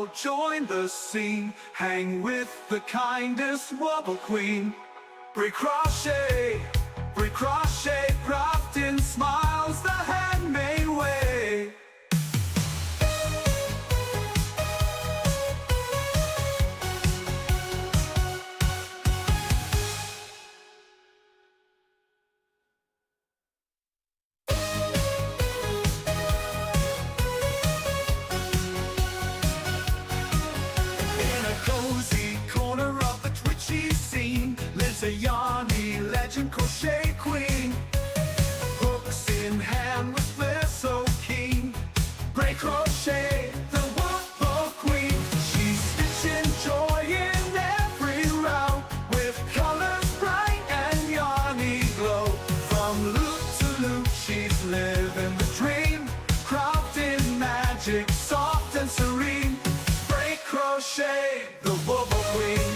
follow, join the scene. Hang with the kindest wobble queen. Crochet, crochet, crafting smiles the handmade way. Cozy corner of the twitchy scene lives a yarny legend crochet queen. Hooks in hand with flair so keen. Break crochet, the wobble queen. She's stitching joy in every route with colors bright and yarny glow. From loop to loop she's living the dream, crafting magic soft and serene. Break crochet, the wobble queen.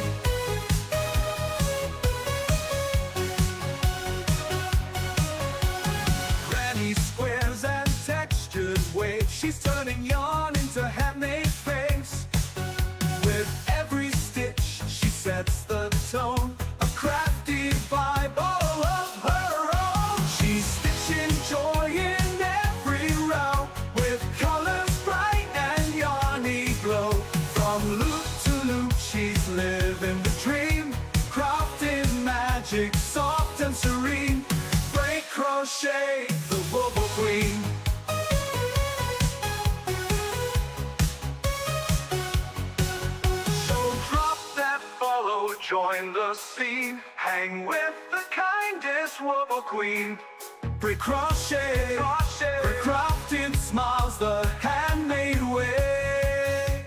Granny squares and textured waves, she's turning yarn into handmade face. With every stitch she sets the tone, a crafty vibe all of her own. She's stitching joy in every route with colors bright and yarny glow. From loop to loop she's living the dream, crafting magic soft and serene. Break crochet, the wobble queen. So drop that follow, join the scene. Hang with the kindest wobble queen. Break crochet, crafting smiles the handmade way.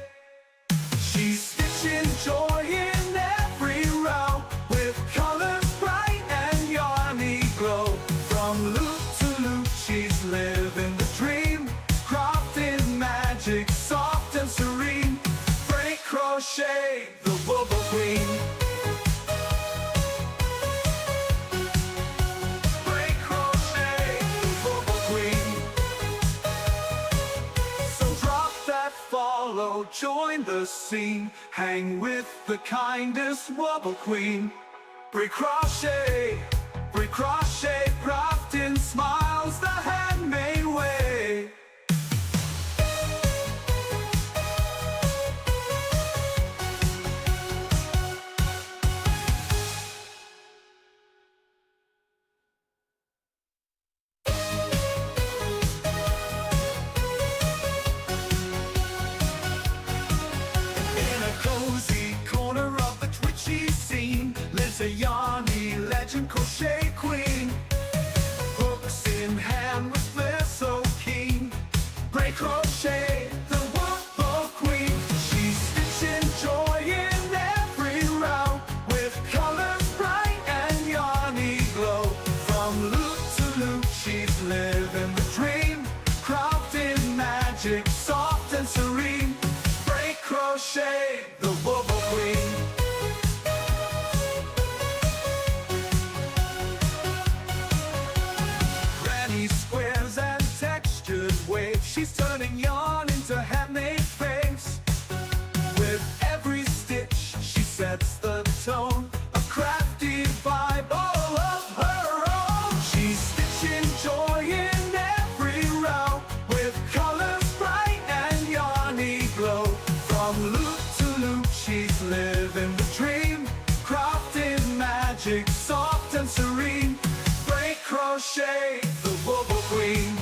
She's stitching joy in every route with colors bright and yarny glow. From loop to loop she's living the dream, crafting magic soft and serene. Break crochet, the wobble queen. Break crochet, the wobble queen. So drop that follow, join the scene. Hang with the kindest wobble queen. Break crochet, crafting smiles the handmade way. Cozy corner of the twitchy scene lives a yarny legend crochet queen. Hooks in hand with flair so keen. Break crochet, the wobble queen. She's stitching joy in every route with colors bright and yarny glow. From loop to loop she's living the dream, crafting magic soft and serene. Break crochet, the wobble queen. Granny squares and textured waves, she's turning yarn into handmade face. With every stitch she sets the tone, a crafty vibe all of her own. She's stitching joy in every route with colors bright and yarny glow. From loop to loop she's living the dream, crafting magic soft and serene. Break crochet, the wobble queen.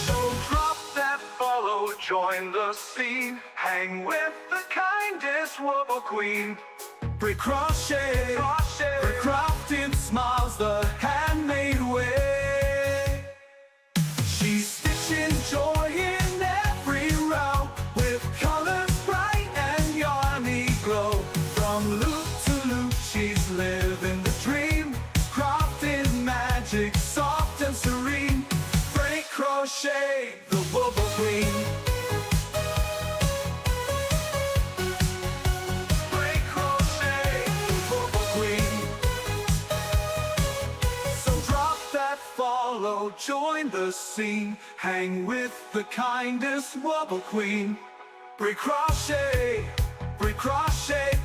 So drop that follow, join the scene. Hang with the kindest wobble queen. Break crochet, crafting smiles the handmade way. She's stitching joy in every route with colors bright and yarny glow. From loop to loop she's living the dream, crafting magic soft and serene. Break crochet, the wobble queen. Break crochet, the wobble queen. So drop that join the scene. Hang with the kindest wobble queen. Brick crochet,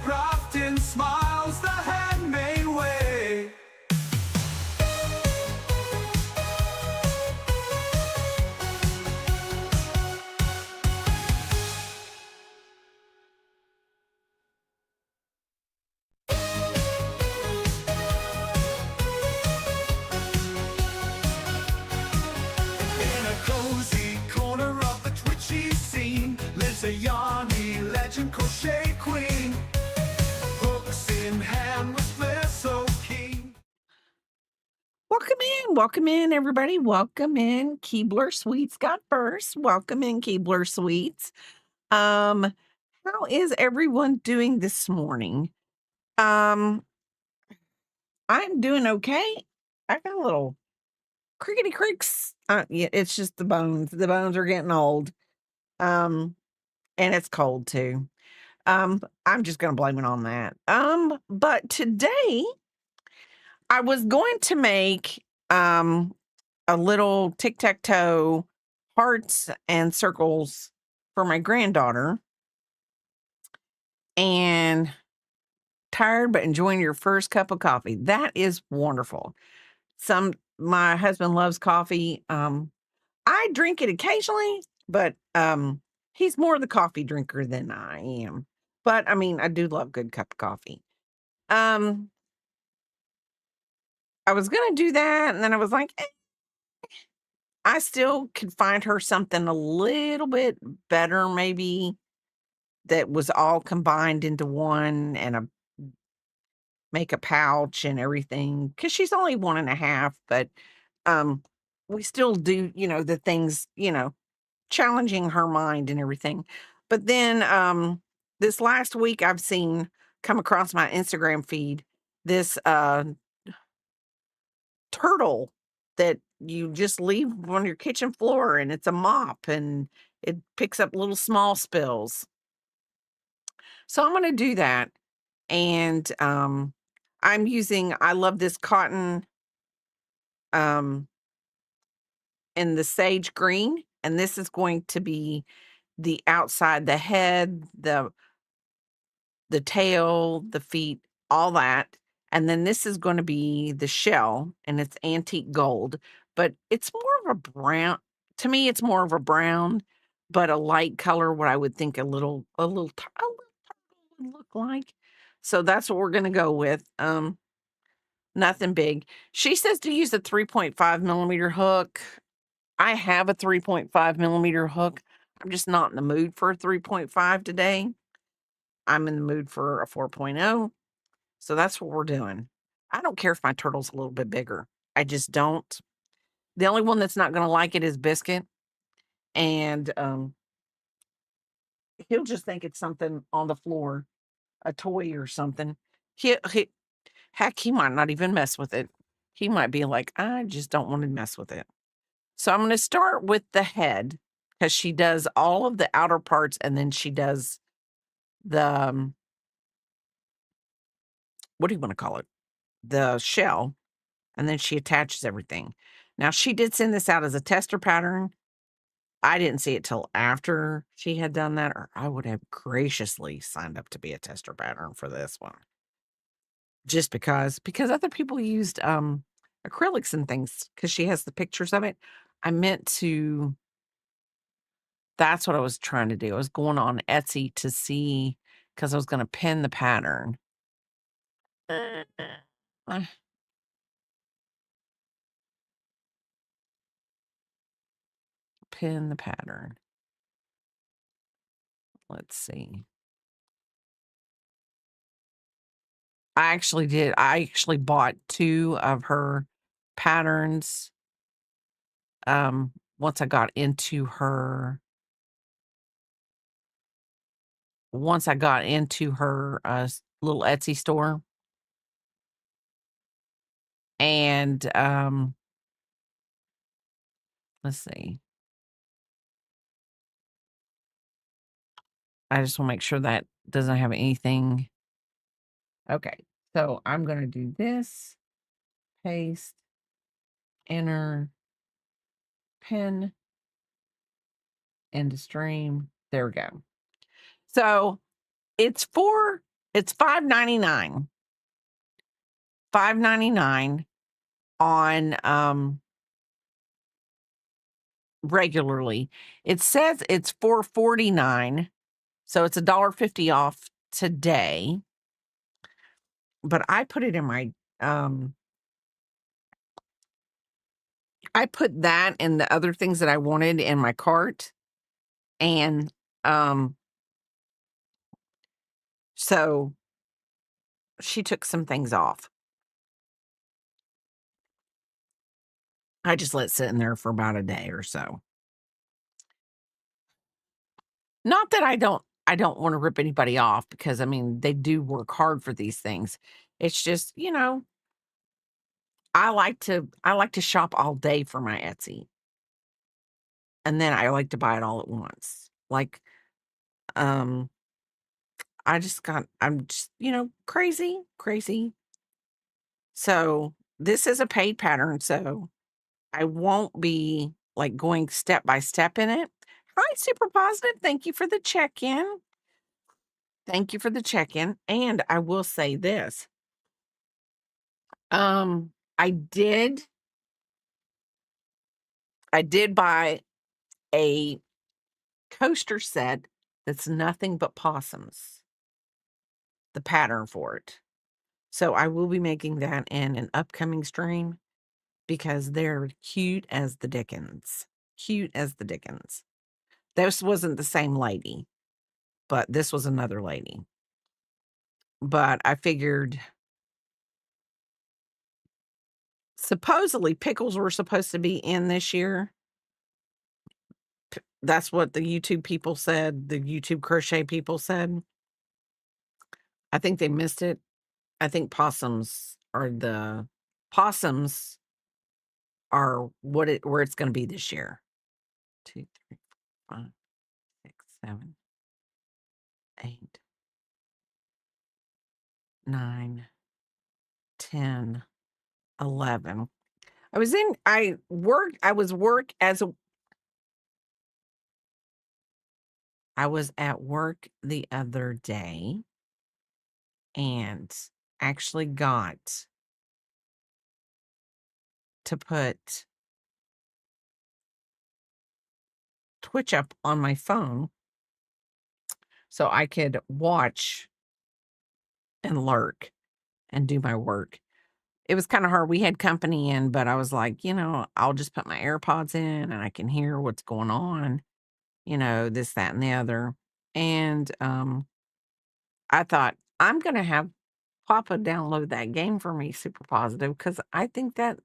crafting smiles the handmade way. In a cozy corner of the twitchy scene lives a yarny legend crochet queen. Hooks in hand with flair so keen. Welcome in, everybody. Welcome in. Keebler Sweets got first. Welcome in, Keebler Sweets. How is everyone doing this morning? I'm doing okay. I got a little crickety cricks. Yeah, it's just the bones. The bones are getting old. And it's cold too. I'm just gonna blame it on that. But today I was going to make a little tic-tac-toe hearts and circles for my granddaughter, and tired but enjoying your first cup of coffee. That is wonderful. My husband loves coffee. I drink it occasionally, but he's more the coffee drinker than I am. But I mean, I do love good cup of coffee. Um, I was gonna do that, and then I was like, I still could find her something a little bit better, maybe that was all combined into one and make a pouch and everything. Because she's only 1.5, but um, we still do, the things, challenging her mind and everything. But then this last week, I've come across my Instagram feed this turtle that you just leave on your kitchen floor, and it's a mop, and it picks up little small spills. So I'm going to do that. And I love this cotton um in the sage green, and this is going to be the outside, the head, the tail, the feet, all that. And then this is going to be the shell, and it's antique gold, but it's more of a brown. To me, it's more of a brown, but a light color, what I would think a little would look like. So that's what we're going to go with. Nothing big. She says to use a 3.5 millimeter hook. I have a 3.5 millimeter hook. I'm just not in the mood for a 3.5 today. I'm in the mood for a 4.0. So that's what we're doing. I don't care if my turtle's a little bit bigger. I just don't. The only one that's not going to like it is Biscuit. And he'll just think it's something on the floor, a toy or something. Heck, he might not even mess with it. He might be like, I just don't want to mess with it. So I'm going to start with the head, because she does all of the outer parts, and then she does the, what do you want to call it? The shell, and then she attaches everything. Now, she did send this out as a tester pattern. I didn't see it till after she had done that, or I would have graciously signed up to be a tester pattern for this one. Just because other people used acrylics and things, because she has the pictures of it. That's what I was trying to do. I was going on Etsy to see, because I was going to pin the pattern. Uh, Pin the pattern. Let's see. I actually did. I actually bought 2 of her patterns once I got into her little Etsy store. And let's see. I just want to make sure that doesn't have anything. Okay. So I'm going to do this, paste, enter, Pin, end of stream. There we go. So it's $5.99. $5.99 on regularly. It says it's $4.49, so it's $1.50 off today. But I put it in my I put that and the other things that I wanted in my cart, and so she took some things off. I just let it sit in there for about a day or so. Not that I don't want to rip anybody off, because I mean they do work hard for these things. It's just, I like to shop all day for my Etsy. And then I like to buy it all at once. Like, um, I'm just, crazy, crazy. So this is a paid pattern, so I won't be like going step by step in it. Hi, super positive. Thank you for the check-in. Thank you for the check-in. And I will say this. Um, I did I did buy a coaster set that's nothing but possums, the pattern for it. So I will be making that in an upcoming stream because they're cute as the dickens. Cute as the dickens. This wasn't the same lady, but this was another lady. But I figured supposedly pickles were supposed to be in this year. That's what the YouTube people said, the YouTube crochet people said. I think they missed it. I think possums are where it's gonna be this year. 2, 3, 5, 6, 7, 8, 9, 10, 11. I was at work the other day and actually got to put Twitch up on my phone so I could watch and lurk and do my work. It was kinda hard. We had company in, but I was like, I'll just put my AirPods in and I can hear what's going on, this, that, and the other. And, I thought, I'm gonna have Papa download that game for me, super positive, because I think that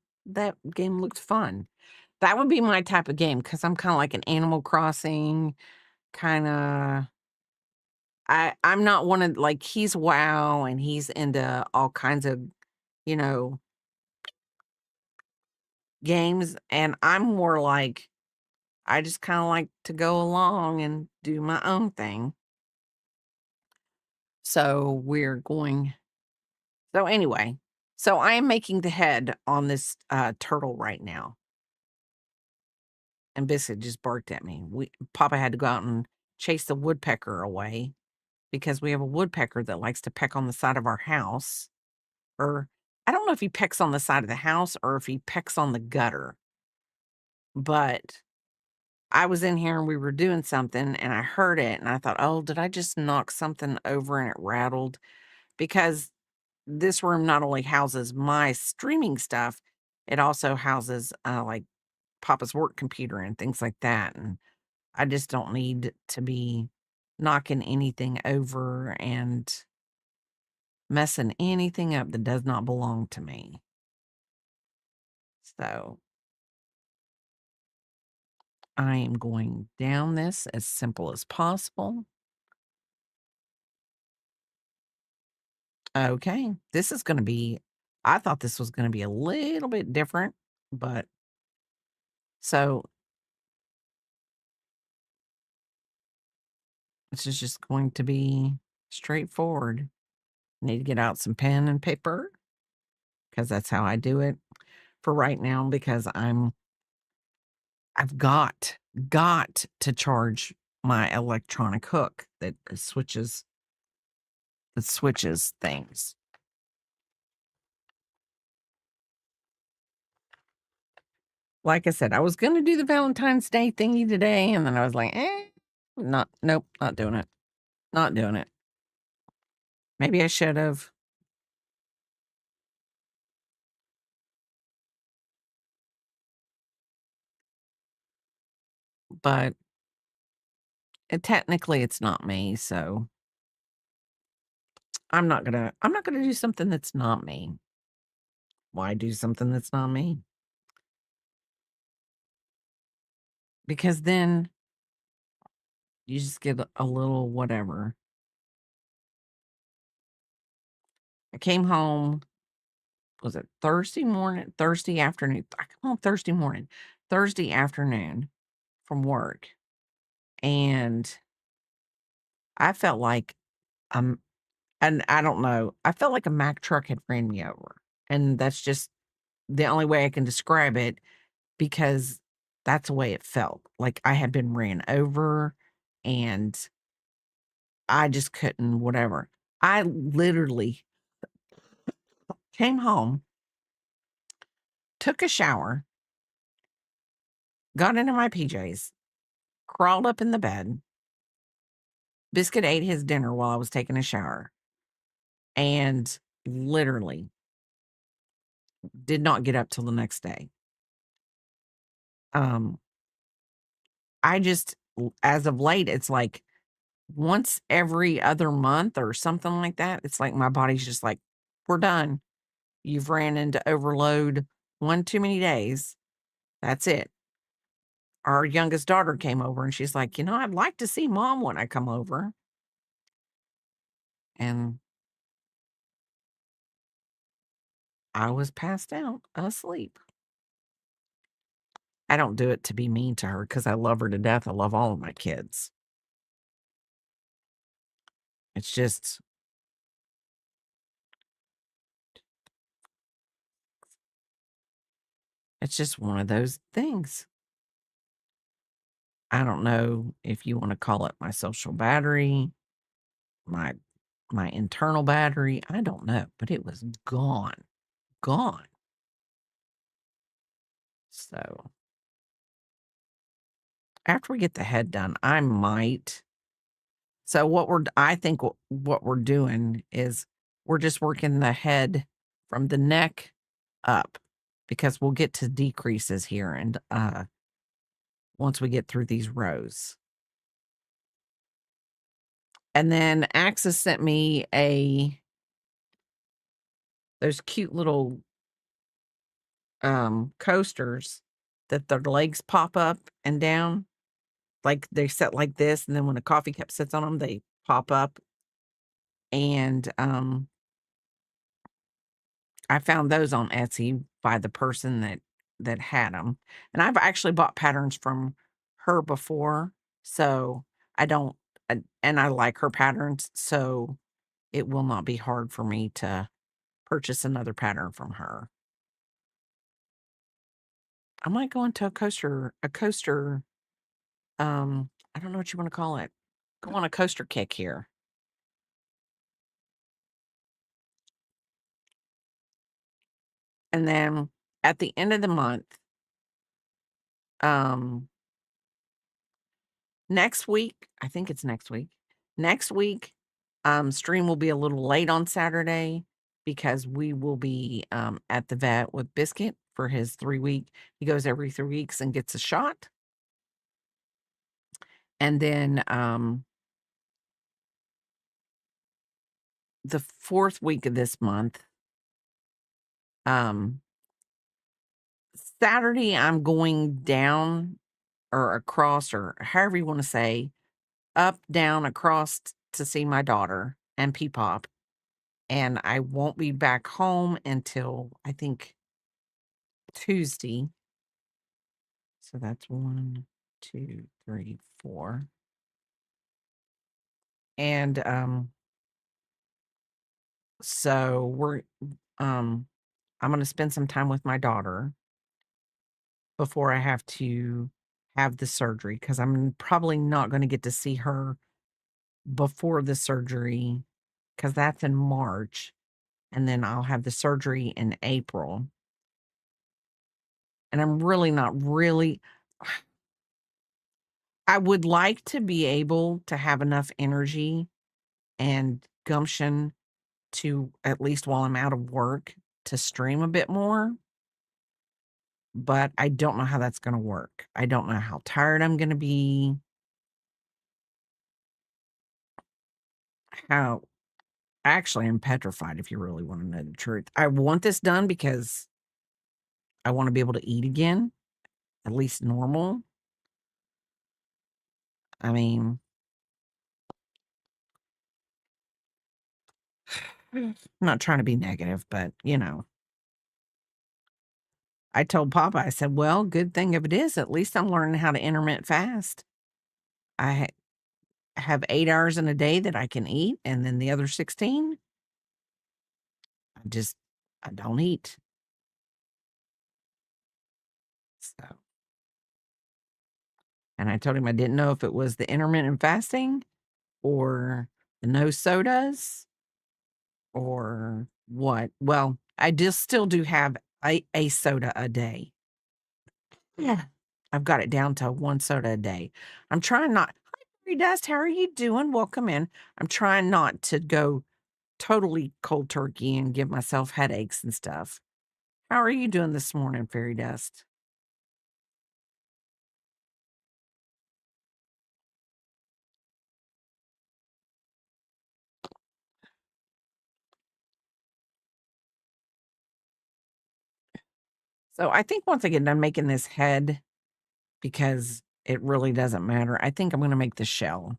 game looks fun. That would be my type of game, because 'cause I'm kinda like an Animal Crossing, kinda I'm not one of like, he's WoW, and he's into all kinds of, you know, games, and I'm more like, I just kinda like to go along and do my own thing. So, anyway, so I am making the head on this, turtle right now, and Biscuit just barked at me. Papa had to go out and chase the woodpecker away because we have a woodpecker that likes to peck on the side of our house, or I don't know if he pecks on the side of the house or if he pecks on the gutter, but I was in here and we were doing something and I heard it and I thought, "Oh, did I just knock something over and it rattled?" Because this room not only houses my streaming stuff, it also houses, like, Papa's work computer and things like that, and I just don't need to be knocking anything over and messing anything up that does not belong to me. So, I am going down this as simple as possible. Okay, this is gonna be I thought this was gonna be a little bit different, but so this is just going to be straightforward. Need to get out some pen and paper because that's how I do it for right now because I'm I've got to charge my electronic hook that switches things. Like I said, I was gonna do the Valentine's Day thingy today, and then I was like, nope, not doing it. Not doing it. Maybe I should have, but technically it's not me, so I'm not gonna do something that's not me. Why do something that's not me? Because then you just get a little whatever. I came home, was it Thursday morning? Thursday afternoon. I come home Thursday afternoon from work, and I felt like um and I don't know, I felt like a Mack truck had ran me over. And that's just the only way I can describe it because that's the way it felt. Like I had been ran over and I just couldn't, whatever. I literally came home, took a shower, got into my PJs, crawled up in the bed. Biscuit ate his dinner while I was taking a shower and literally did not get up till the next day. Um, I just, as of late, it's like once every other month or something like that. It's like my body's just like, we're done. You've ran into overload one too many days. That's it. Our youngest daughter came over and she's like, I'd like to see mom when I come over. And I was passed out asleep. I don't do it to be mean to her because I love her to death. I love all of my kids. It's just, it's just one of those things. I don't know if you want to call it my social battery, my my internal battery. I don't know, but it was gone. Gone. So after we get the head done, I might. So I think what we're doing is we're just working the head from the neck up because we'll get to decreases here and once we get through these rows. And then Axis sent me those cute little coasters that their legs pop up and down. Like they set like this, and then when a coffee cup sits on them, they pop up. And I found those on Etsy by the person that had them. And I've actually bought patterns from her before, so I don't and I like her patterns, so it will not be hard for me to purchase another pattern from her. I might go into a coaster, I don't know what you wanna call it. Go on a coaster kick here. And then at the end of the month, um, next week, I think it's next week. Next week, stream will be a little late on Saturday because we will be at the vet with Biscuit for his 3 week. He goes every 3 weeks and gets a shot. And then the 4th week of this month, um, Saturday, I'm going down or across, or however you want to say, up, down, across to see my daughter and Peepop. And I won't be back home until I think Tuesday. So that's 1, 2, 3, 4. And so I'm gonna spend some time with my daughter before I have to. have the surgery, because I'm probably not gonna get to see her before the surgery, because that's in March, and then I'll have the surgery in April. And I'm really not really I would like to be able to have enough energy and gumption to, at least while I'm out of work, to stream a bit more, but I don't know how that's gonna work. I don't know how tired I'm gonna be, how actually, I'm petrified if you really wanna know the truth. I want this done because I wanna be able to eat again, at least normal. I mean, I'm not trying to be negative, but, I told Papa, I said, "Well, good thing of it is, at least I'm learning how to intermittent fast. I have 8 hours in a day that I can eat, and then the other 16, I just I don't eat." So, and I told him I didn't know if it was the intermittent fasting or the no sodas or what. Well, I just still do have a soda a day. Yeah. I've got it down to 1 soda a day. I'm trying not Hi, Fairy Dust, how are you doing? Welcome in. I'm trying not to go totally cold turkey and give myself headaches and stuff. How are you doing this morning, Fairy Dust? So I think once I get done making this head, because it really doesn't matter, I think I'm gonna make the shell,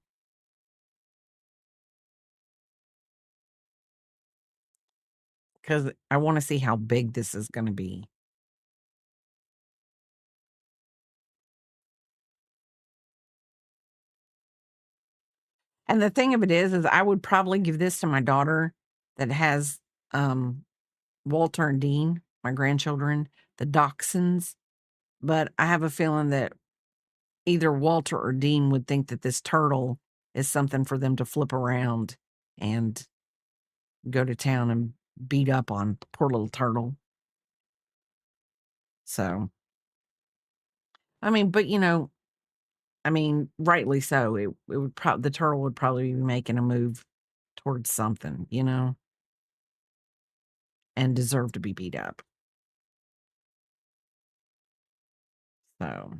because I wanna see how big this is gonna be. And the thing of it is I would probably give this to my daughter that has, um, Walter and Dean, my grandchildren, the dachshunds, but I have a feeling that either Walter or Dean would think that this turtle is something for them to flip around and go to town and beat up on. Poor little turtle. So, I mean, but, I mean, rightly so. It would probably the turtle would probably be making a move towards something, and deserve to be beat up. So,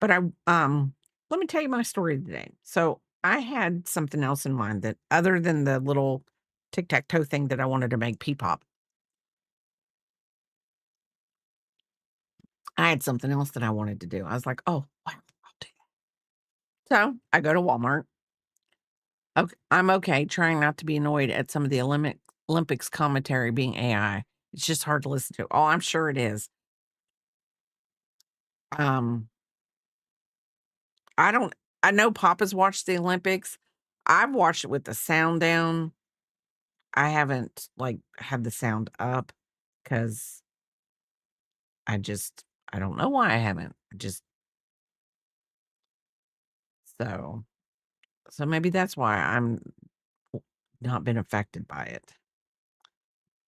but let me tell you my story today. So, I had something else in mind, that other than the little tic-tac-toe thing that I wanted to make pea pop, I had something else that I wanted to do. I was like, "Oh, wow, I'll do that." So, I go to Walmart. I'm okay trying not to be annoyed at some of the Olympics commentary being AI. It's just hard to listen to. Oh, I'm sure it is. Um, I don't I know Papa's watched the Olympics. I've watched it with the sound down. I haven't, like, had the sound up, because I don't know why I haven't. So so maybe that's why I'm not been affected by it.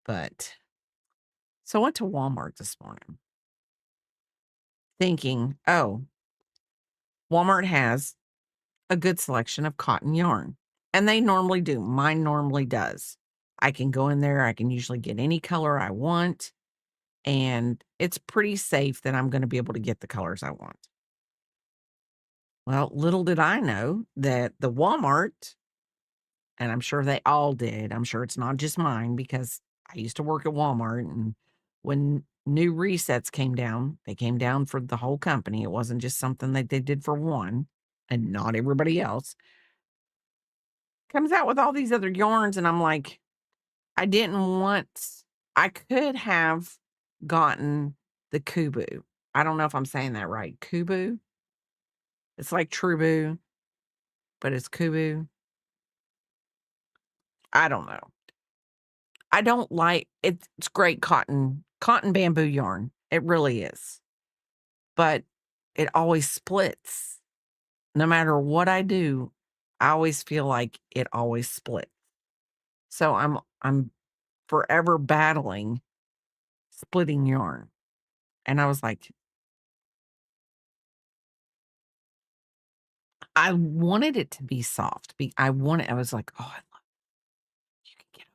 But so I went to Walmart this morning thinking, "Oh, Walmart has a good selection of cotton yarn." And they normally do. Mine normally does. I can go in there, I can usually get any color I want, and it's pretty safe that I'm gonna be able to get the colors I want. Well, little did I know that the Walmart, and I'm sure they all did, I'm sure it's not just mine, because I used to work at Walmart, and when new resets came down, they came down for the whole company. It wasn't just something that they did for one and not everybody else. Comes out with all these other yarns, and I'm like, I didn't want I could have gotten the Kubu. I don't know if I'm saying that right. Kubu? It's like Trubu, but it's Kubu. I don't know. I don't like it's great cotton bamboo yarn. It really is. but it always splits. No matter what I do, I always feel like it always splits. So I'm forever battling splitting yarn. And I was like, I wanted it to be soft. I was like, oh, I love you can get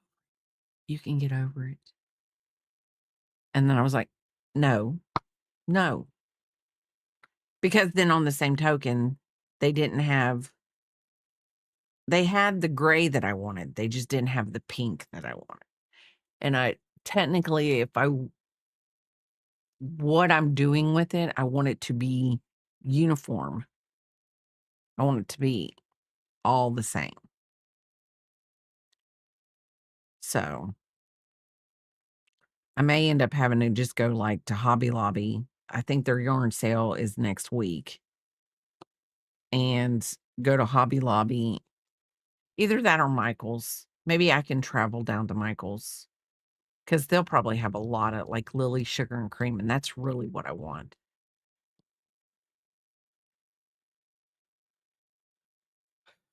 you can get over it. And then I was like, no, no. Because then on the same token, they didn't have they had the gray that I wanted. They just didn't have the pink that I wanted. And I technically, if I what I'm doing with it, I want it to be uniform. I want it to be all the same. So I may end up having to just go like to Hobby Lobby. I think their yarn sale is next week. And go to Hobby Lobby, either that or Michael's. Maybe I can travel down to Michael's because they'll probably have a lot of like Lily sugar and cream, and that's really what I want.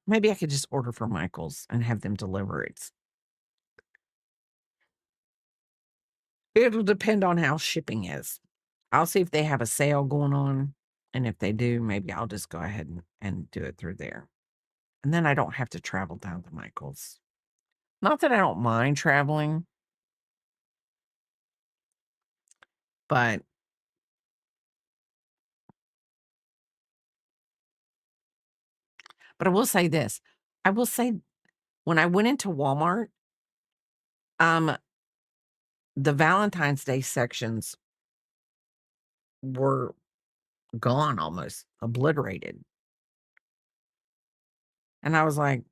Maybe I could just order from Michael's and have them deliver it. It'll depend on how shipping is. I'll see if they have a sale going on, and if they do, maybe I'll just go ahead and do it through there. And then I don't have to travel down to Michael's. Not that I don't mind traveling, but I will say this. I will say when I went into Walmart, um, the Valentine's Day sections were gone almost, obliterated. And I was like,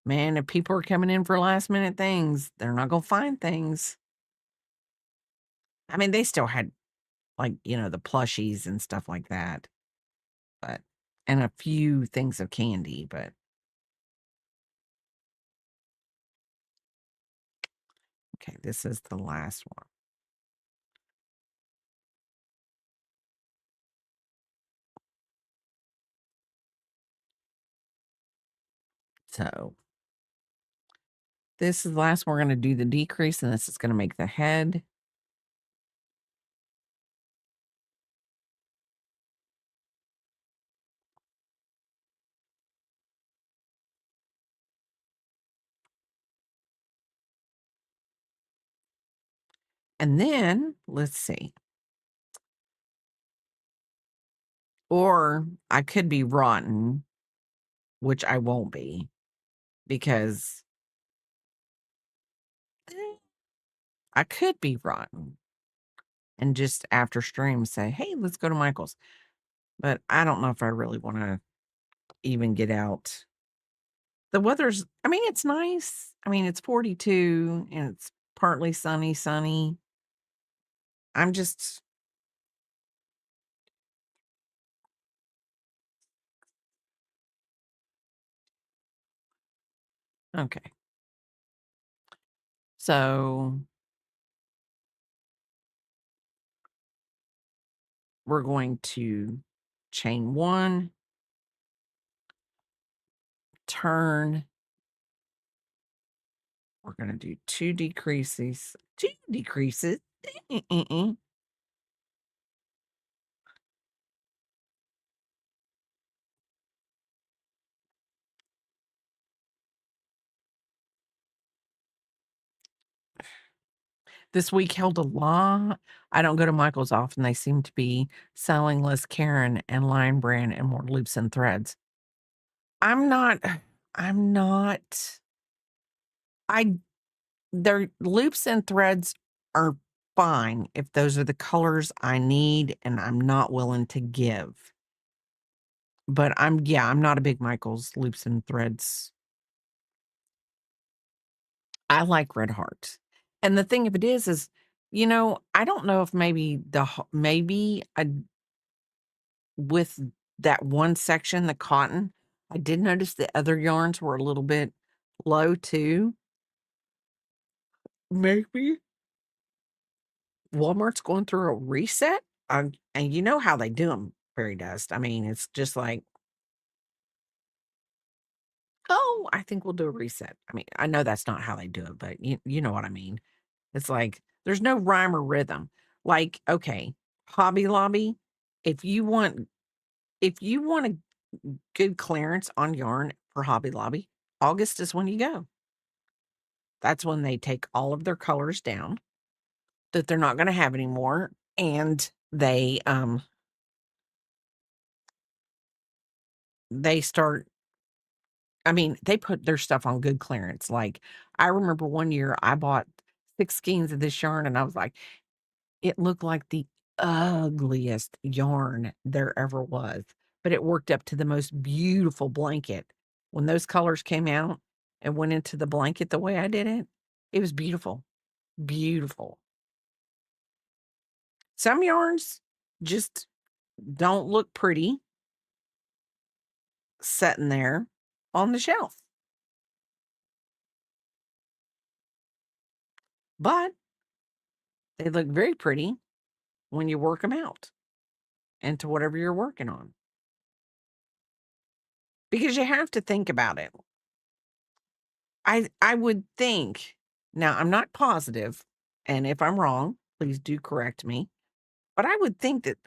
man, if people are coming in for last minute things, they're not gonna find things. I mean, they still had like, the plushies and stuff like that, but and a few things of candy, but okay, this is the last one. So this is the last one. We're gonna do the decrease, and this is gonna make the head. And then let's see. Or I could be rotten, which I won't be because I could be rotten and just after stream say, "Hey, let's go to Michael's." But I don't know if I really want to even get out. The weather's, I mean, it's nice. I mean, it's 42 and it's partly sunny. I'm just, okay. So we're going to chain one, turn. We're going to do two decreases, This week held a lot. I don't go to Michael's often. They seem to be selling less Karen and Lion Brand and more loops and threads. I'm not I'm not I their loops and threads are fine if those are the colors I need and I'm not willing to give. But I'm not a big Michael's loops and threads. I like Red Heart. And the thing of it is, I don't know if maybe I with that one section, the cotton, I did notice the other yarns were a little bit low too. Maybe Walmart's going through a reset? And you know how they do them, fairy dust. I mean, it's just like, "Oh, I think we'll do a reset." I mean, I know that's not how they do it, but you know what I mean. It's like, there's no rhyme or rhythm. Like, okay, Hobby Lobby, if you want a good clearance on yarn for Hobby Lobby, August is when you go. That's when they take all of their colors down that they're not gonna have anymore, and they start I mean, they put their stuff on good clearance. Like, I remember one year I bought 6 skeins of this yarn, and I was like, it looked like the ugliest yarn there ever was, but it worked up to the most beautiful blanket. When those colors came out and went into the blanket the way I did it, it was beautiful, beautiful. Some yarns just don't look pretty sitting there on the shelf, but they look very pretty when you work them out into whatever you're working on. Because you have to think about it. I would think now I'm not positive, and if I'm wrong, please do correct me, but I would think that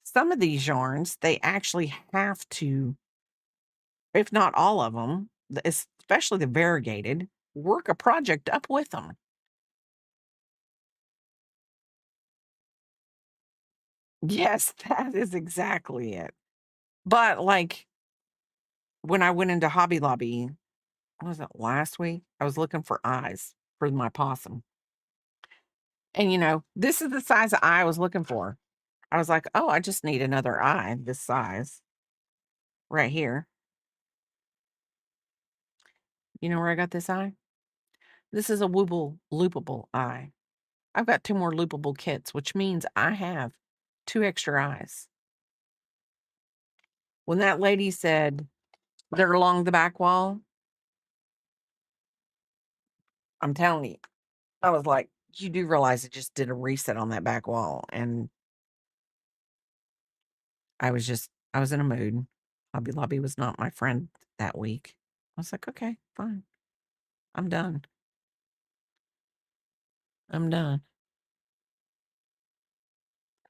some of these yarns, they actually have to, if not all of them, especially the variegated, work a project up with them. Yes, that is exactly it. But, like, when I went into Hobby Lobby, what was it, last week? I was looking for eyes for my possum, and, this is the size of eye I was looking for. I was like, "Oh, I just need another eye this size right here." You know where I got this eye? This is a Wooble loopable eye. I've got 2 more loopable kits, which means I have 2 extra eyes. When that lady said they're along the back wall, I'm telling you, I was like, "You do realize it just did a reset on that back wall," and I was in a mood. Hobby Lobby was not my friend that week. I was like, "Okay, fine. I'm done. I'm done."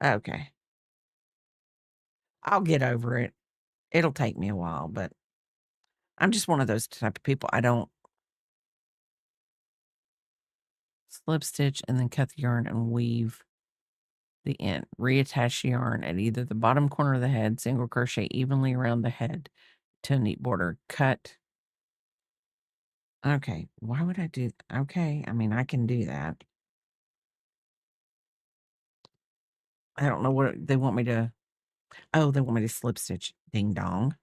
Okay. I'll get over it. It'll take me a while, but I'm just one of those type of people. I don't slip stitch and then cut the yarn and weave the end. Reattach the yarn at either the bottom corner of the head, single crochet evenly around the head to a neat border. Cut. Okay. Why would I do? Okay. I mean, I can do that. I don't know what they want me to. Oh, they want me to slip stitch. Ding dong.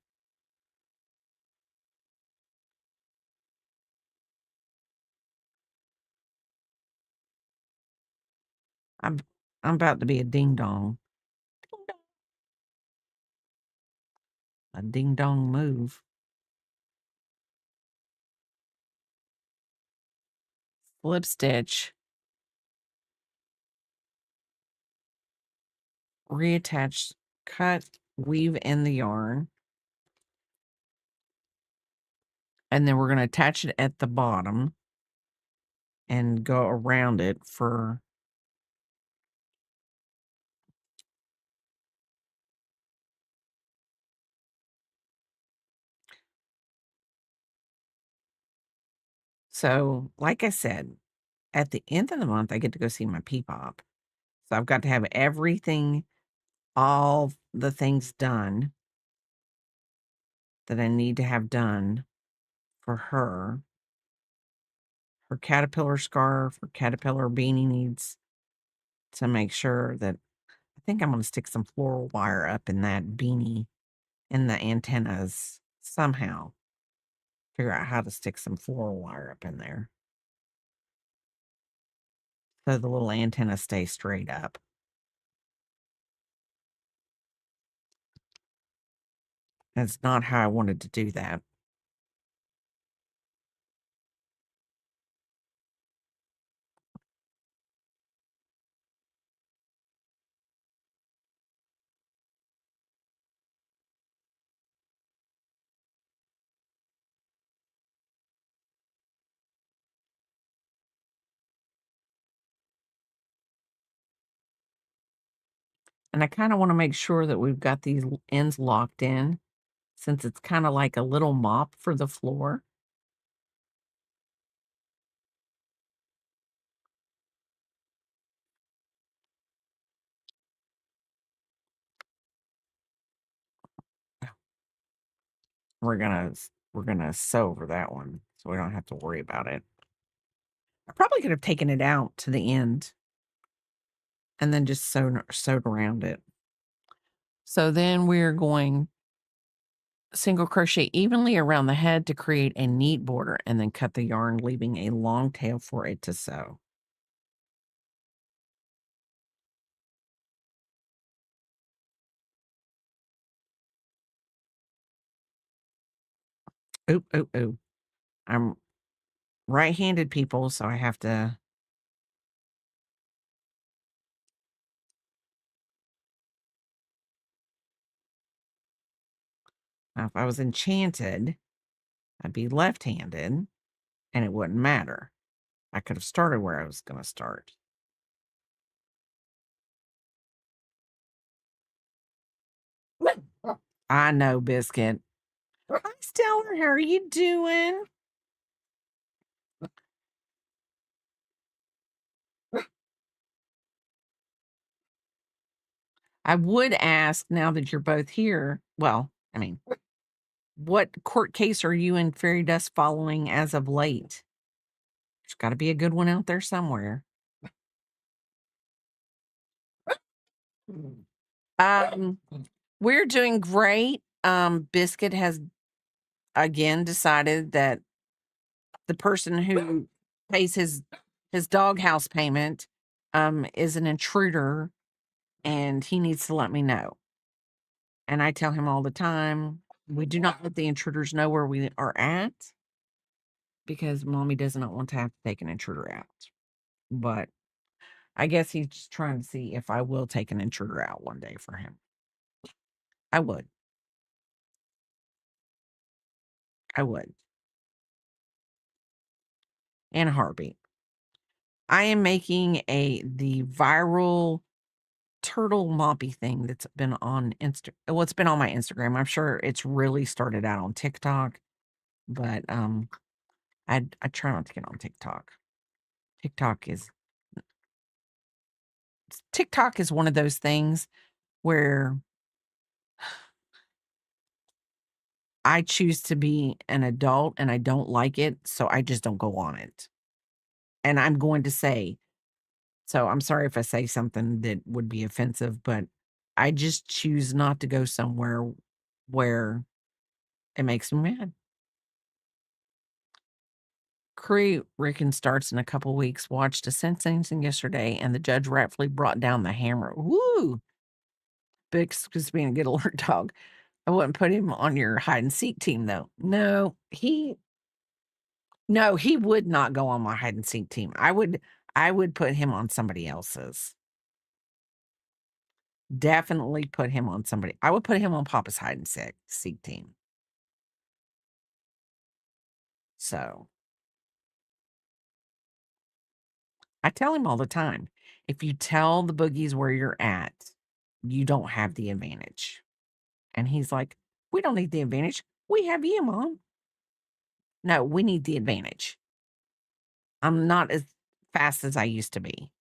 I'm I'm about to be a ding dong. Ding dong. A ding dong move. Slip stitch. Reattach. Cut. Weave in the yarn. And then we're going to attach it at the bottom and go around it for so, like I said, at the end of the month, I get to go see my Peepop. So I've got to have everything, all the things done that I need to have done for her caterpillar scarf, her caterpillar beanie needs to make sure that I think I'm going to stick some floral wire up in that beanie in the antennas somehow. Figure out how to stick some floral wire up in there so the little antenna stays straight up. That's not how I wanted to do that. And I kinda wanna make sure that we've got these ends locked in since it's kinda like a little mop for the floor. We're gonna sew over that one so we don't have to worry about it. I probably could have taken it out to the end and then just sewed around it. So then we're going single crochet evenly around the head to create a neat border and then cut the yarn, leaving a long tail for it to sew. Oop, oop, oop. I'm right-handed, people, so I have to. Now, if I was enchanted, I'd be left-handed and it wouldn't matter. I could have started where I was gonna start. I know, Biscuit. Hi, Stellar. How are you doing? I would ask now that you're both here. Well, I mean, what court case are you and Fairy Dust following as of late? There's got to be a good one out there somewhere. Um, we're doing great. Biscuit has again decided that the person who pays his doghouse payment is an intruder and he needs to let me know. And I tell him all the time, we do not let the intruders know where we are at because mommy does not want to have to take an intruder out. But I guess he's just trying to see if I will take an intruder out one day for him. I would. I would. In a heartbeat. I am making the viral turtle moppy thing that's been on well, it's been on my Instagram. I'm sure it's really started out on TikTok, but I try not to get on TikTok. TikTok is TikTok is one of those things where I choose to be an adult and I don't like it, so I just don't go on it. And I'm going to say, so I'm sorry if I say something that would be offensive, but I just choose not to go somewhere where it makes me mad. Curry Rickon starts in a couple weeks. Watched a sentencing yesterday, and the judge rightfully brought down the hammer. Woo! Bix is being a good alert dog. I wouldn't put him on your hide and seek team, though. No, he would not go on my hide and seek team. I would put him on somebody else's. Definitely put him on somebody. I would put him on Papa's hide and seek team. So I tell him all the time, if you tell the boogies where you're at, you don't have the advantage. And he's like, we don't need the advantage. We have you, Mom. No, we need the advantage. I'm not as fast as I used to be.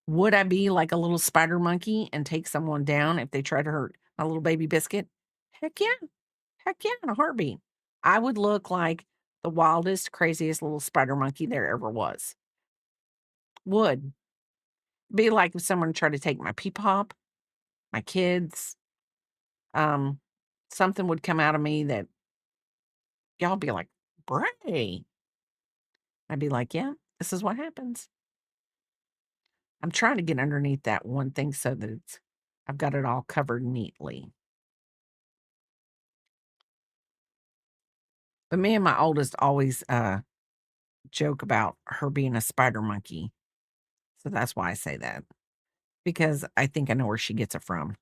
Would I be like a little spider monkey and take someone down if they try to hurt my little baby biscuit? Heck yeah. Heck yeah, in a heartbeat. I would look like the wildest, craziest little spider monkey there ever was. Would. Be like if someone tried to take my pop, my kids, um, something would come out of me that y'all be like, Bray. I'd be like, yeah, this is what happens. I'm trying to get underneath that one thing so that I've got it all covered neatly. But me and my oldest always joke about her being a spider monkey. So that's why I say that. Because I think I know where she gets it from.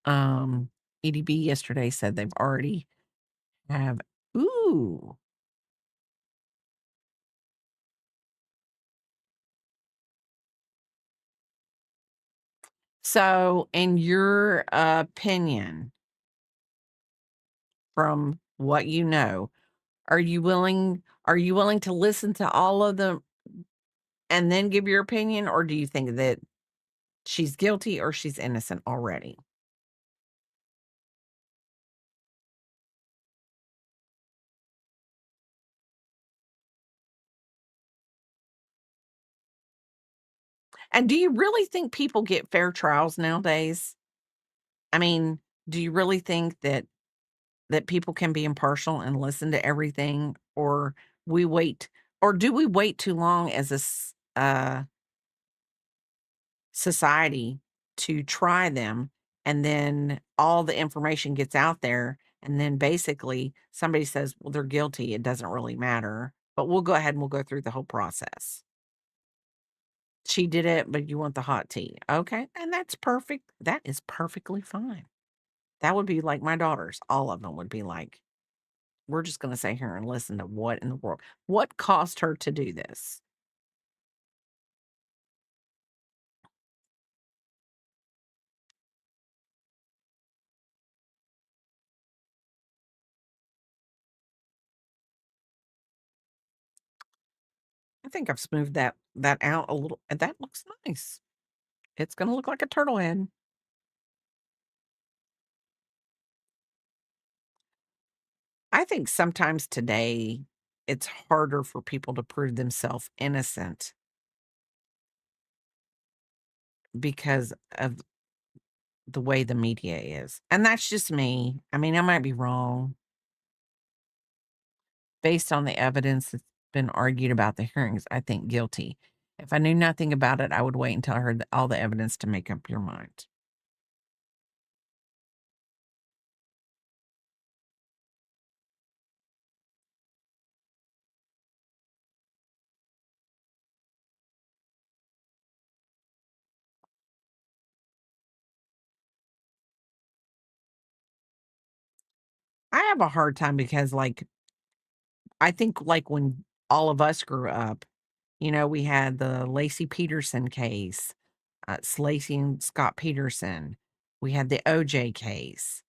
Um, EDB yesterday said they've already have ooh. So, in your opinion, from what you know, are you willing to listen to all of them and then give your opinion, or do you think that she's guilty or she's innocent already? And do you really think people get fair trials nowadays? I mean, do you really think that people can be impartial and listen to everything, or we wait or do we wait too long as a society to try them, and then all the information gets out there, and then basically somebody says, "Well, they're guilty, it doesn't really matter, but we'll go ahead and we'll go through the whole process." She did it, but you want the hot tea. Okay, and that's perfect. That is perfectly fine. That would be like my daughters. All of them would be like, "We're just gonna sit here and listen to what in the world what caused her to do this?" I think I've smoothed that out a little, and that looks nice. It's gonna look like a turtle head. I think sometimes today it's harder for people to prove themselves innocent because of the way the media is. And that's just me. I mean, I might be wrong based on the evidence that's been argued about the hearings. I think guilty. If I knew nothing about it, I would wait until I heard all the evidence to make up your mind. I have a hard time because, like, I think, like, when all of us grew up, we had the Lacey Peterson case, Lacey and Scott Peterson. We had the OJ case.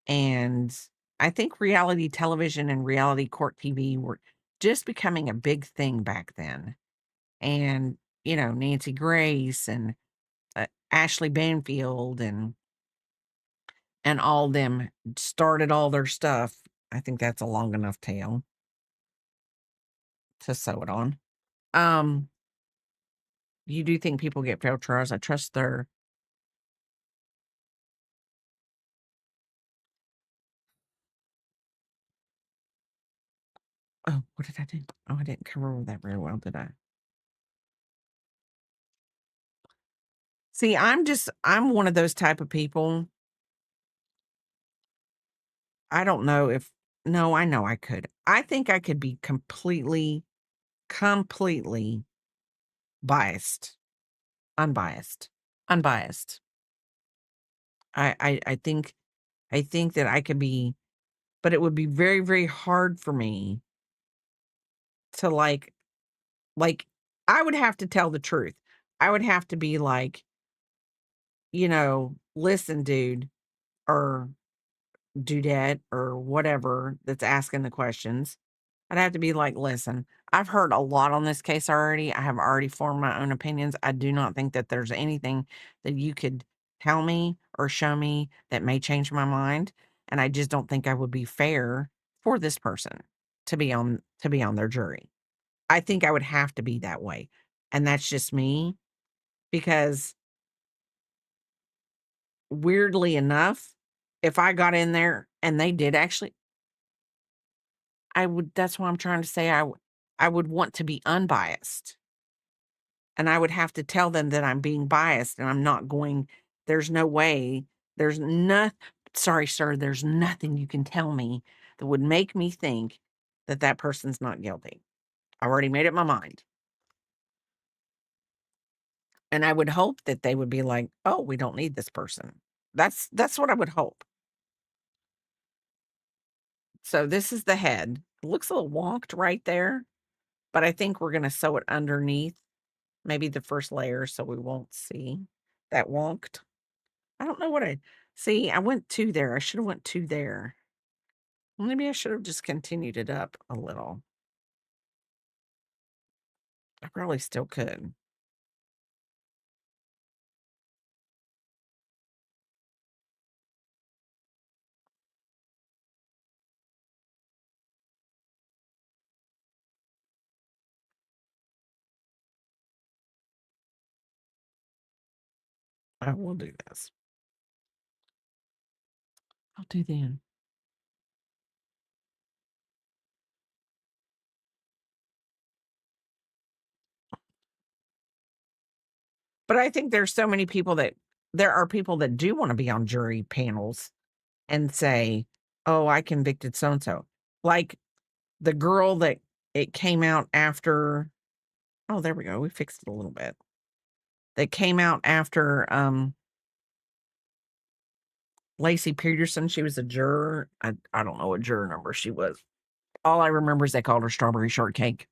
And I think reality television and reality court TV were just becoming a big thing back then. And, Nancy Grace and Ashley Banfield and all them started all their stuff. I think that's a long enough tale to sew it on. Um, you do think people get fair trials? I trust their. Oh, what did I do? Oh, I didn't cover that very well, did I? See, I'm one of those type of people. I don't know if no, I know I could. I think I could be completely biased, unbiased, unbiased. I think that I could be, but it would be very, very hard for me to like I would have to tell the truth. I would have to be like, listen, dude, or dudette, or whatever that's asking the questions. I'd have to be like, "Listen, I've heard a lot on this case already. I have already formed my own opinions. I do not think that there's anything that you could tell me or show me that may change my mind, and I just don't think I would be fair for this person to be on their jury." I think I would have to be that way, and that's just me because weirdly enough, if I got in there and they did actually I would that's why I'm trying to say I would want to be unbiased. And I would have to tell them that I'm being biased and I'm not going there's no way, there's no sorry, sir, there's nothing you can tell me that would make me think that that person's not guilty. I already made up my mind. And I would hope that they would be like, "Oh, we don't need this person." That's what I would hope. So this is the head. It looks a little wonked right there, but I think we're gonna sew it underneath maybe the first layer so we won't see that wonked. I don't know what I see, I went 2 there, I should've went 2 there. Maybe I should have just continued it up a little. I probably still could. I will do this. I'll do then. But I think there's so many people that there are people that do wanna be on jury panels and say, "Oh, I convicted so and so." Like the girl that it came out after oh, there we go, we fixed it a little bit. That came out after, Lacey Peterson, she was a juror. I don't know what juror number she was. All I remember is they called her Strawberry Shortcake,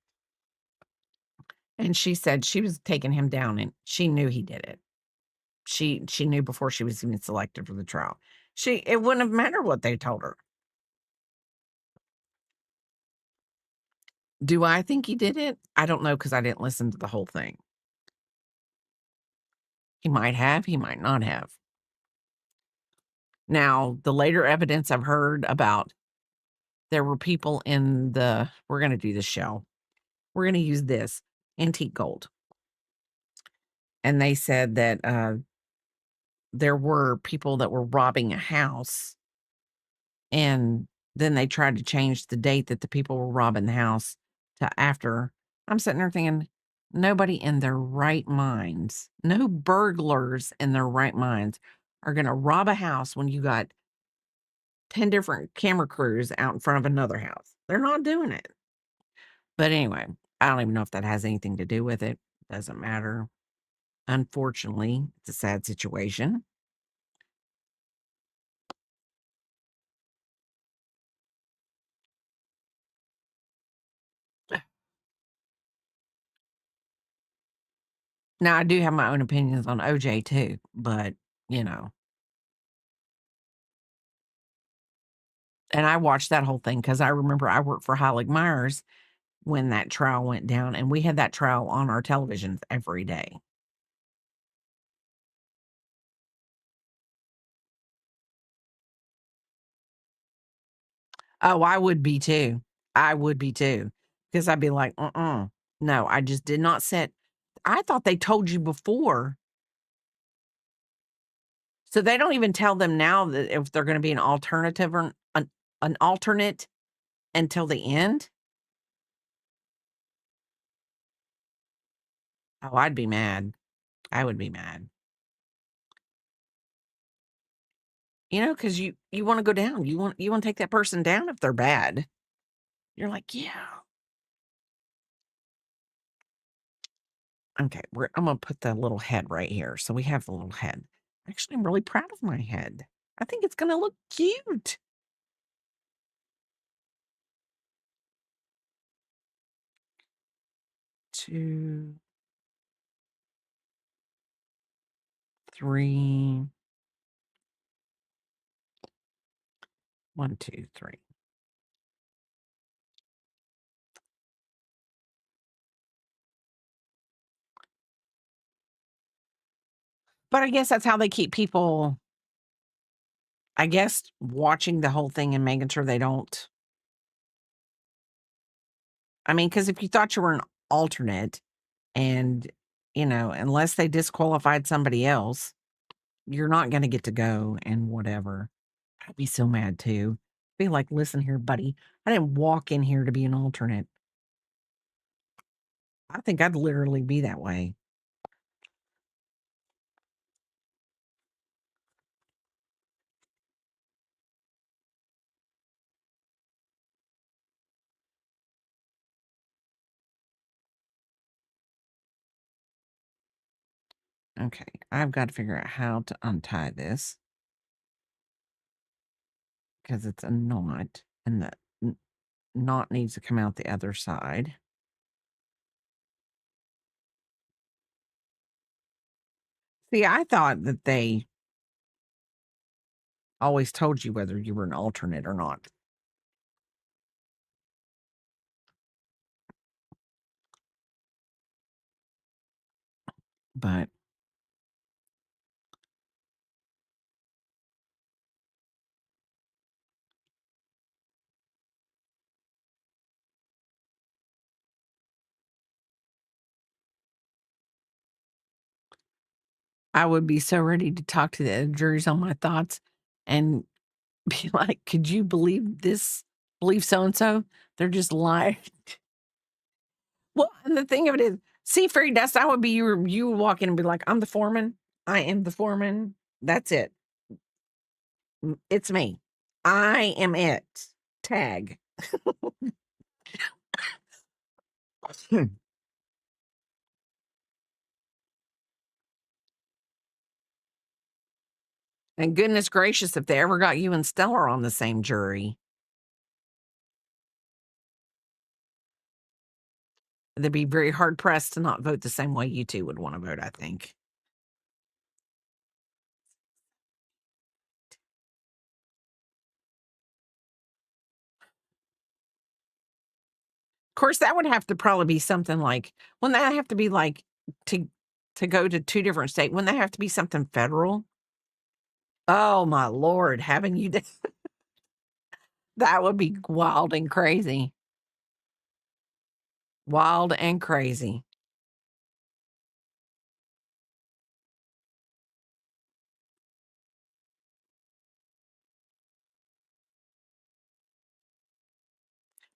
and she said she was taking him down, and she knew he did it. She knew before she was even selected for the trial. It wouldn't have mattered what they told her. Do I think he did it? I don't know because I didn't listen to the whole thing. He might have, he might not have. Now, the later evidence I've heard about there were people in the we're gonna do this show. We're gonna use this antique gold. And they said that there were people that were robbing a house, and then they tried to change the date that the people were robbing the house to after. I'm sitting there thinking, nobody in their right minds, no burglars in their right minds are going to rob a house when you got 10 different camera crews out in front of another house. They're not doing it. But anyway, I don't even know if that has anything to do with it. Doesn't matter. Unfortunately, it's a sad situation. Now, I do have my own opinions on OJ too, but, you know, and I watched that whole thing because I remember I worked for Heilig Myers when that trial went down, and we had that trial on our televisions every day. Oh, I would be too. I would be too, because I'd be like, "Uh-uh. No, I just did not set." I thought they told you before. So they don't even tell them now that if they're gonna be an alternative or an alternate until the end? Oh, I'd be mad. I would be mad. You know, because you wanna go down. You wanna take that person down if they're bad. You're like, "Yeah." Okay, I'm gonna put the little head right here. So we have the little head. Actually, I'm really proud of my head. I think it's gonna look cute. 2, 3, 1, 2, 3. But I guess that's how they keep people, I guess, watching the whole thing and making sure they don't I mean, because if you thought you were an alternate and, unless they disqualified somebody else, you're not gonna get to go and whatever. I'd be so mad too. Be like, "Listen here, buddy. I didn't walk in here to be an alternate." I think I'd literally be that way. Okay, I've got to figure out how to untie this because it's a knot, and the knot needs to come out the other side. See, I thought that they always told you whether you were an alternate or not. But I would be so ready to talk to the editors on my thoughts and be like, "Could you believe this? Believe so and so? They're just lying." Well, and the thing of it is, see, fairy dust, I would be you would walk in and be like, "I'm the foreman. I am the foreman. That's it. It's me. I am it. Tag." And goodness gracious, if they ever got you and Stellar on the same jury, they'd be very hard pressed to not vote the same way you two would want to vote, I think. Of course, that would have to probably be something like, wouldn't that have to be like to go to 2 different states? Wouldn't that have to be something federal? Oh my lord, having you that would be wild and crazy. Wild and crazy.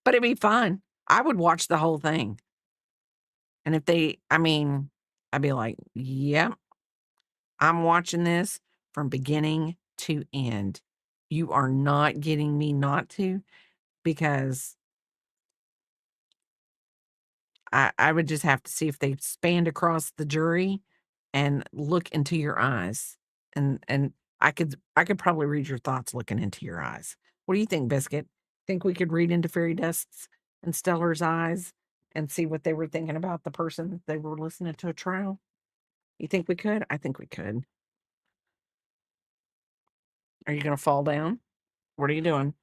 But it'd be fun. I would watch the whole thing. And if they I mean, I'd be like, "Yep, I'm watching this from beginning to end. You are not getting me not to," because I would just have to see if they spanned across the jury and look into your eyes. And I could probably read your thoughts looking into your eyes. What do you think, Biscuit? Think we could read into Fairy Dust's and Stellar's eyes and see what they were thinking about the person that they were listening to a trial? You think we could? I think we could. Are you gonna fall down? What are you doing?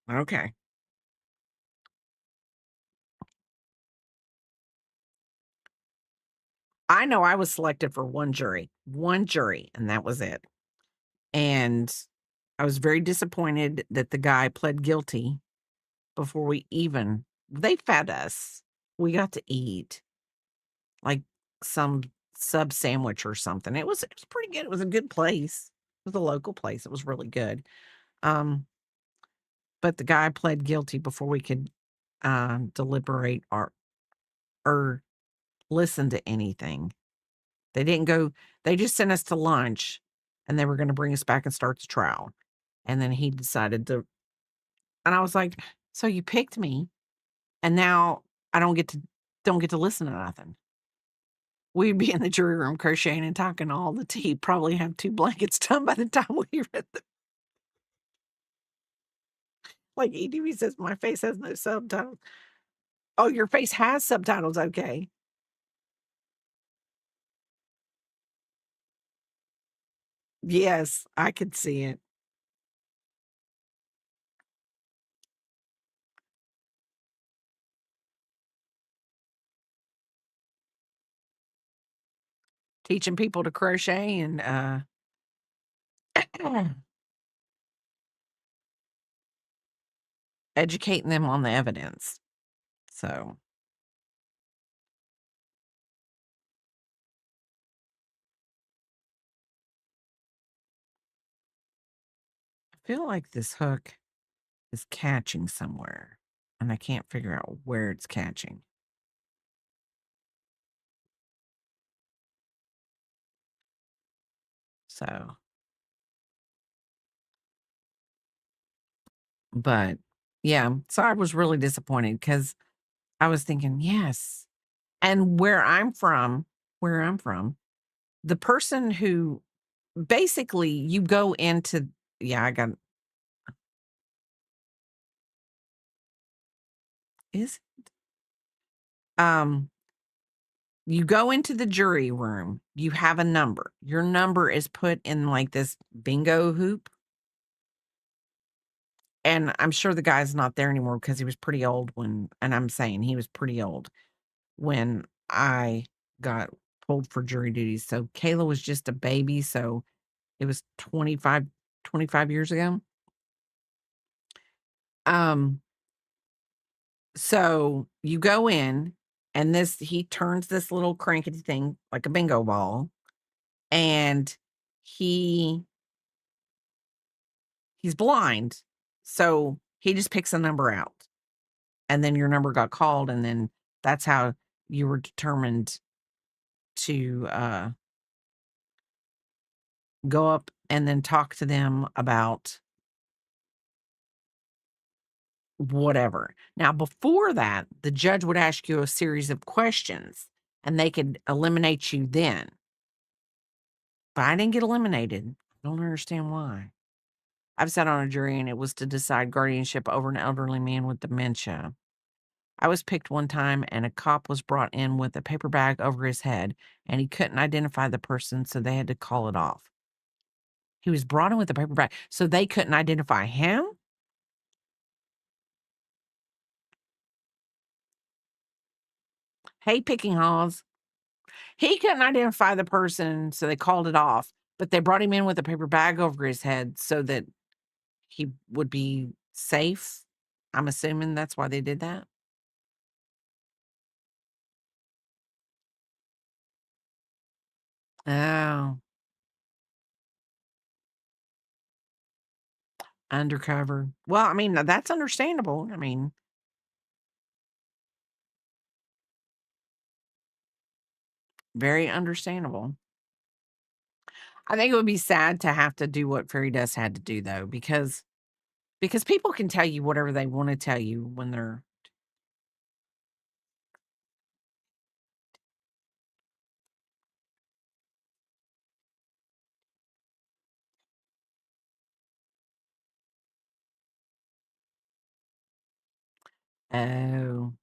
Okay. I know I was selected for one jury, and that was it. And I was very disappointed that the guy pled guilty before they fed us. We got to eat like some sub sandwich or something. It was pretty good. It was a good place. It was a local place. It was really good. Um, but the guy pled guilty before we could deliberate or listen to anything. They didn't go, they just sent us to lunch and they were going to bring us back and start the trial. And then he decided to, and I was like, "So you picked me and now I don't get to listen to nothing." We'd be in the jury room crocheting and talking all the tea, probably have 2 blankets done by the time we read the like EDV says, "My face has no subtitles." Oh, your face has subtitles, okay. Yes, I could see it. Teaching people to crochet and, educating them on the evidence. So, I feel like this hook is catching somewhere, and I can't figure out where it's catching. So, but yeah, so I was really disappointed because I was thinking, "Yes." And where I'm from, the person who basically you go into yeah, I got is um you go into the jury room, you have a number. Your number is put in like this bingo hoop. And I'm sure the guy's not there anymore because he was pretty old and I'm saying he was pretty old when I got pulled for jury duty. So Kayla was just a baby. So it was 25 years ago. So you go in and he turns this little crankety thing like a bingo ball, and he's blind. So he just picks a number out, and then your number got called, and then that's how you were determined to go up and then talk to them about whatever. Now, before that, the judge would ask you a series of questions and they could eliminate you then. But I didn't get eliminated. I don't understand why. I've sat on a jury and it was to decide guardianship over an elderly man with dementia. I was picked one time and a cop was brought in with a paper bag over his head and he couldn't identify the person, so they had to call it off. He was brought in with a paper bag, so they couldn't identify him? Hey, Picking Halls. He couldn't identify the person, so they called it off, but they brought him in with a paper bag over his head so that he would be safe. I'm assuming that's why they did that. Oh, undercover. Well, I mean, that's understandable. I mean, very understandable. I think it would be sad to have to do what Fairy Dust had to do, though, because people can tell you whatever they want to tell you when they're. Oh,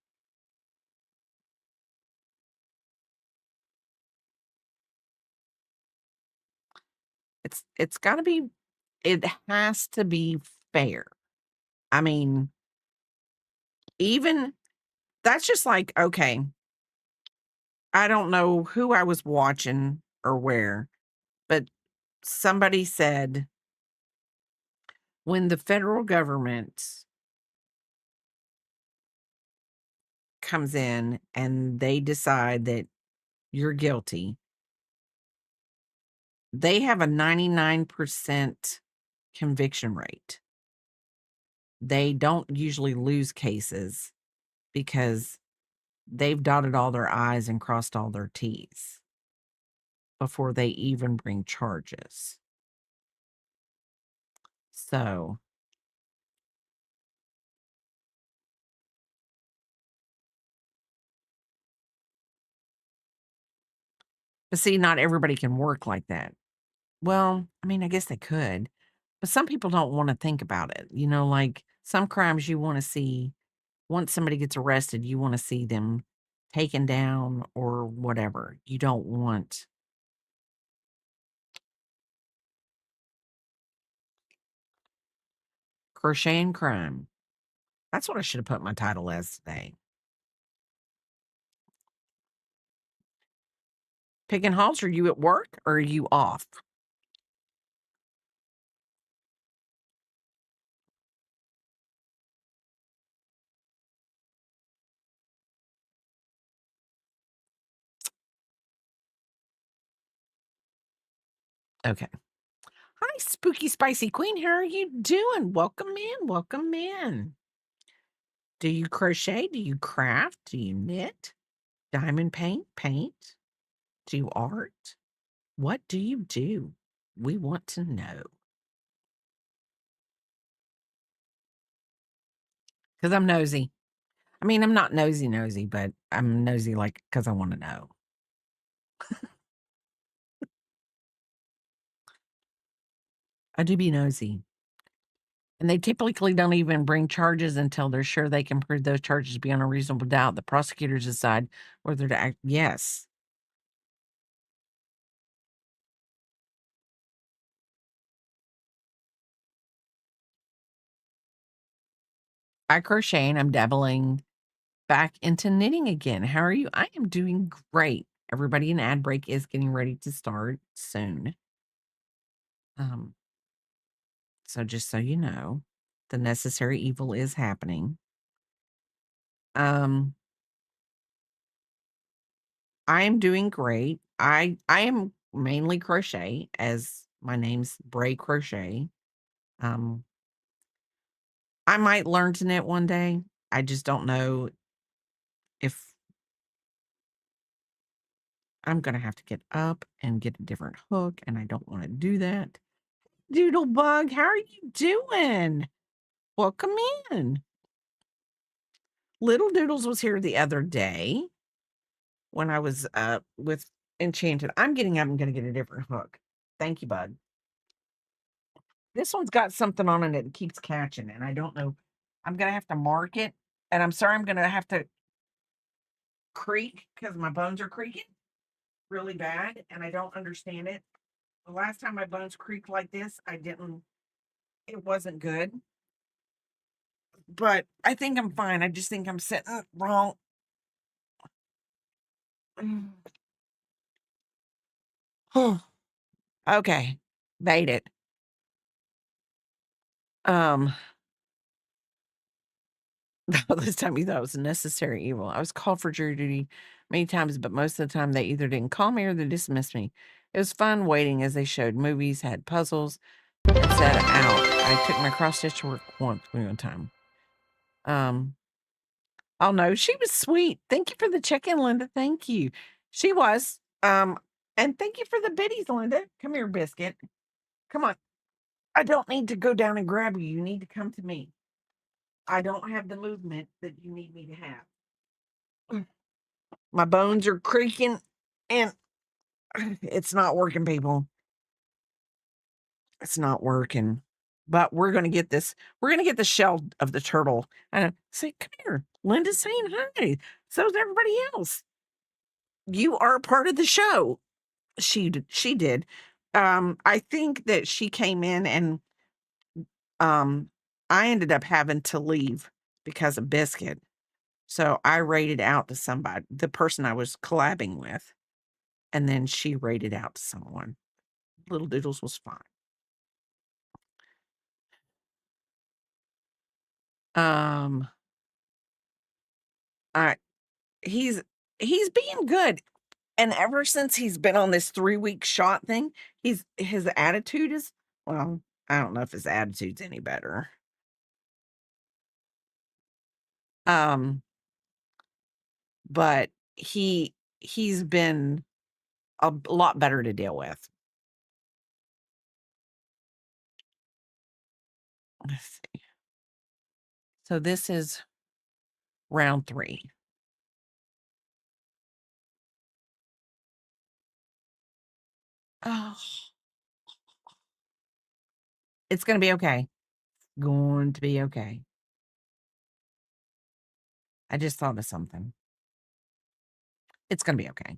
it's got to be. It has to be fair. I mean, even that's just like, okay, I don't know who I was watching or where, but somebody said when the federal government comes in and they decide that you're guilty, they have a 99% conviction rate. They don't usually lose cases because they've dotted all their I's and crossed all their T's before they even bring charges. So, but see, not everybody can work like that. Well, I mean, I guess they could, but some people don't wanna think about it, like, some crimes you wanna see once somebody gets arrested, you wanna see them taken down or whatever. You don't want crochet and crime. That's what I should have put my title as today. Picking halls, are you at work or are you off? Okay. Hi, spooky spicy queen. How are you doing? Welcome in. Welcome in. Do you crochet? Do you craft? Do you knit? Diamond paint? Paint? Do you art? What do you do? We want to know. Because I'm nosy. I mean, I'm not nosy, but I'm nosy like because I want to know. I do be nosy. And they typically don't even bring charges until they're sure they can prove those charges beyond a reasonable doubt. The prosecutors decide whether to act. Yes. I crochet and I'm dabbling back into knitting again. How are you? I am doing great. Everybody in ad break is getting ready to start soon. Um, so just so you know, the necessary evil is happening. Um, I am doing great. I am mainly crochet, as my name's Bray Crochet. Um, I might learn to knit one day. I just don't know if I'm gonna have to get up and get a different hook, and I don't want to do that. Doodlebug, how are you doing? Welcome in. Little Doodles was here the other day when I was with Enchanted. I'm getting up and gonna get a different hook. Thank you, bud. This one's got something on it that keeps catching, and I don't know. I'm gonna have to mark it, and I'm sorry I'm gonna have to creak because my bones are creaking really bad, and I don't understand it. The last time my bones creaked like this, it wasn't good. But I think I'm fine. I just think I'm sitting wrong. Okay, made it. Um, this time you thought it was a necessary evil. I was called for jury duty many times, but most of the time they either didn't call me or they dismissed me. It was fun waiting as they showed movies, had puzzles, and set out. I took my cross stitch to work one time. Um, oh no, she was sweet. Thank you for the check-in, Linda. Thank you. She was. And thank you for the biddies, Linda. Come here, Biscuit. Come on. I don't need to go down and grab you. You need to come to me. I don't have the movement that you need me to have. My bones are creaking and it's not working, people. It's not working. But we're going to get this. We're going to get the shell of the turtle. And say, come here. Linda's saying hi. So's everybody else. You are a part of the show. She did. I think that she came in and I ended up having to leave because of Biscuit. So I rated out to somebody, the person I was collabing with, and then she rated out to someone. Little Doodles was fine. Um, I he's he's being good. And ever since he's been on this 3-week shot thing, his attitude is, well, I don't know if his attitude's any better. Um, but he's been a lot better to deal with. Let's see. So this is round 3. Oh, it's gonna be okay. Going to be okay. I just thought of something. It's gonna be okay.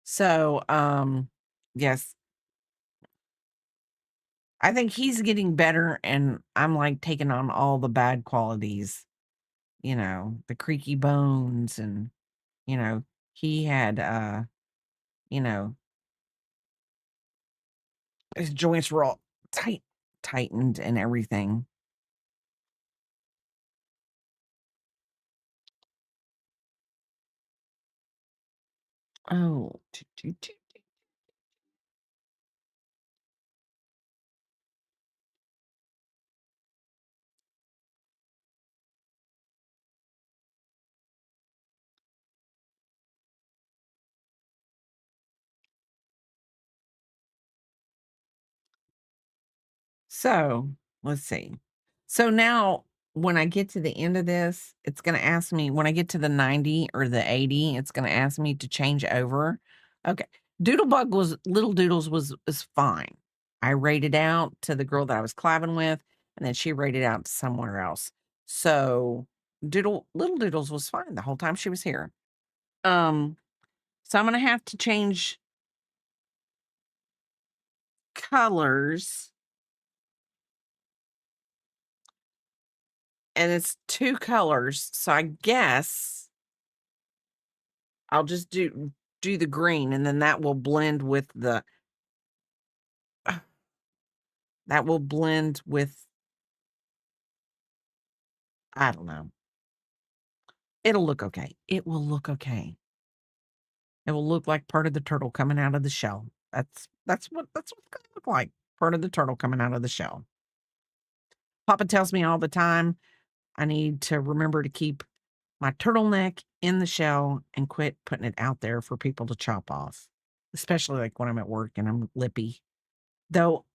So, yes, I think he's getting better, and I'm like taking on all the bad qualities, the creaky bones, and you know, he had you know, his joints were all tightened and everything. Oh, so let's see. So now when I get to the end of this, it's gonna ask me when I get to the 90 or the 80, it's gonna ask me to change over. Okay. Little Doodles was fine. I rated out to the girl that I was collabing with, and then she rated out to somewhere else. So little Doodles was fine the whole time she was here. Um, so I'm gonna have to change colors, and it's 2 colors, so I guess I'll just do the green, and then that will blend with the that will blend with I don't know. It'll look okay. It will look okay. It will look like part of the turtle coming out of the shell. That's what it's gonna look like, part of the turtle coming out of the shell. Papa tells me all the time, I need to remember to keep my turtleneck in the shell and quit putting it out there for people to chop off, especially, like, when I'm at work and I'm lippy. Though,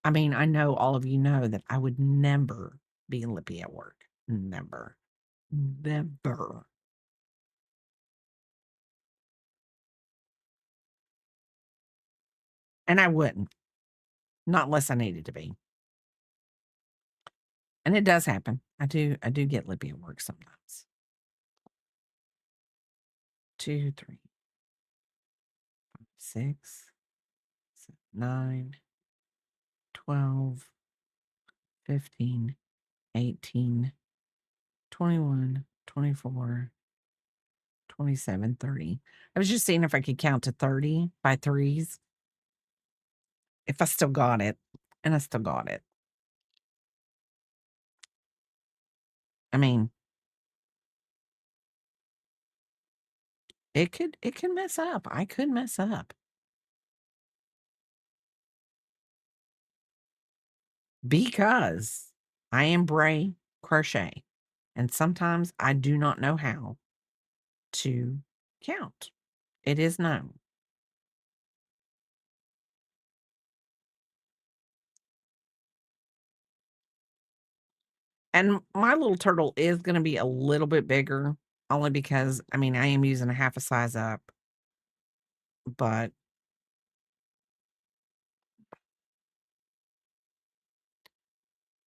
I mean, I know all of you know that I would never be lippy at work. Never. Never. And I wouldn't, not unless I needed to be. And it does happen. I do get lippy at work sometimes. 2, 3, 6, 9, 12, 15, 18, 21, 24, 27, 30. I was just seeing if I could count to 30 by threes, if I still got it, and I still got it. I mean, it could mess up. I could mess up because I am Bray Crochet, and sometimes I do not know how to count. It is known. And my little turtle is gonna be a little bit bigger, only because, I mean, I am using a half a size up, but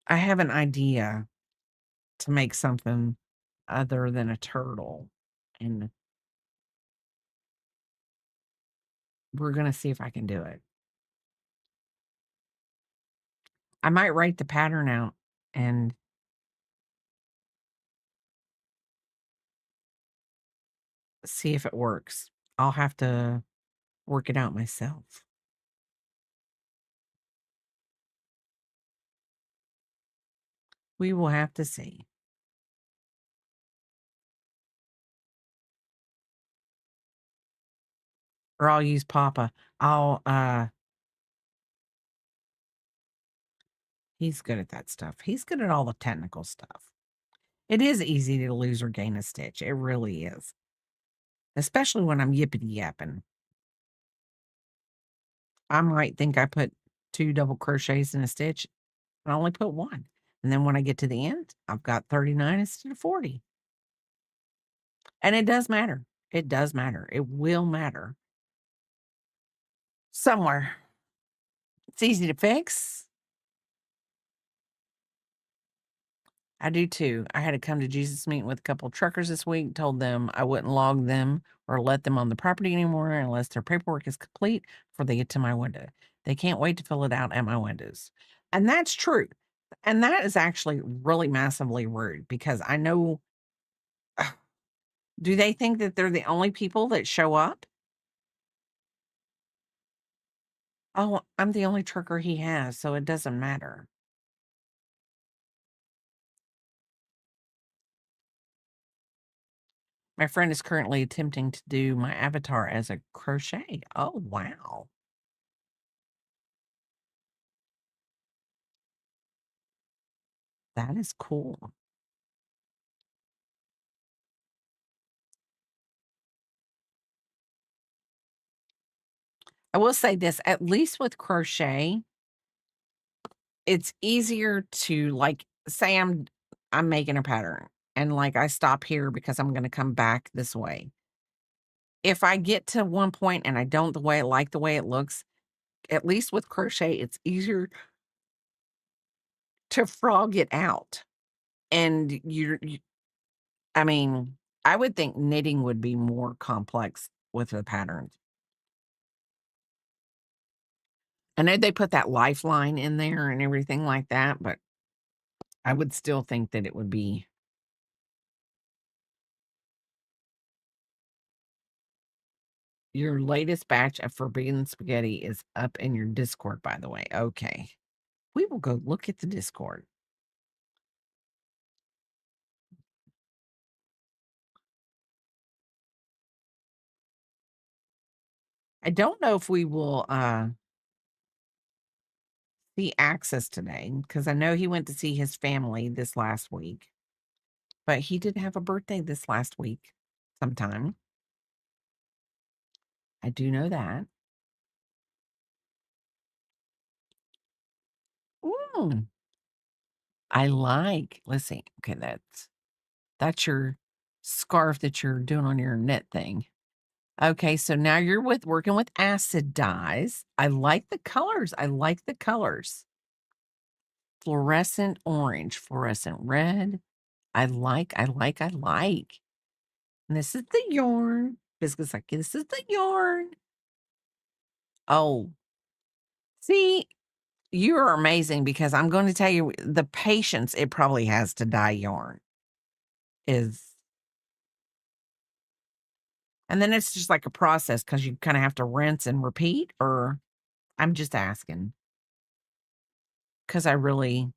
I have an idea to make something other than a turtle, and we're gonna see if I can do it. I might write the pattern out and see if it works. I'll have to work it out myself. We will have to see. Or I'll use Papa. He's good at that stuff. He's good at all the technical stuff. It is easy to lose or gain a stitch. It really is. Especially when I'm yippity yapping. I might think I put 2 double crochets in a stitch, and I only put 1. And then when I get to the end, I've got 39 instead of 40. And it does matter. It does matter. It will matter. Somewhere. It's easy to fix. I do too. I had to come to Jesus meeting with a couple of truckers this week, told them I wouldn't log them or let them on the property anymore unless their paperwork is complete before they get to my window. They can't wait to fill it out at my windows. And that's true. And that is actually really massively rude because I know, do they think that they're the only people that show up? Oh, I'm the only trucker he has, so it doesn't matter. My friend is currently attempting to do my avatar as a crochet. Oh, wow. That is cool. I will say this, at least with crochet, it's easier to, like, say I'm making a pattern and, like, I stop here because I'm gonna come back this way. If I get to one point and I don't like the way it looks, at least with crochet, it's easier to frog it out. And I mean, I would think knitting would be more complex with the patterns. I know they put that lifeline in there and everything like that, but I would still think that it would be. Your latest batch of forbidden spaghetti is up in your Discord, by the way. Okay. We will go look at the Discord. I don't know if we will see Access today because I know he went to see his family this last week, but he did have a birthday this last week sometime. I do know that. Ooh, I like. Let's see. Okay, that's your scarf that you're doing on your knit thing. Okay, so now you're working with acid dyes. I like the colors. I like the colors. Fluorescent orange, fluorescent red. I like. And this is the yarn. Biscuit's like, this is the yarn. Oh, see, you are amazing because I'm going to tell you the patience it probably has to dye yarn is, and then it's just like a process because you kind of have to rinse and repeat, or I'm just asking because now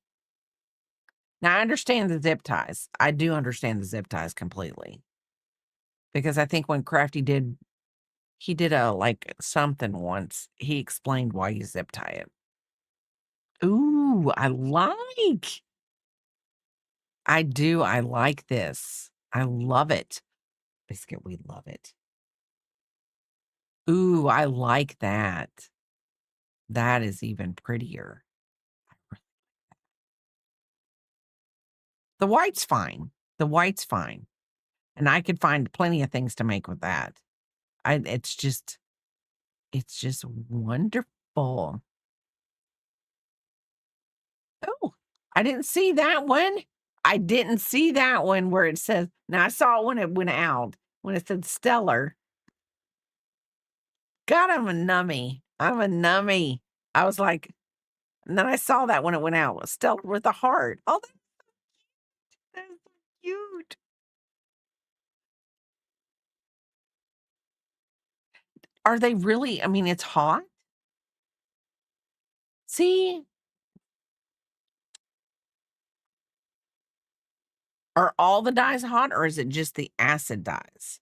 I understand the zip ties. I do understand the zip ties completely because I think when he did a like something once. He explained why you zip tie it. Ooh, I do. I like this. I love it. Biscuit, we love it. Ooh, I like that. That is even prettier. The white's fine. The white's fine. And I could find plenty of things to make with that. It's just wonderful. Oh, I didn't see that one. I didn't see that one where it says, now I saw it when it went out, when it said stellar. God, I'm a nummy. I'm a nummy. I was like, and then I saw that when it went out, stellar with a heart. Oh, that's so cute. Are they really? I mean, it's hot. See, are all the dyes hot or is it just the acid dyes?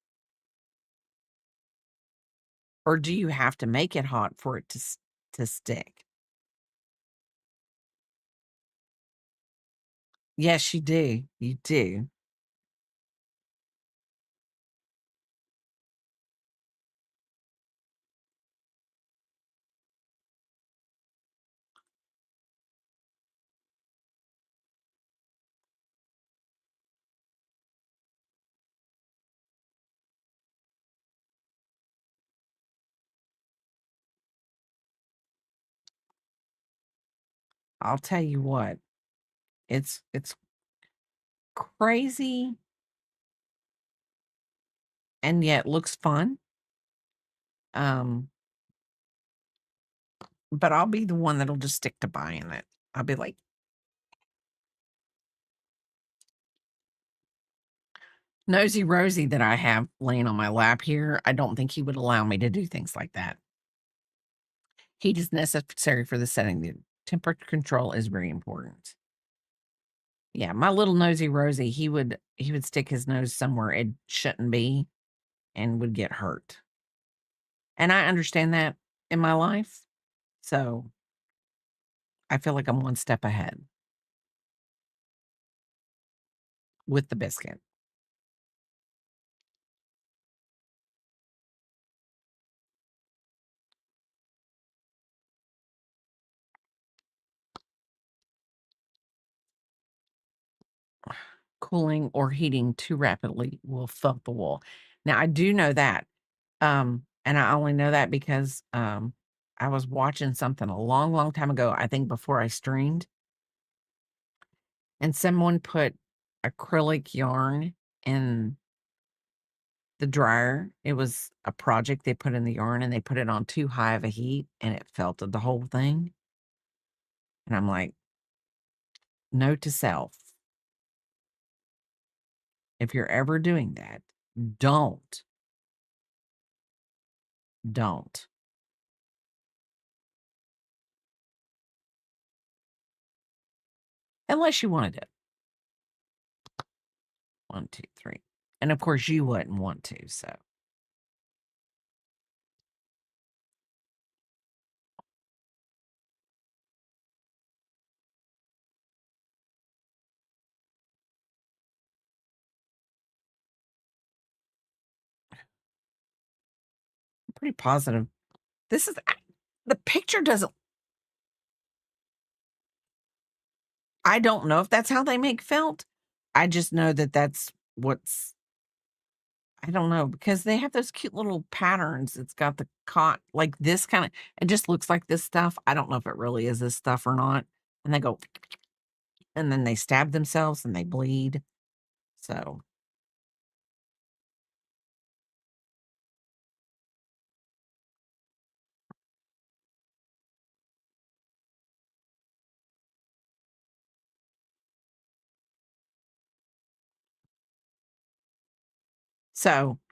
Or do you have to make it hot for it to stick? Yes, you do. You do. I'll tell you what. It's crazy and yet looks fun. Um, but I'll be the one that'll just stick to buying it. I'll be like, Nosy Rosie that I have laying on my lap here, I don't think he would allow me to do things like that. Heat is necessary for the setting. The temperature control is very important. Yeah, my little Nosy Rosie, he would stick his nose somewhere it shouldn't be and would get hurt. And I understand that in my life. So I feel like I'm one step ahead with the biscuit. Cooling or heating too rapidly will felt the wool. Now I do know that. And I only know that because I was watching something a long, long time ago, I think before I streamed, and someone put acrylic yarn in the dryer. It was a project they put in the yarn, and they put it on too high of a heat, and it felted the whole thing. And I'm like, note to self, if you're ever doing that, don't, don't. Unless you wanted it. 1, 2, 3. And of course, you wouldn't want to, so. I'm pretty positive. This is the picture doesn't. I don't know if that's how they make felt. I just know that that's what's. I don't know, because they have those cute little patterns. It's got the cot like this kind of. It just looks like this stuff. I don't know if it really is this stuff or not. And they go, and then they stab themselves and they bleed. So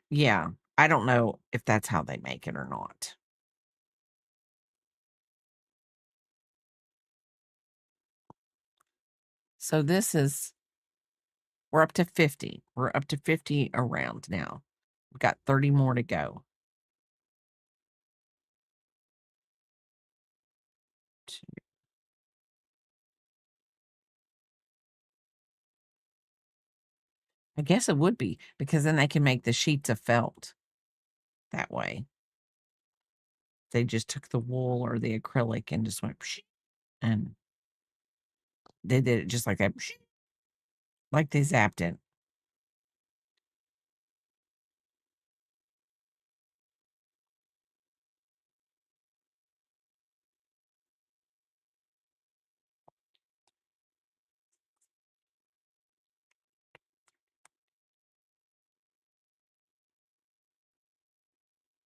yeah, I don't know if that's how they make it or not. So this is we're up to 50. We're up to 50 around now. We've got 30 more to go. I guess it would be, because then they can make the sheets of felt that way. They just took the wool or the acrylic and just went psh, and they did it just like that, psh, like they zapped it.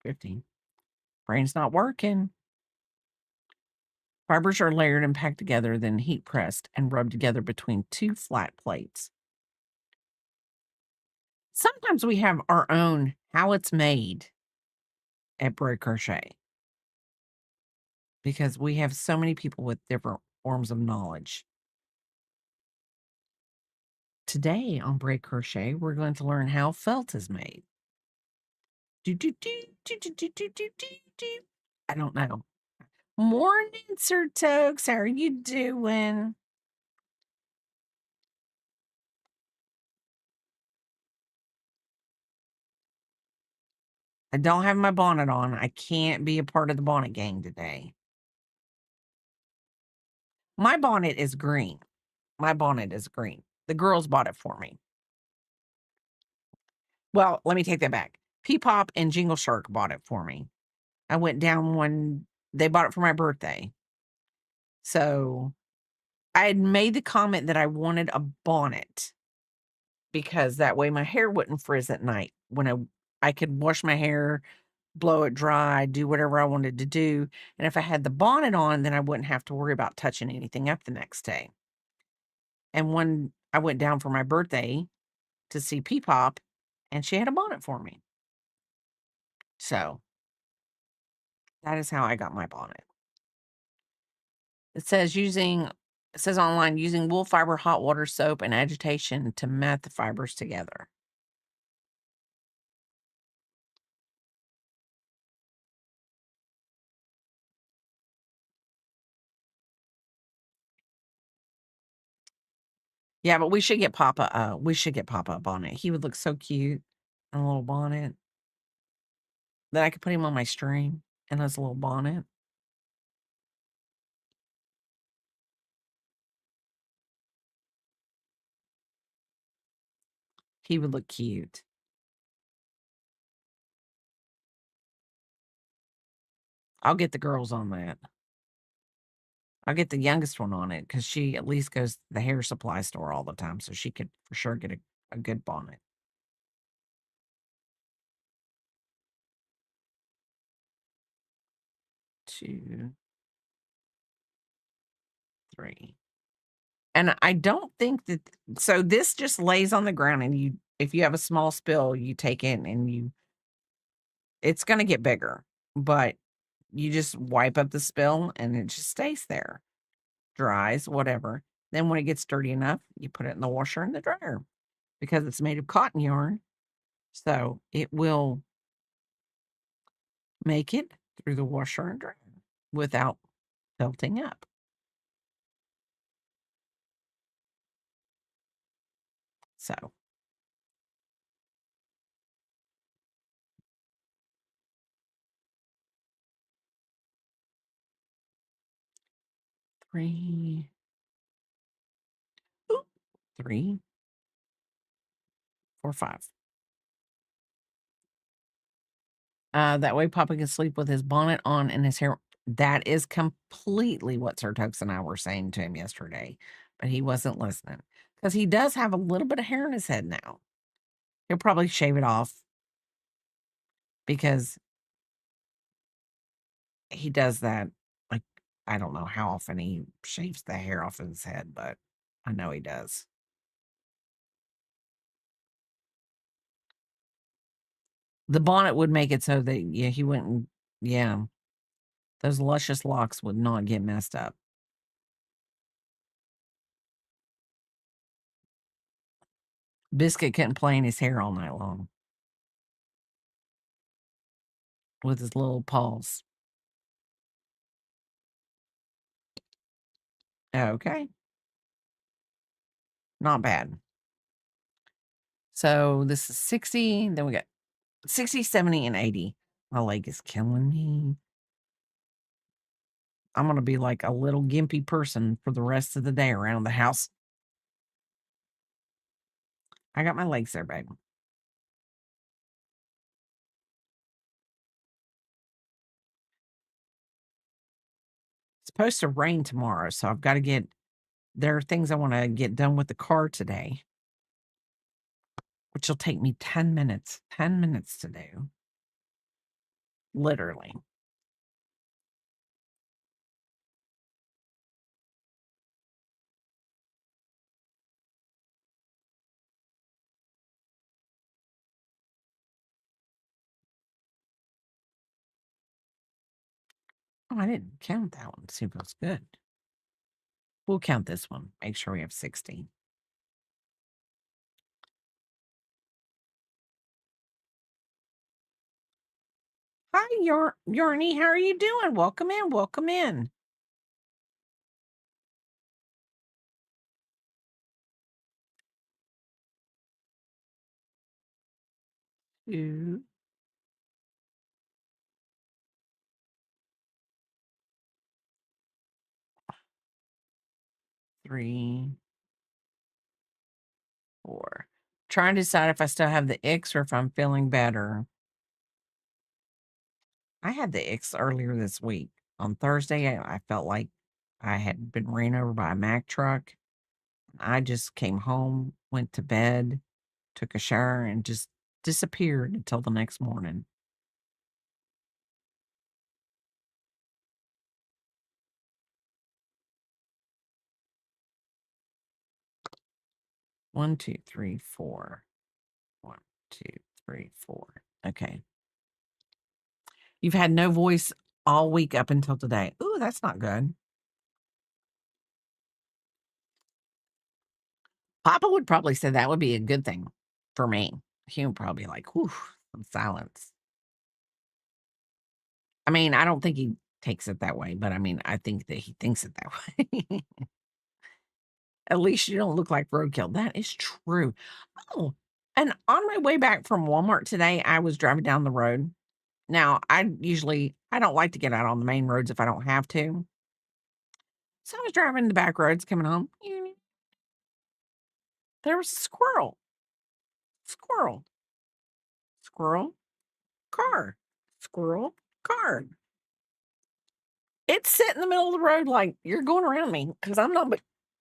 Fifteen. Brain's not working. Fibers are layered and packed together, then heat pressed and rubbed together between two flat plates. Sometimes we have our own how it's made at Bray Crochet, because we have so many people with different forms of knowledge. Today on Bray Crochet, we're going to learn how felt is made. Do, do, do, do, do, do, do, do, do, do. I don't know. Morning, Sir Tokes. How are you doing? I don't have my bonnet on. I can't be a part of the bonnet gang today. My bonnet is green. My bonnet is green. The girls bought it for me. Well, let me take that back. Peepop and Jingle Shark bought it for me. I went down when they bought it for my birthday. So I had made the comment that I wanted a bonnet, because that way my hair wouldn't frizz at night when I could wash my hair, blow it dry, do whatever I wanted to do. And if I had the bonnet on, then I wouldn't have to worry about touching anything up the next day. And when I went down for my birthday to see Peepop, and she had a bonnet for me. So that is how I got my bonnet. It says online, using wool fiber, hot water, soap, and agitation to mat the fibers together. Yeah, but we should get Papa a bonnet. He would look so cute in a little bonnet. Then I could put him on my string in his little bonnet. He would look cute. I'll get the girls on that. I'll get the youngest one on it because she at least goes to the hair supply store all the time, so she could for sure get a good bonnet. 2, 3. And I don't think that so this just lays on the ground and you if you have a small spill, you take it and it's gonna get bigger, but you just wipe up the spill and it just stays there, dries, whatever. Then when it gets dirty enough, you put it in the washer and the dryer because it's made of cotton yarn. So it will make it through the washer and dryer without felting up. So 3, oop, 3, 4, 5. That way Papa can sleep with his bonnet on and his hair. That is completely what Sir Tokes and I were saying to him yesterday, but he wasn't listening because he does have a little bit of hair in his head now. He'll probably shave it off because he does that. Like, I don't know how often he shaves the hair off of his head, but I know he does. The bonnet would make it so that, yeah, he wouldn't, yeah, those luscious locks would not get messed up. Biscuit couldn't play in his hair all night long with his little paws. Okay, not bad. So this is 60, then we got 60, 70, and 80. My leg is killing me. I'm gonna be like a little gimpy person for the rest of the day around the house. I got my legs there, babe. It's supposed to rain tomorrow, so I've got to get there are things I want to get done with the car today, which will take me 10 minutes. 10 minutes to do. Literally. Oh, I didn't count that one. See if it was good. We'll count this one. Make sure we have 60. Hi, Yarny. How are you doing? Welcome in. Welcome in. 2, 3, 4. Trying to decide if I still have the icks or if I'm feeling better. I had the icks earlier this week. On Thursday, I felt like I had been ran over by a Mack truck. I just came home, went to bed, took a shower, and just disappeared until the next morning. One, two, three, four. 1, 2, 3, 4. Okay. You've had no voice all week up until today. Ooh, that's not good. Papa would probably say that would be a good thing for me. He would probably be like, whew, some silence. I mean, I don't think he takes it that way, but I mean, I think that he thinks it that way. At least you don't look like roadkill. That is true. Oh, and on my way back from Walmart today, I was driving down the road. Now, I don't like to get out on the main roads if I don't have to. So I was driving the back roads coming home. There was a squirrel. Squirrel. Squirrel. Car. Squirrel. Car. It sit in the middle of the road like, "You're going around me because 'cause I'm not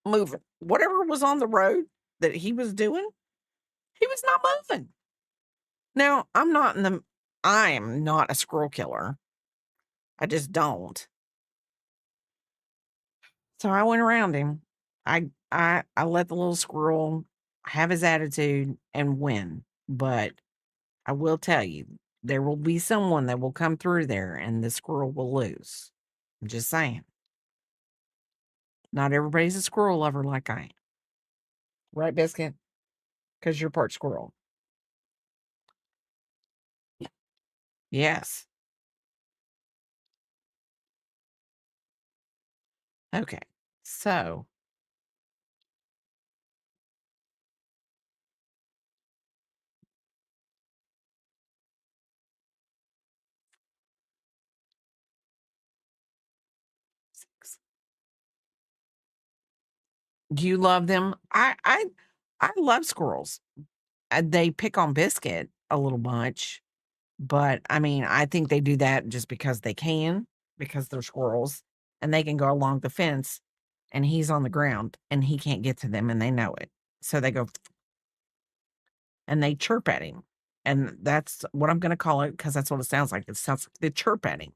moving." Whatever was on the road that he was doing, he was not moving. Now, I am not a squirrel killer. I just don't. So I went around him. I let the little squirrel have his attitude and win, but I will tell you, there will be someone that will come through there and the squirrel will lose. I'm just saying. Not everybody's a squirrel lover like I am. Right, Biscuit? Because you're part squirrel. Yes. Okay. So, do you love them? I love squirrels. They pick on Biscuit a little much, but I mean, I think they do that just because they can, because they're squirrels and they can go along the fence and he's on the ground and he can't get to them and they know it. So they go and they chirp at him. And that's what I'm going to call it because that's what it sounds like. It sounds like they chirp at him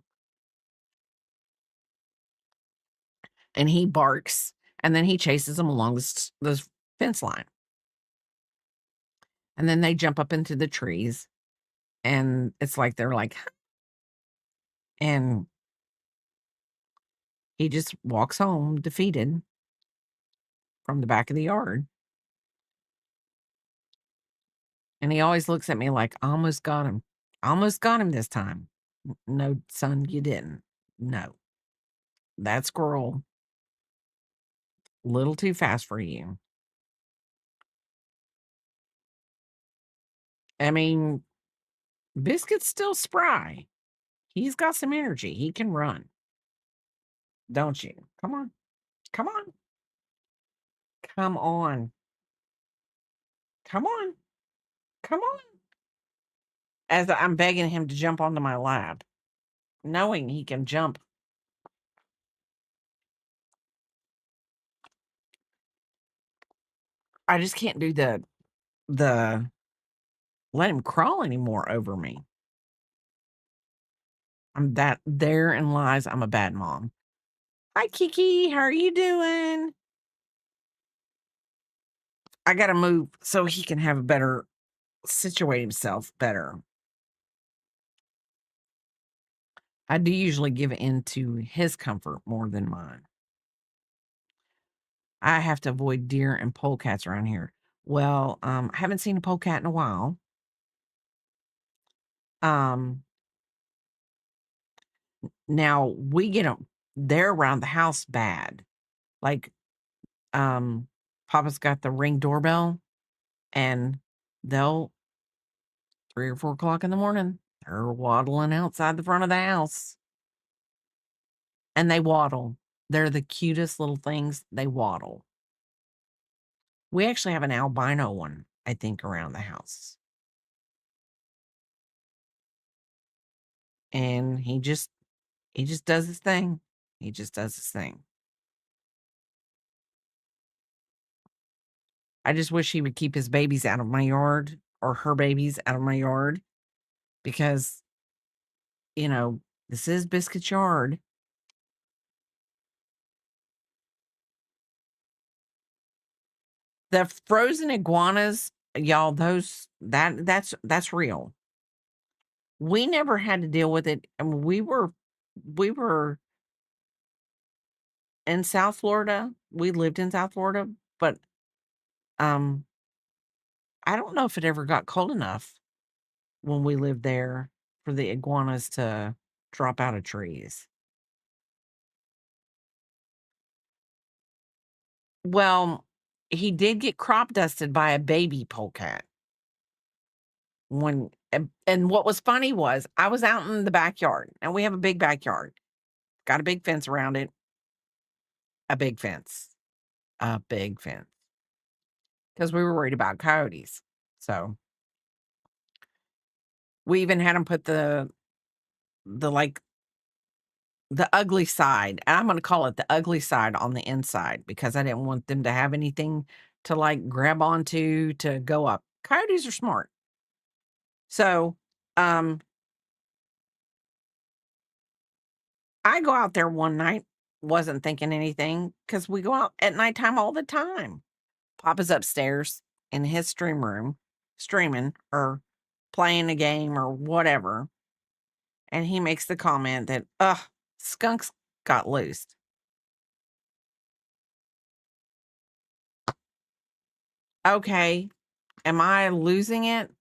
and he barks and then he chases them along this fence line. And then they jump up into the trees and it's like they're like, "Huh," and he just walks home defeated from the back of the yard. And he always looks at me like, "Almost got him. Almost got him this time." No, son, you didn't. No. That squirrel, little too fast for you. I mean, Biscuit's still spry. He's got some energy. He can run, don't you? Come on. Come on. Come on. Come on. Come on. As I'm begging him to jump onto my lap, knowing he can jump. I just can't do the let him crawl anymore over me. Therein lies I'm a bad mom. Hi, Kiki. How are you doing? I gotta move so he can have a better situate himself better. I do usually give in to his comfort more than mine. I have to avoid deer and polecats around here. Well, I haven't seen a polecat in a while. Um, Now we get them. They're around the house bad. Like, Papa's got the Ring doorbell, and they'll 3 or 4 o'clock in the morning, they're waddling outside the front of the house, and they waddle. They're the cutest little things. They waddle. We actually have an albino one, I think, around the house, and he just does his thing. He just does his thing. I just wish he would keep his babies out of my yard or her babies out of my yard because, you know, this is Biscuit's yard. The frozen iguanas, y'all, that's real. We never had to deal with it, and we were in South Florida. We lived in South Florida, but, um, I don't know if it ever got cold enough when we lived there for the iguanas to drop out of trees. Well, he did get crop dusted by a baby polecat and what was funny was I was out in the backyard, and we have a big backyard, got a big fence around it, a big fence, a big fence, because we were worried about coyotes. So, we even had him put the, like, the ugly side. And I'm gonna call it the ugly side on the inside because I didn't want them to have anything to, like, grab onto to go up. Coyotes are smart. So, um, I go out there one night, wasn't thinking anything because we go out at nighttime all the time. Papa's upstairs in his stream room, streaming or playing a game or whatever, and he makes the comment that, "Ugh, skunks got loose." Okay, am I losing it?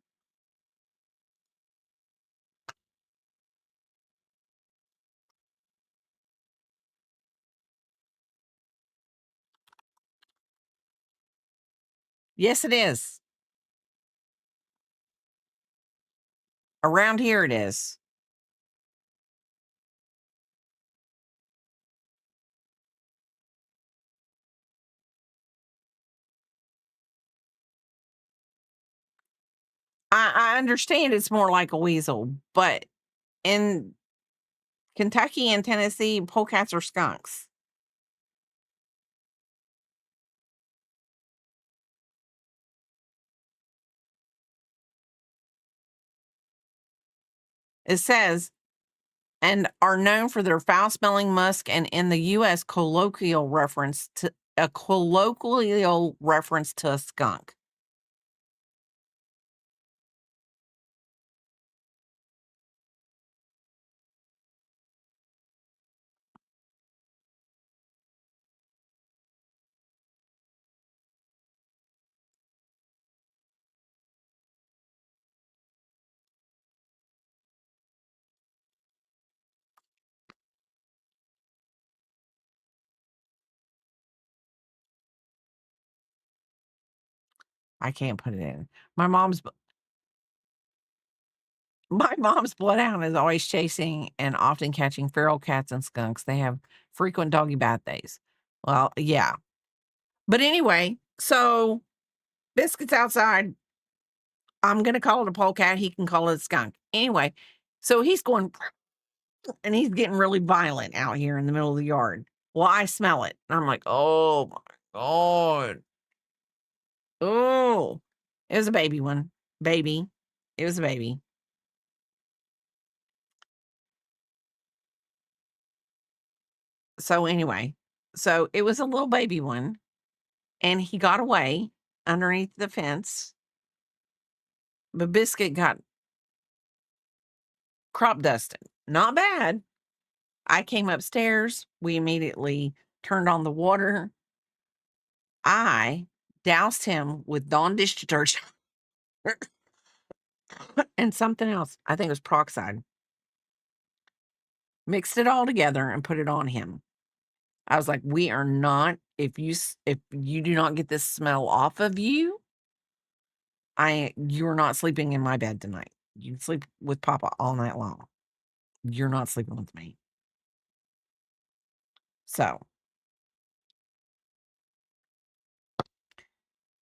Yes, it is. Around here it is. I understand it's more like a weasel, but in Kentucky and Tennessee, polecats are skunks. It says, and are known for their foul-smelling musk, and in the US colloquial reference to a skunk. I can't put it in. My mom's my mom's bloodhound is always chasing and often catching feral cats and skunks. They have frequent doggy bath days. Well, yeah. But anyway, so Biscuit's outside. I'm gonna call it a polecat. He can call it a skunk. Anyway, so he's going and he's getting really violent out here in the middle of the yard. Well, I smell it. And I'm like, oh my God. Oh, it was a baby one. Baby. It was a baby. So anyway, so it was a little baby one, and he got away underneath the fence. But Biscuit got crop dusted. Not bad. I came upstairs. We immediately turned on the water. I doused him with Dawn dish detergent and something else. I think it was peroxide. Mixed it all together and put it on him. I was like, "We are not if you do not get this smell off of you, you're not sleeping in my bed tonight. You sleep with Papa all night long. You're not sleeping with me." So,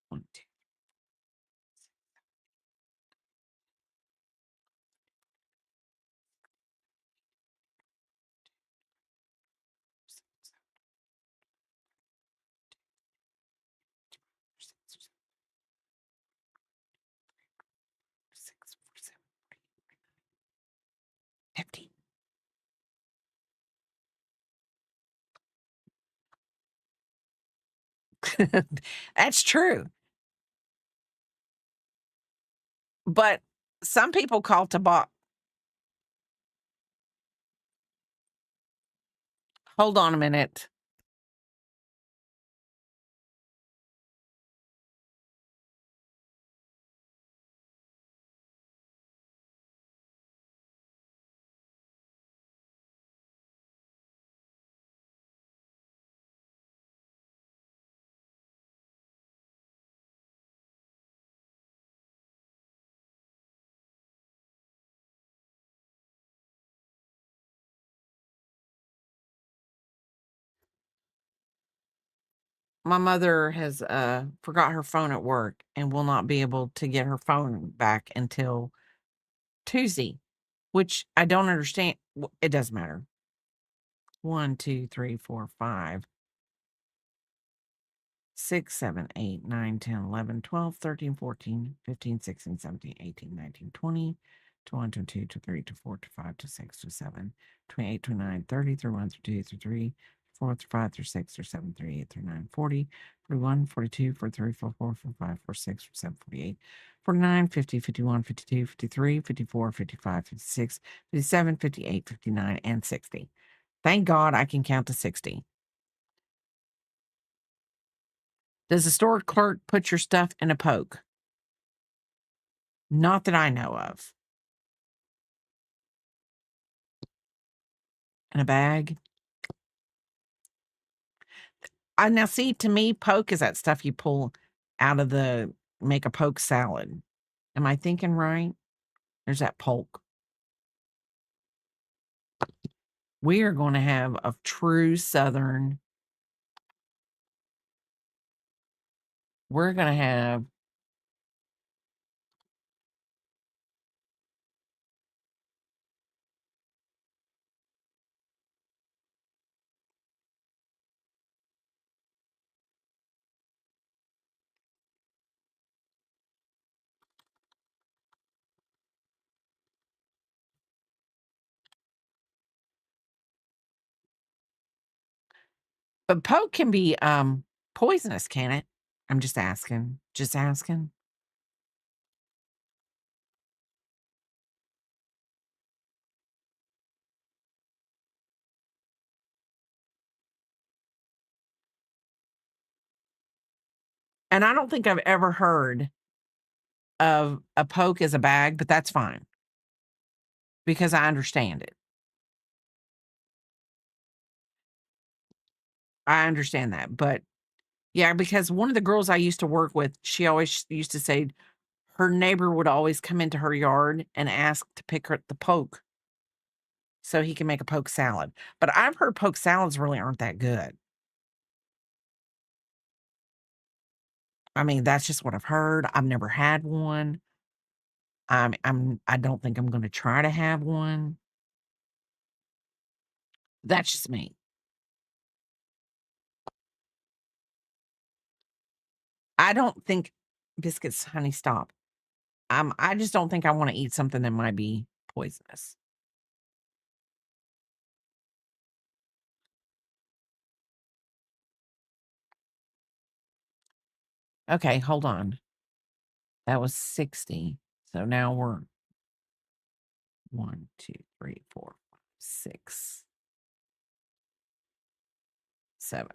1, 2, 6, 50. That's true. But some people call tobacco. Hold on a minute. My mother has forgot her phone at work and will not be able to get her phone back until Tuesday, which I don't understand. It doesn't matter. 1, 2, 3, 4, 5, 6, 7, 8, 9, 10, 11, 12, 13, 14, 15, 16, 17, 18, 19, 20, 21, 22, 23, 24, 25, 26, 27, 28, 29, 30, 31, 32, 33, 4, 5, 36, 37, 38, 39, 40, 41, 42, 43, 44, 45, 46, 47, 48, 49, 50, 51, 52, 53, 54, 55, 56, 57, 58, 59, and 60. Thank God I can count to 60. Does the store clerk put your stuff in a poke? Not that I know of. In a bag? I now see, to me, poke is that stuff you pull out of make a poke salad. Am I thinking right? There's that poke. We are going to have a true Southern. We're going to have. But poke can be poisonous, can it? I'm just asking. Just asking. And I don't think I've ever heard of a poke as a bag, but that's fine because I understand it. I understand that. But yeah, because one of the girls I used to work with, she always used to say her neighbor would always come into her yard and ask to pick her the poke so he can make a poke salad. But I've heard poke salads really aren't that good. I mean, that's just what I've heard. I've never had one. I don't think I'm going to try to have one. That's just me. I don't think biscuits, honey, stop. I just don't think I want to eat something that might be poisonous. Okay, hold on. That was 60. So now we're 1, 2, 3, 4, 5, 6, 7.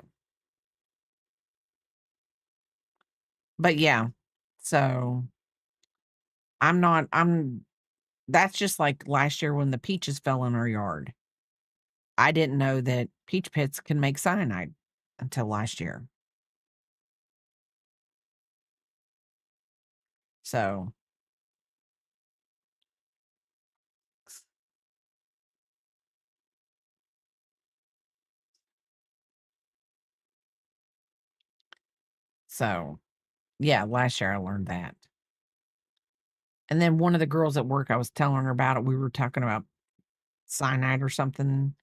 But yeah, so I'm that's just like last year when the peaches fell in our yard. I didn't know that peach pits can make cyanide until last year. So, so yeah, last year I learned that. And then one of the girls at work, I was telling her about it. We were talking about cyanide or something.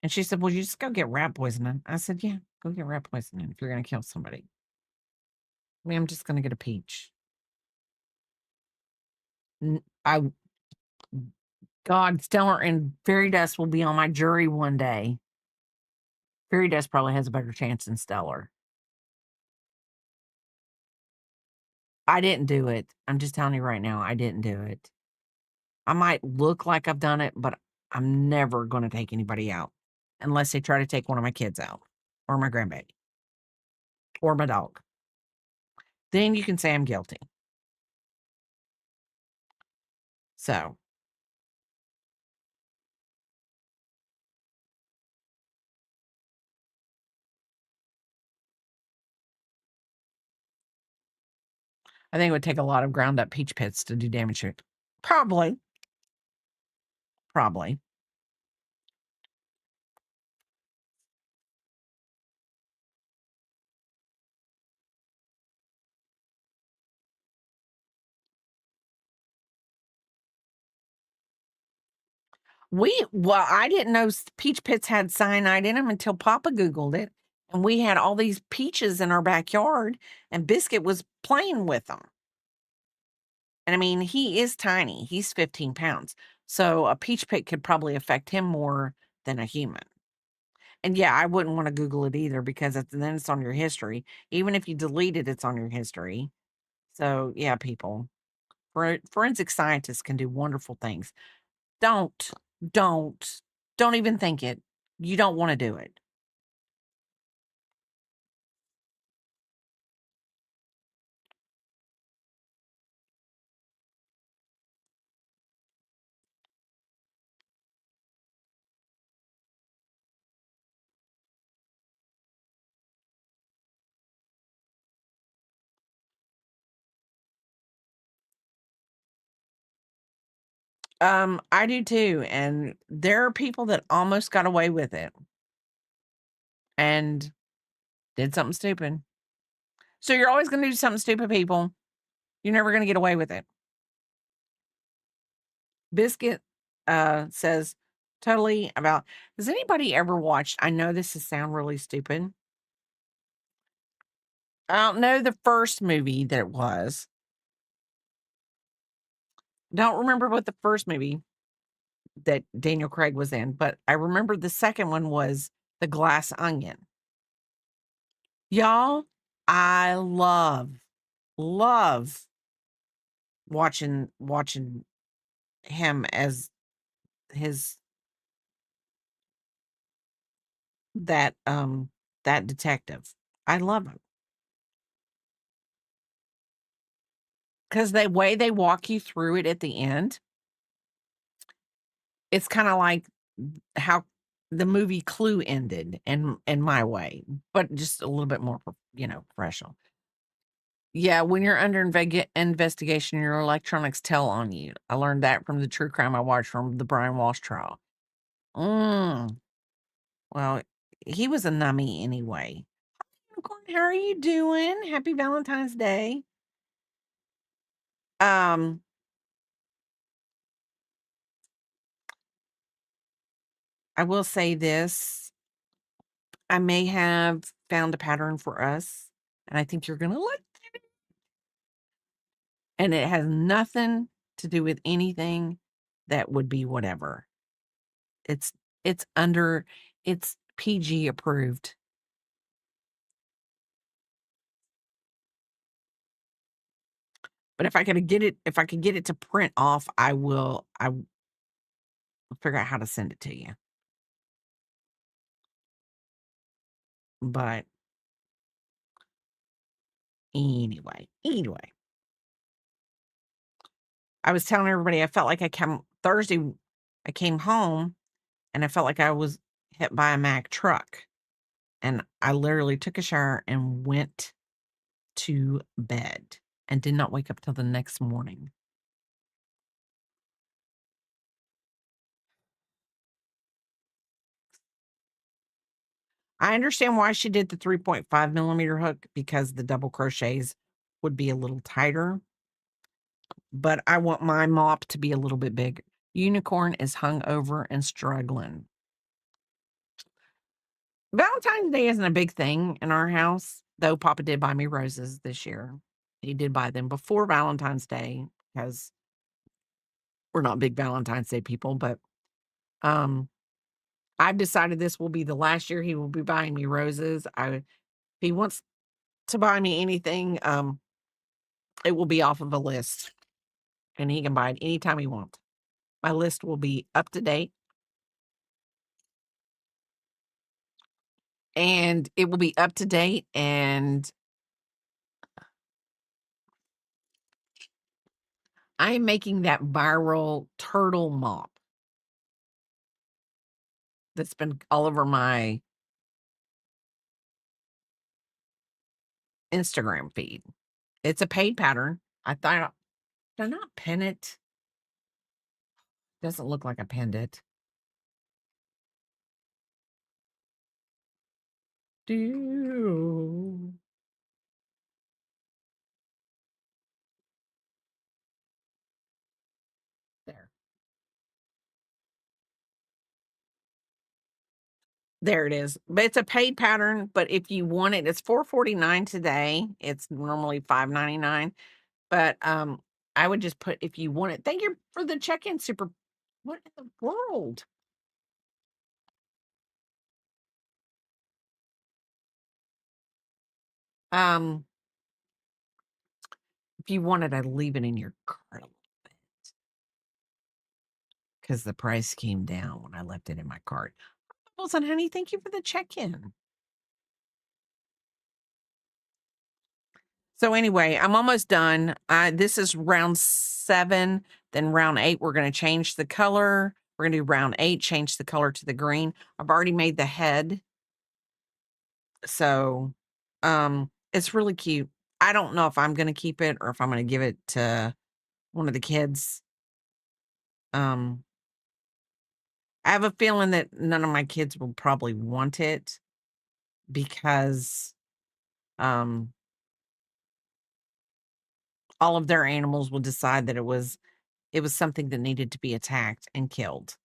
And she said, "Well, you just go get rat poisoning." I said, "Yeah, go get rat poisoning if you're going to kill somebody." I mean, I'm just going to get a peach. I God, Stellar and Fairy Dust will be on my jury one day. Fairy Dust probably has a better chance than Stellar. I didn't do it. I'm just telling you right now, I didn't do it. I might look like I've done it, but I'm never going to take anybody out unless they try to take one of my kids out or my grandbaby or my dog. Then you can say I'm guilty. So, I think it would take a lot of ground up peach pits to do damage to it. Probably. Probably. Well, I didn't know peach pits had cyanide in them until Papa Googled it, and we had all these peaches in our backyard, and Biscuit was playing with them. And I mean, he is tiny. He's 15 pounds. So a peach pit could probably affect him more than a human. And yeah, I wouldn't want to Google it either because then it's on your history. Even if you delete it, it's on your history. So yeah, people, forensic scientists can do wonderful things. Don't, don't, don't even think it. You don't want to do it. I do too. And there are people that almost got away with it and did something stupid. So you're always going to do something stupid, people. You're never going to get away with it. Biscuit says totally about. Has anybody ever watched? I know this is sound really stupid. I don't know the first movie that it was. Don't remember what the first movie that Daniel Craig was in, but I remember the second one was The Glass Onion. Y'all, I love watching him as his that that detective. I love him because the way they walk you through it at the end, it's kind of like how the movie Clue ended in my way, but just a little bit more, professional. Yeah, when you're under investigation, your electronics tell on you. I learned that from the true crime I watched from the Brian Walsh trial. Mm. Well, he was a nummy anyway. Unicorn, how are you doing? Happy Valentine's Day. Um, I will say this. I may have found a pattern for us, and I think you're gonna like it. And it has nothing to do with anything that would be whatever. It's it's under it's PG approved. But if I could get it to print off, I will figure out how to send it to you. But anyway, I was telling everybody I felt like I came home and I felt like I was hit by a Mack truck. And I literally took a shower and went to bed and did not wake up till the next morning. I understand why she did the 3.5 millimeter hook because the double crochets would be a little tighter, but I want my mop to be a little bit bigger. Unicorn is hung over and struggling. Valentine's Day isn't a big thing in our house, though Papa did buy me roses this year. He did buy them before Valentine's Day because we're not big Valentine's Day people, but um I've decided this will be the last year he will be buying me roses. If he wants to buy me anything, it will be off of a list and he can buy it anytime he wants. My list will be up to date and it will be up to date and I'm making that viral turtle mop that's been all over my Instagram feed. It's a paid pattern. I thought, did I not pin it? Doesn't look like I pinned it. Do there. There it is. But it's a paid pattern, but if you want it, it's $4.49 today. It's normally $5.99. But, I would just put if you want it. Thank you for the check-in, super what in the world? Um, if you want it, I'd leave it in your cart a little bit because the price came down when I left it in my cart. Wilson, honey, thank you for the check-in. So anyway, I'm almost done. This is round 7, then round 8, we're gonna change the color. We're gonna do round 8, change the color to the green. I've already made the head, so, it's really cute. I don't know if I'm gonna keep it or if I'm gonna give it to one of the kids. Um, I have a feeling that none of my kids will probably want it because, um, all of their animals will decide that it was something that needed to be attacked and killed.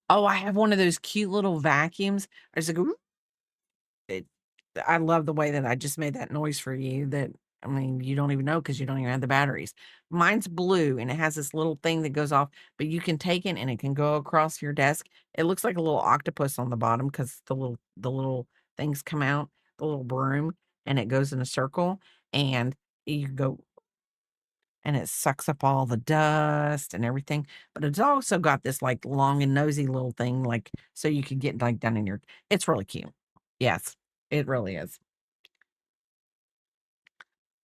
Oh, I have one of those cute little vacuums. I just go, it I love the way that I just made that noise for you that I mean, you don't even know because you don't even have the batteries. Mine's blue and it has this little thing that goes off, but you can take it and it can go across your desk. It looks like a little octopus on the bottom because the little things come out, the little broom, and it goes in a circle, and you go and it sucks up all the dust and everything. But it's also got this like long and nosy little thing, like so you could get like down in your. It's really cute. Yes, it really is.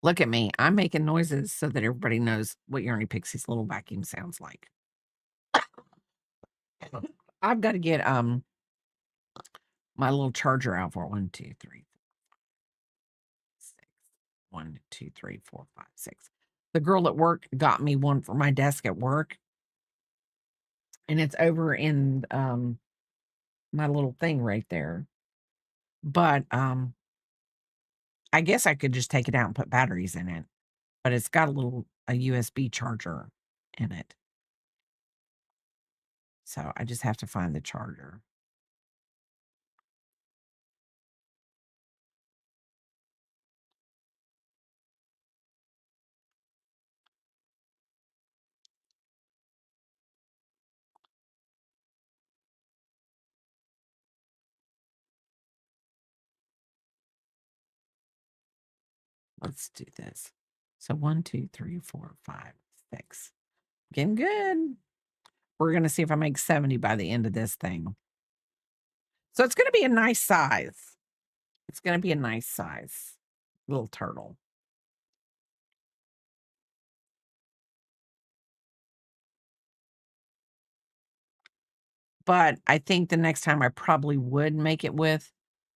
Look at me. I'm making noises so that everybody knows what Yarny Pixie's little vacuum sounds like. I've got to get my little charger out for 1, 2, 3, 6. 1, 2, 3, 4, 5, 6. The girl at work got me one for my desk at work, and it's over in my little thing right there. But I guess I could just take it out and put batteries in it, but it's got a USB charger in it. So I just have to find the charger. Let's do this. So 1, 2, 3, 4, 5, 6. Getting good. We're gonna see if I make 70 by the end of this thing. So it's gonna be a nice size. It's gonna be a nice size little turtle. But I think the next time I probably would make it with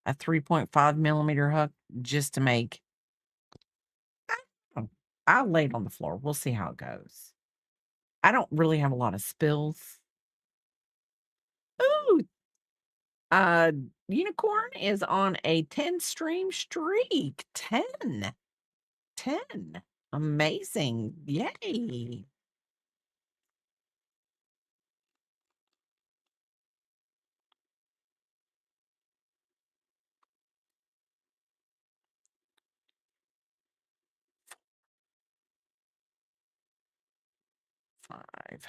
a 3.5 millimeter hook just to make. Oh, I'll lay it on the floor. We'll see how it goes. I don't really have a lot of spills. Ooh, uh, Unicorn is on a 10 stream streak. 10. 10. Amazing. Yay. 5.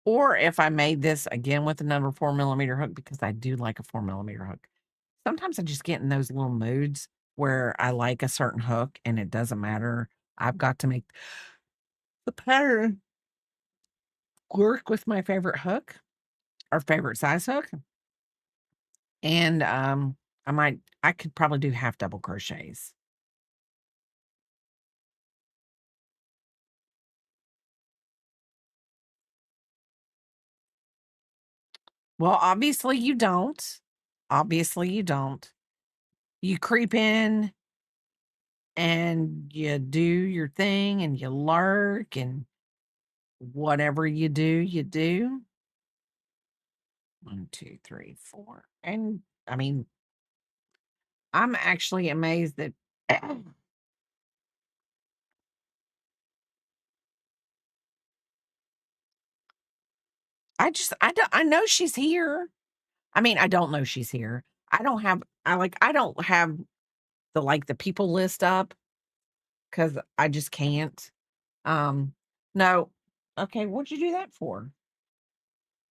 Or if I made this again with another 4 millimeter hook, because I do like a 4 millimeter hook. Sometimes I just get in those little moods where I like a certain hook and it doesn't matter. I've got to make the pattern work with my favorite hook or favorite size hook. And I could probably do half double crochets. Well, obviously you don't. Obviously you don't. You creep in and you do your thing and you lurk and whatever you do, you do. 1, 2, 3, 4. And I mean, I'm actually amazed that I know she's here. I mean, I don't know she's here. I don't have the people list up because I just can't. Um, no. Okay, what'd you do that for?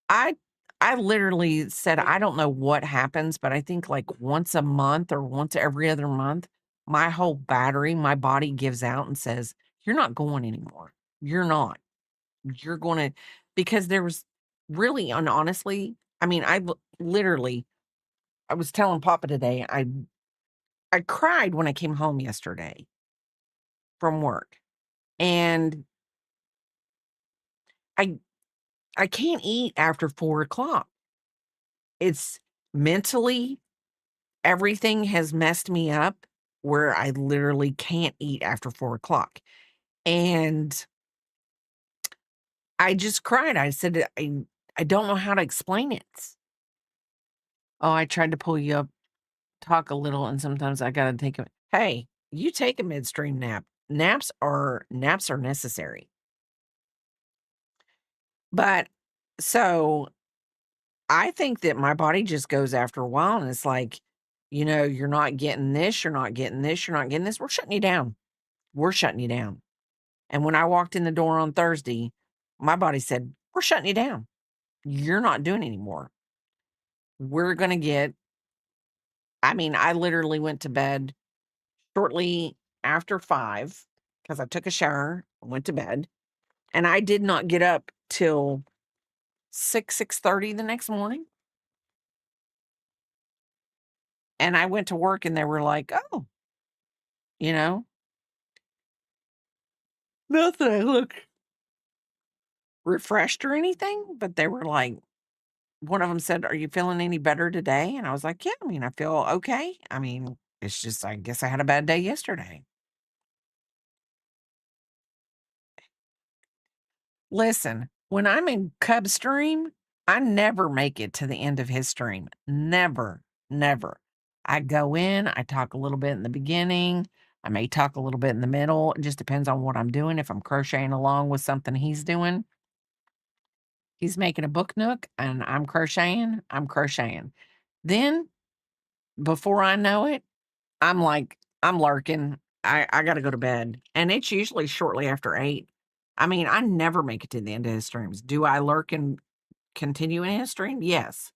I I literally said, I don't know what happens, but I think like once a month or once every other month, my whole battery, my body gives out and says, "You're not going anymore. You're not. You're gonna," because there was really and honestly, I mean, literally, I was telling Papa today, I cried when I came home yesterday from work. And I I can't eat after 4 o'clock. It's mentally, everything has messed me up where I literally can't eat after 4 o'clock. And I just cried. I said, I don't know how to explain it. Oh, I tried to pull you up, talk a little, and sometimes I gotta take a hey, you take a midstream nap. Naps are necessary. But so I think that my body just goes after a while and it's like, you're not getting this, you're not getting this, you're not getting this. We're shutting you down. We're shutting you down. And when I walked in the door on Thursday, my body said, "We're shutting you down. You're not doing anymore. We're going to get," I mean, I literally went to bed shortly after 5 because I took a shower, went to bed, and I did not get up till 6:30 the next morning. And I went to work and they were like, "Oh, you know, not that I look refreshed or anything," but they were like, one of them said, "Are you feeling any better today?" And I was like, "Yeah, I mean, I feel okay. I mean, it's just, I guess I had a bad day yesterday." Listen, when I'm in Cub stream, I never make it to the end of his stream. Never, never. I go in, I talk a little bit in the beginning. I may talk a little bit in the middle. It just depends on what I'm doing. If I'm crocheting along with something he's doing, he's making a book nook and I'm crocheting, I'm crocheting. Then before I know it, I'm lurking. I gotta go to bed, and it's usually shortly after 8. I mean, I never make it to the end of his streams. Do I lurk and continue in his stream? Yes,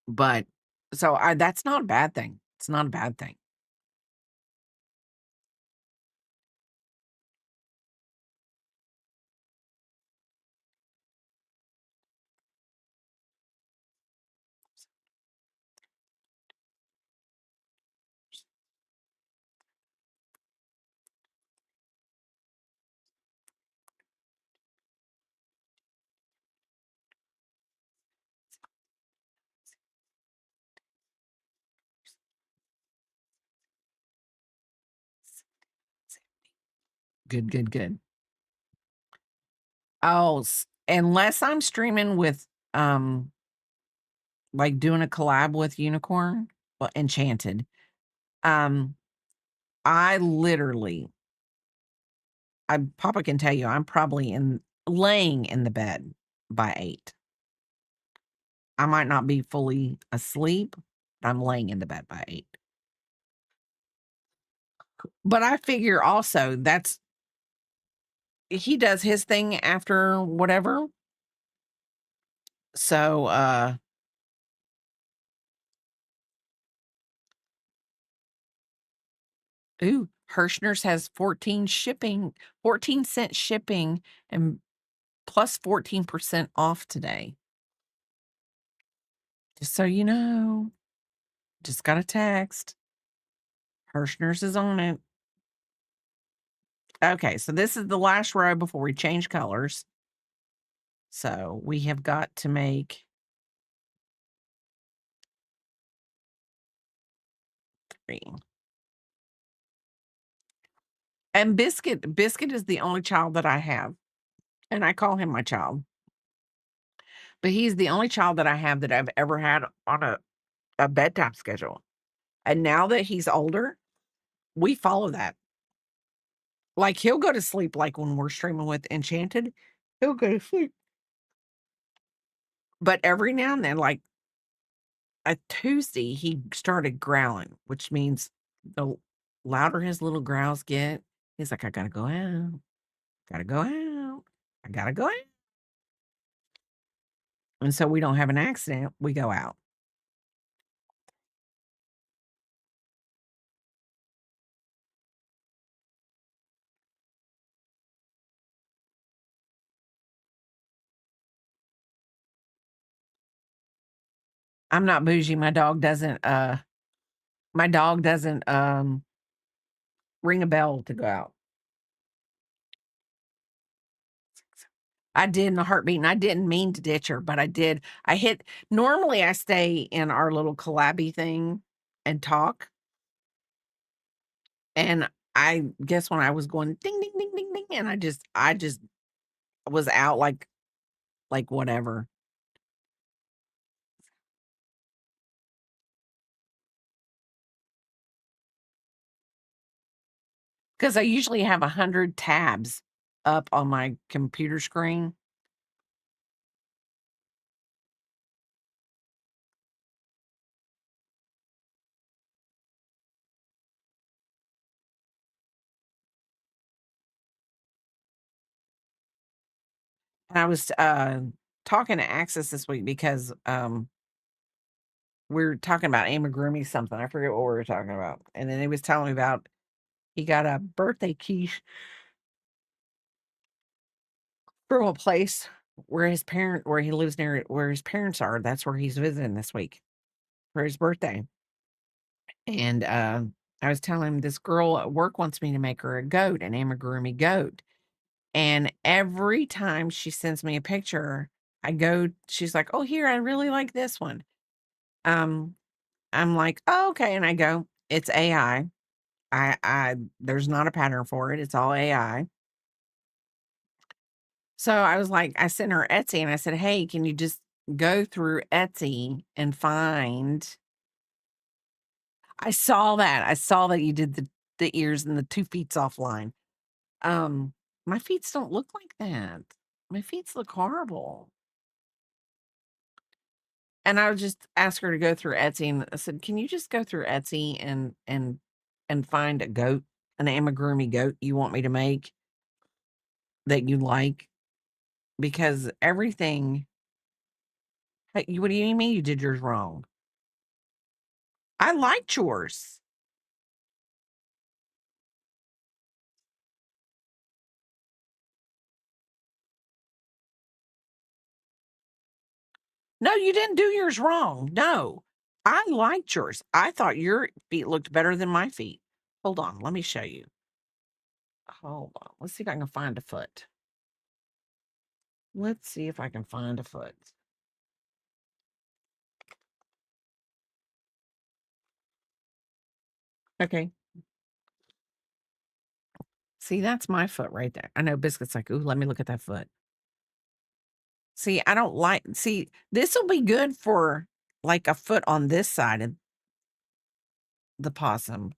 but so I that's not a bad thing. It's not a bad thing. Good, good, good. Oh, unless I'm streaming with, like, doing a collab with Unicorn, well, Enchanted, um, I literally Papa can tell you, I'm probably in laying in the bed by 8. I might not be fully asleep, but I'm laying in the bed by 8. But I figure also that's he does his thing after whatever. So, ooh, Hirschner's has 14 cent shipping and plus 14% off today. Just so you know, just got a text. Hirschner's is on it. Okay, so this is the last row before we change colors. So we have got to make 3. And Biscuit is the only child that I have, and I call him my child. But he's the only child that I have that I've ever had on a bedtime schedule. And now that he's older, we follow that. Like, he'll go to sleep, like, when we're streaming with Enchanted, he'll go to sleep. But every now and then, like, a Tuesday, he started growling, which means the louder his little growls get, he's like, "I gotta go out. Gotta go out. I gotta go out." And so we don't have an accident, we go out. I'm not bougie, my dog doesn't, ring a bell to go out. I did in a heartbeat, and I didn't mean to ditch her, but I did. Normally, I stay in our little collabby thing and talk, and I guess when I was going ding, ding, ding, ding, ding, and I just was out like whatever. Because I usually have 100 tabs up on my computer screen. And I was, talking to Access this week because, we're talking about amigurumi something. I forget what we were talking about. And then he was telling me about he got a birthday quiche from a place where he lives near where his parents are. That's where he's visiting this week for his birthday. And I was telling him this girl at work wants me to make her a goat, an amigurumi goat. And every time she sends me a picture, she's like, "Oh, here, I really like this one." Um, I'm like, "Oh, okay." And I go, "It's AI. There's not a pattern for it. It's all AI." So I was like, I sent her Etsy and I said, "Hey, can you just go through Etsy and find." I saw that. I saw that you did the ears and the 2 feets offline. My feets don't look like that. My feets look horrible. And I would just ask her to go through Etsy, and I said, "Can you just go through Etsy and find a goat, an amigurumi goat you want me to make that you like?" Because everything Hey, what do you mean you did yours wrong? I liked yours. No, you didn't do yours wrong. No. I liked yours. I thought your feet looked better than my feet. Hold on, let me show you. Hold on. Let's see if I can find a foot. Let's see if I can find a foot. Okay. See, that's my foot right there. I know Biscuit's like, "Ooh, let me look at that foot." See, I don't like see, this'll be good for, like, a foot on this side of the possum,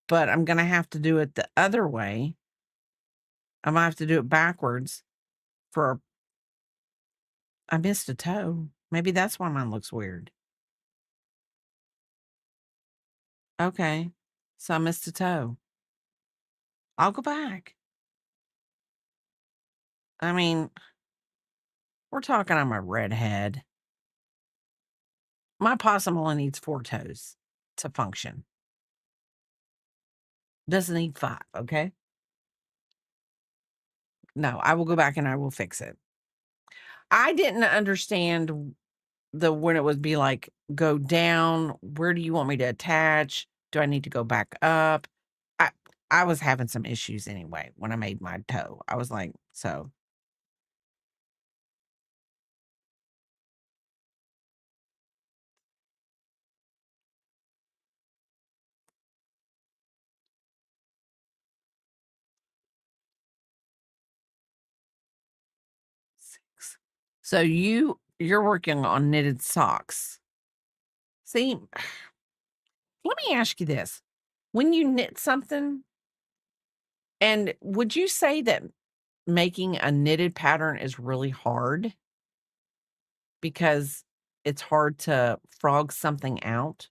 but I'm gonna have to do it the other way. Imma have to do it backwards for I missed a toe. Maybe that's why mine looks weird. Okay. So I missed a toe. I'll go back. I mean, we're talking I'm a redhead. My possum only needs 4 toes to function. Doesn't need 5, okay? No, I will go back and I will fix it. I didn't understand when it would be like, "Go down, where do you want me to attach? Do I need to go back up?" I I was having some issues anyway when I made my toe. I was like, so 6. So you're working on knitted socks. See, Let me ask you this. When you knit something, and would you say that making a knitted pattern is really hard because it's hard to frog something out?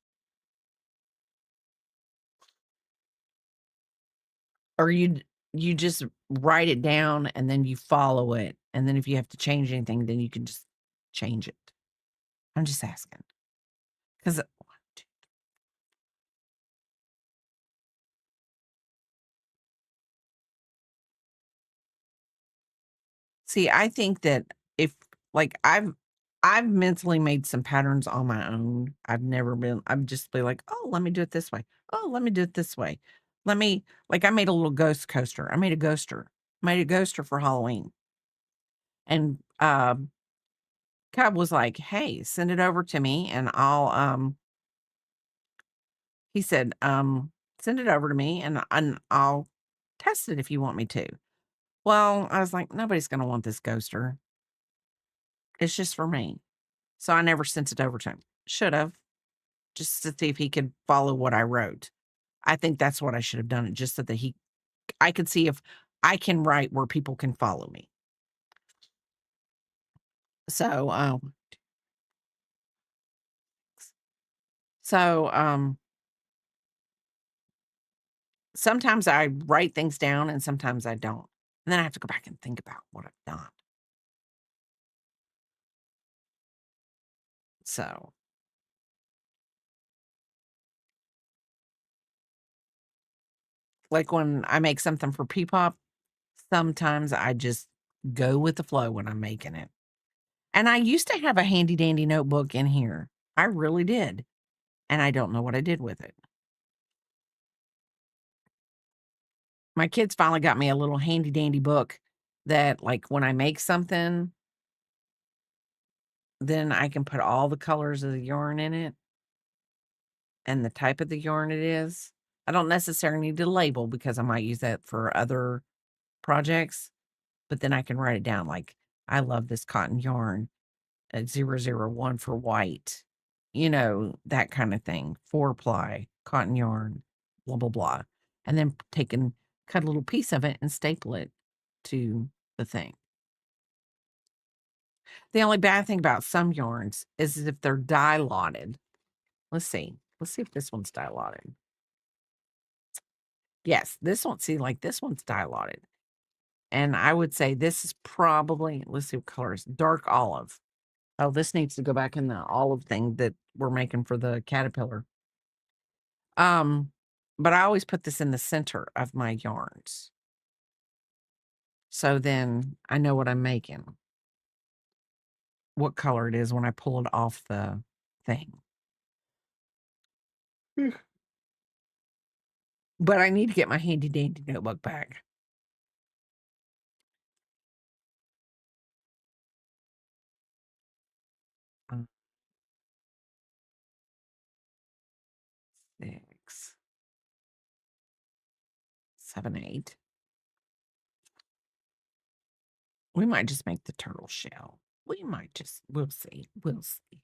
Or you just write it down and then you follow it, and then if you have to change anything, then you can just change it? I'm just asking, 'cause see, I think that if like, I've mentally made some patterns on my own. I've just be like, "Oh, let me do it this way. Oh, let me do it this way. Let me" like, I made a little ghost coaster. I made a ghoster. Made a ghoster for Halloween, and, Cub was like, "Hey, send it over to me and he said, "Send it over to me and I'll test it if you want me to." Well, I was like, "Nobody's gonna want this ghoster. It's just for me." So I never sent it over to him. Should have, just to see if he could follow what I wrote. I think that's what I should have done, it just so that I could see if I can write where people can follow me. So, so, sometimes I write things down and sometimes I don't. And then I have to go back and think about what I've done. So, like when I make something for P-pop, sometimes I just go with the flow when I'm making it. And I used to have a handy dandy notebook in here. I really did. And I don't know what I did with it. My kids finally got me a little handy dandy book that, like, when I make something, then I can put all the colors of the yarn in it and the type of the yarn it is. I don't necessarily need to label because I might use that for other projects, but then I can write it down like, I love this cotton yarn at 001 for white, that kind of thing. 4-ply, cotton yarn, blah, blah, blah. And then take and cut a little piece of it and staple it to the thing. The only bad thing about some yarns is if they're dye lotted. Let's see. Let's see if this one's dye lotted. Yes, this one. See, like this one's dye lotted. And I would say this is probably, let's see what color is dark olive. Oh, this needs to go back in the olive thing that we're making for the caterpillar. Um, but I always put this in the center of my yarns. So then I know what I'm making, what color it is when I pull it off the thing. Hmm. But I need to get my handy dandy notebook back. Uh, 6, 7, 8. We might just make the turtle shell. We'll see. We'll see.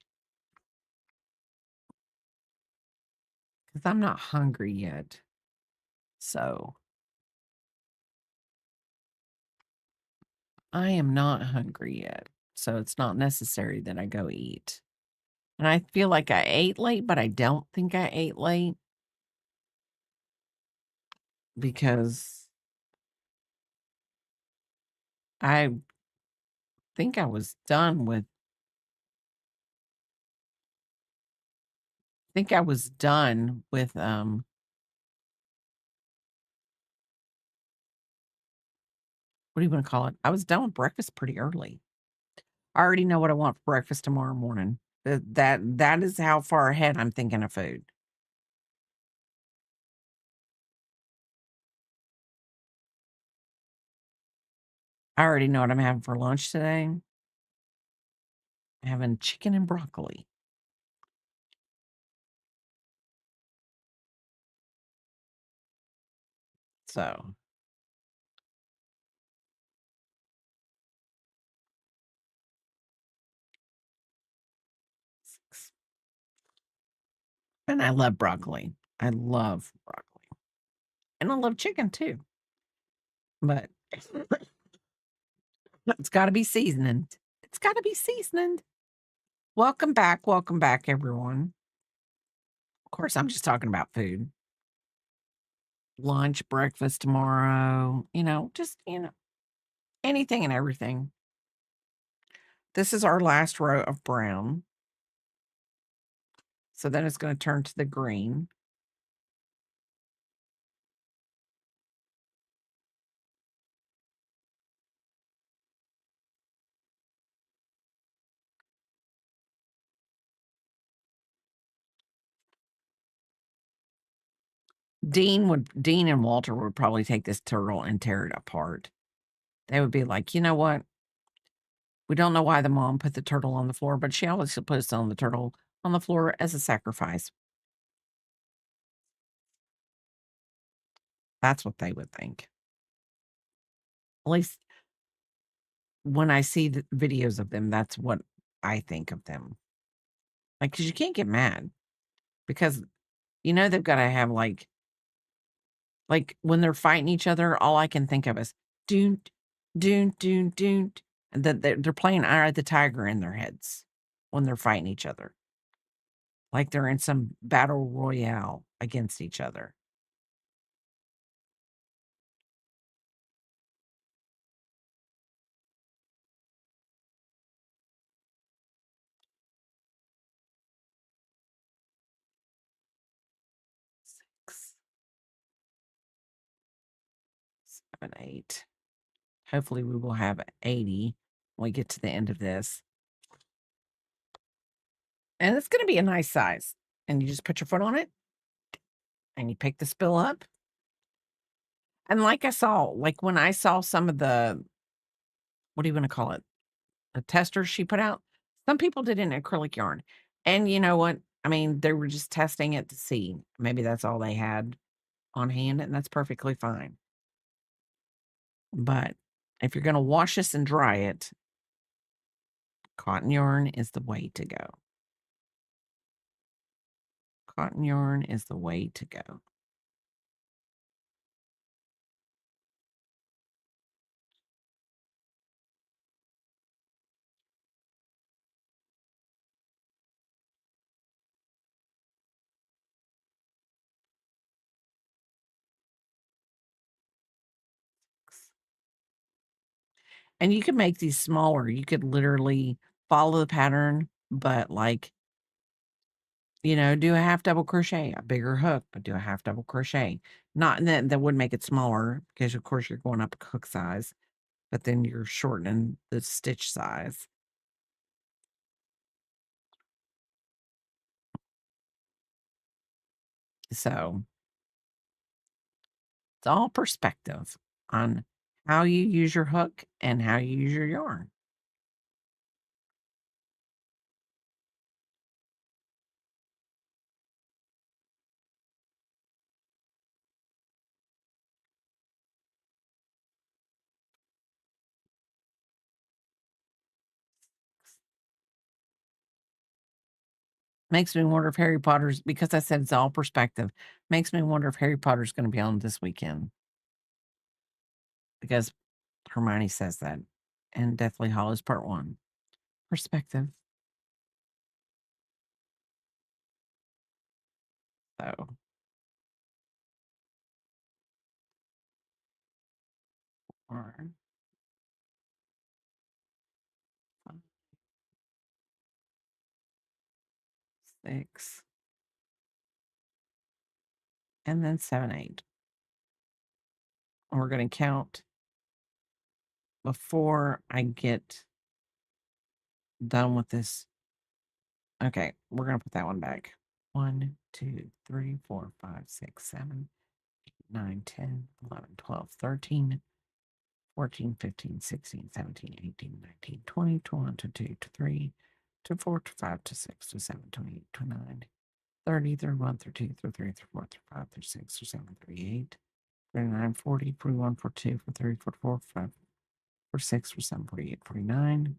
Because I'm not hungry yet. So I am not hungry yet. So it's not necessary that I go eat. And I feel like I ate late, but I don't think I ate late because I think I was done with, what do you want to call it? I was done with breakfast pretty early. I already know what I want for breakfast tomorrow morning. That is how far ahead I'm thinking of food. I already know what I'm having for lunch today. I'm having chicken and broccoli. So, and I love broccoli. I love broccoli. And I love chicken too. But it's gotta be seasoned. It's gotta be seasoned. Welcome back, everyone. Of course, I'm just talking about food. Lunch, breakfast tomorrow, just, anything and everything. This is our last row of brown. So then it's gonna turn to the green. Dean and Walter would probably take this turtle and tear it apart. They would be like, "You know what? We don't know why the mom put the turtle on the floor, but she always puts on the turtle on the floor as a sacrifice." That's what they would think. At least when I see the videos of them, that's what I think of them. Like, because you can't get mad because, they've gotta have, when they're fighting each other, all I can think of is, "Doon, doon, doon, doon," and that they're playing Eye of the Tiger in their heads when they're fighting each other, like they're in some battle royale against each other. 6, 7, 8. Hopefully, we will have 80 when we get to the end of this. And it's gonna be a nice size. And you just put your foot on it, and you pick the spill up. And when I saw some of the what do you wanna call it? The testers she put out, some people did it in acrylic yarn. And you know what? I mean, they were just testing it to see. Maybe that's all they had on hand, and that's perfectly fine. But if you're gonna wash this and dry it, cotton yarn is the way to go. Cotton yarn is the way to go. And you can make these smaller. You could literally follow the pattern, but do a half double crochet, a bigger hook, but do a half double crochet. Not and that would make it smaller because of course you're going up hook size, but then you're shortening the stitch size. So it's all perspective on how you use your hook and how you use your yarn. Makes me wonder if Harry Potter's because I said it's all perspective, makes me wonder if Harry Potter's gonna be on this weekend because Hermione says that in Deathly Hallows Part 1. Perspective. So, 4, 5, 6, and then 7, 8. And we're gonna count before I get done with this. Okay, we're gonna put that one back. 1, 2, 3, 4, 5, 6, 7, 8, 9, 10, 11, 12, 13, 14, 15, 16, 17, 18, 19, 20, 21, 22, 23, 24, 25, 26, 27, 28, 29, 30, 31, 32, 33, 34, 35, 36, 37, 38, 39, 40, 41, 42, 43, 44, 45, 46, 47, 48, 49.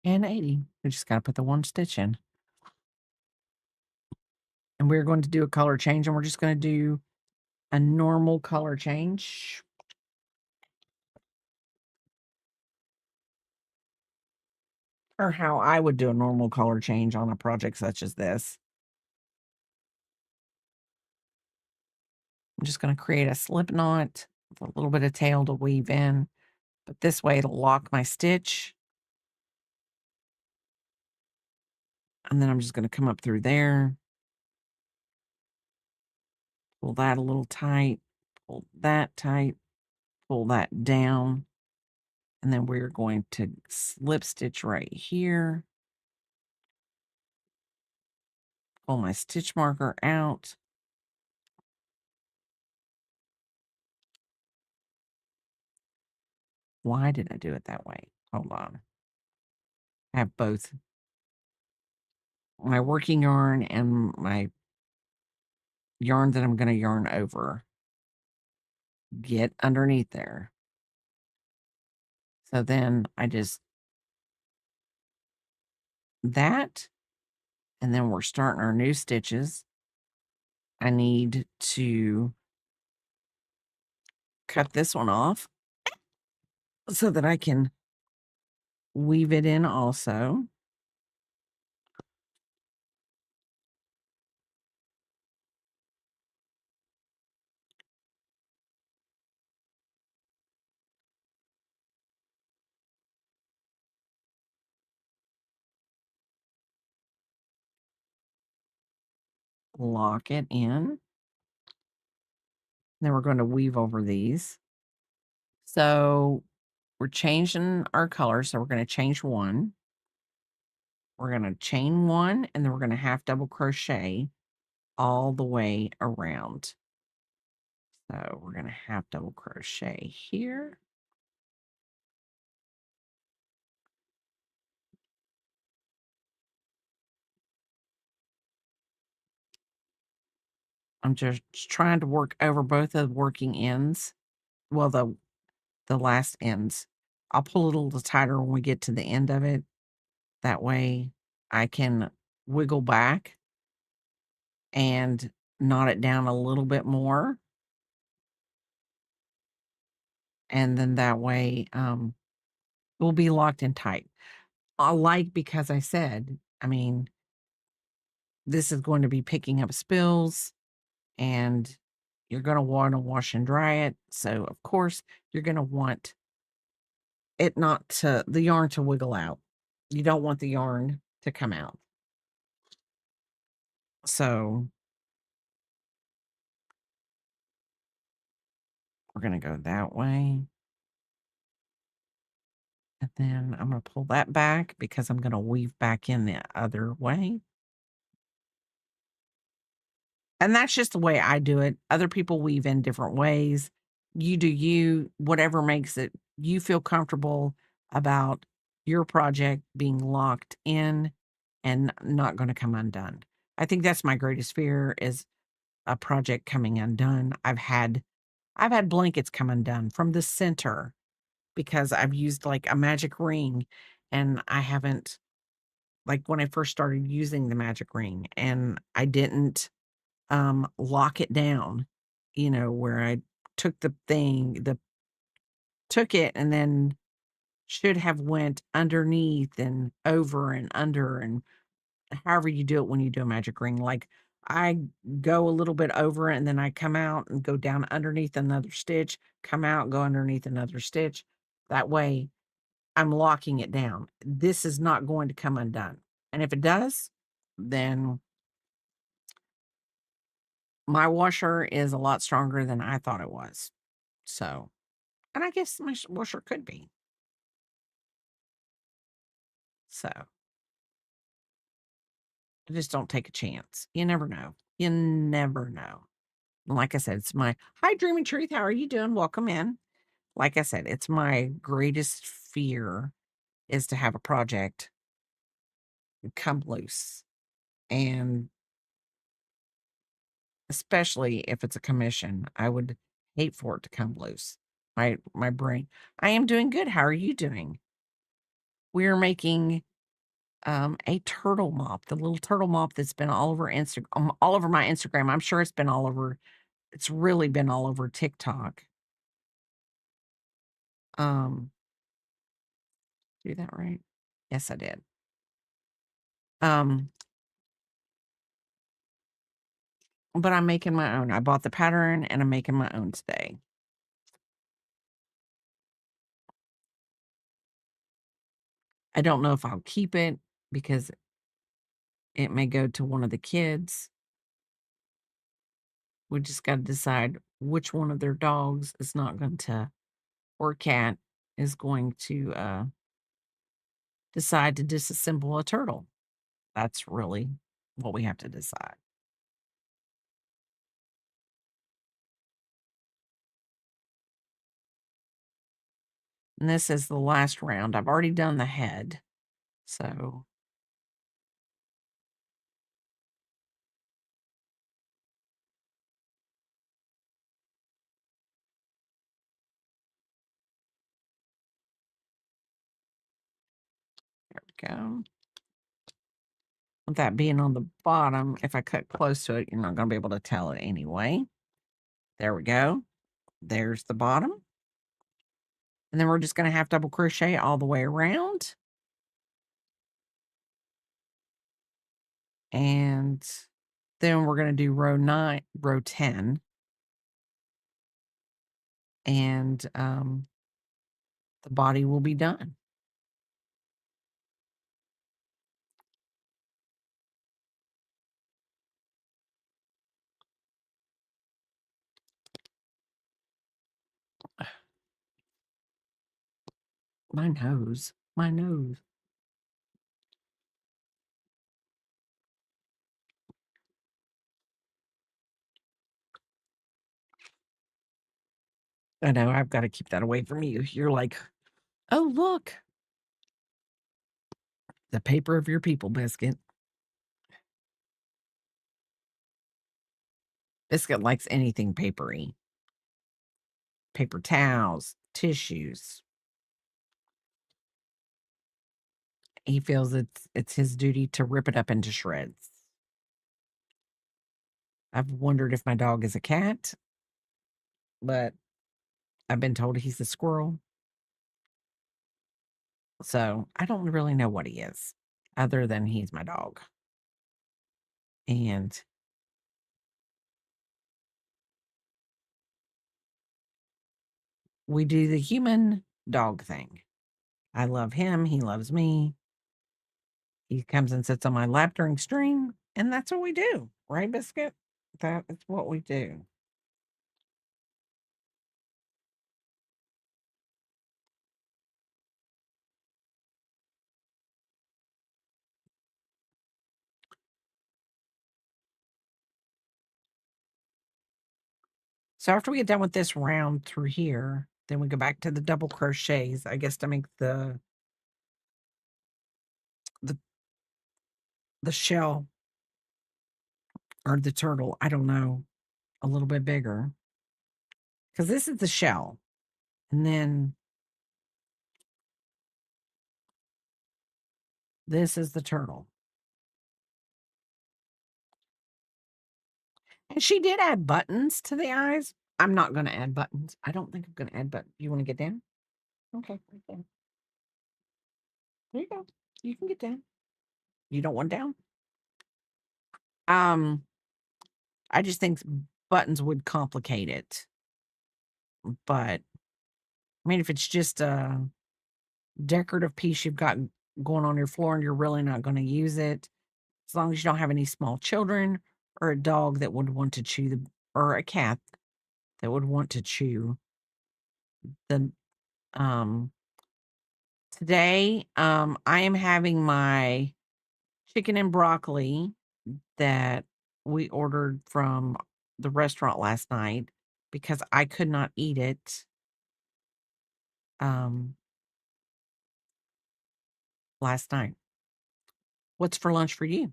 and 80. We just got to put the one stitch in. And we're going to do a color change, and we're just going to do a normal color change. Or how I would do a normal color change on a project such as this. I'm just going to create a slip knot with a little bit of tail to weave in, but this way it'll lock my stitch. And then I'm just going to come up through there, pull that a little tight, pull that tight, pull that down, and then we're going to slip stitch right here, pull my stitch marker out. Why did I do it that way? Hold on. I have both my working yarn and my yarn that I'm going to yarn over. Get underneath there. So then I just that, and then we're starting our new stitches. I need to cut this one off so that I can weave it in also. Lock it in. Then we're going to weave over these. So we're changing our color. So we're going to change one. We're going to chain one, and then we're going to half double crochet all the way around. So we're going to half double crochet here. I'm just trying to work over both of the working ends. Well, the last ends. I'll pull it a little tighter when we get to the end of it. That way I can wiggle back and knot it down a little bit more. And then that way we'll be locked in tight. I like, because I said, I mean, this is going to be picking up spills, and you're going to want to wash and dry it. So, of course, you're going to want it not to, the yarn to wiggle out. You don't want the yarn to come out. So we're going to go that way. And then I'm going to pull that back because I'm going to weave back in the other way. And that's just the way I do it. Other people weave in different ways. You do you, whatever makes it you feel comfortable about your project being locked in and not going to come undone. I think that's my greatest fear, is a project coming undone. I've had blankets come undone from the center because I've used like a magic ring, and I haven't, like when I first started using the magic ring, and I didn't lock it down, where I took took it and then should have went underneath and over and under, and however you do it when you do a magic ring. Like, I go a little bit over it, and then I come out and go down underneath another stitch, come out, go underneath another stitch. That way I'm locking it down. This is not going to come undone. And if it does, then my washer is a lot stronger than I thought it was. So, and I guess my washer could be. So, I just don't take a chance. You never know. You never know. Like I said, it's my hi, Dreaming Truth. How are you doing? Welcome in. Like I said, it's my greatest fear is to have a project come loose. And especially if it's a commission, I would hate for it to come loose. My brain. I am doing good. How are you doing? We're making a turtle mop, the little turtle mop that's been all over all over my Instagram. I'm sure it's really been all over TikTok. Um, do that right? Yes, I did. Um, but I'm making my own. I bought the pattern and I'm making my own today. I don't know if I'll keep it because it may go to one of the kids. We just got to decide which one of their dogs is not going to, or cat is going to decide to disassemble a turtle. That's really what we have to decide. And this is the last round. I've already done the head. So there we go. With that being on the bottom, if I cut close to it, you're not going to be able to tell it anyway. There we go. There's the bottom. And then we're just going to half double crochet all the way around. And then we're going to do row 10. And the body will be done. My nose. My nose. I know, I've got to keep that away from you. You're like, oh, look, the paper of your people, Biscuit. Biscuit likes anything papery. Paper towels, tissues. He feels it's his duty to rip it up into shreds. I've wondered if my dog is a cat, but I've been told he's a squirrel. So I don't really know what he is, other than he's my dog. And we do the human dog thing. I love him. He loves me. He comes and sits on my lap during stream, and that's what we do, right, Biscuit? That is what we do. So after we get done with this round through here, then we go back to the double crochets, I guess, to make the the shell or the turtle, I don't know, a little bit bigger. Because this is the shell. And then this is the turtle. And she did add buttons to the eyes. I'm not going to add buttons. I don't think I'm going to add buttons. You want to get down? Okay, right there. There you go. You can get down. You don't want down? Um, I just think buttons would complicate it. But I mean, if it's just a decorative piece you've got going on your floor and you're really not going to use it, as long as you don't have any small children or a dog that would want to chew or a cat that would want to chew the today I am having my chicken and broccoli that we ordered from the restaurant last night because I could not eat it um last night. What's for lunch for you?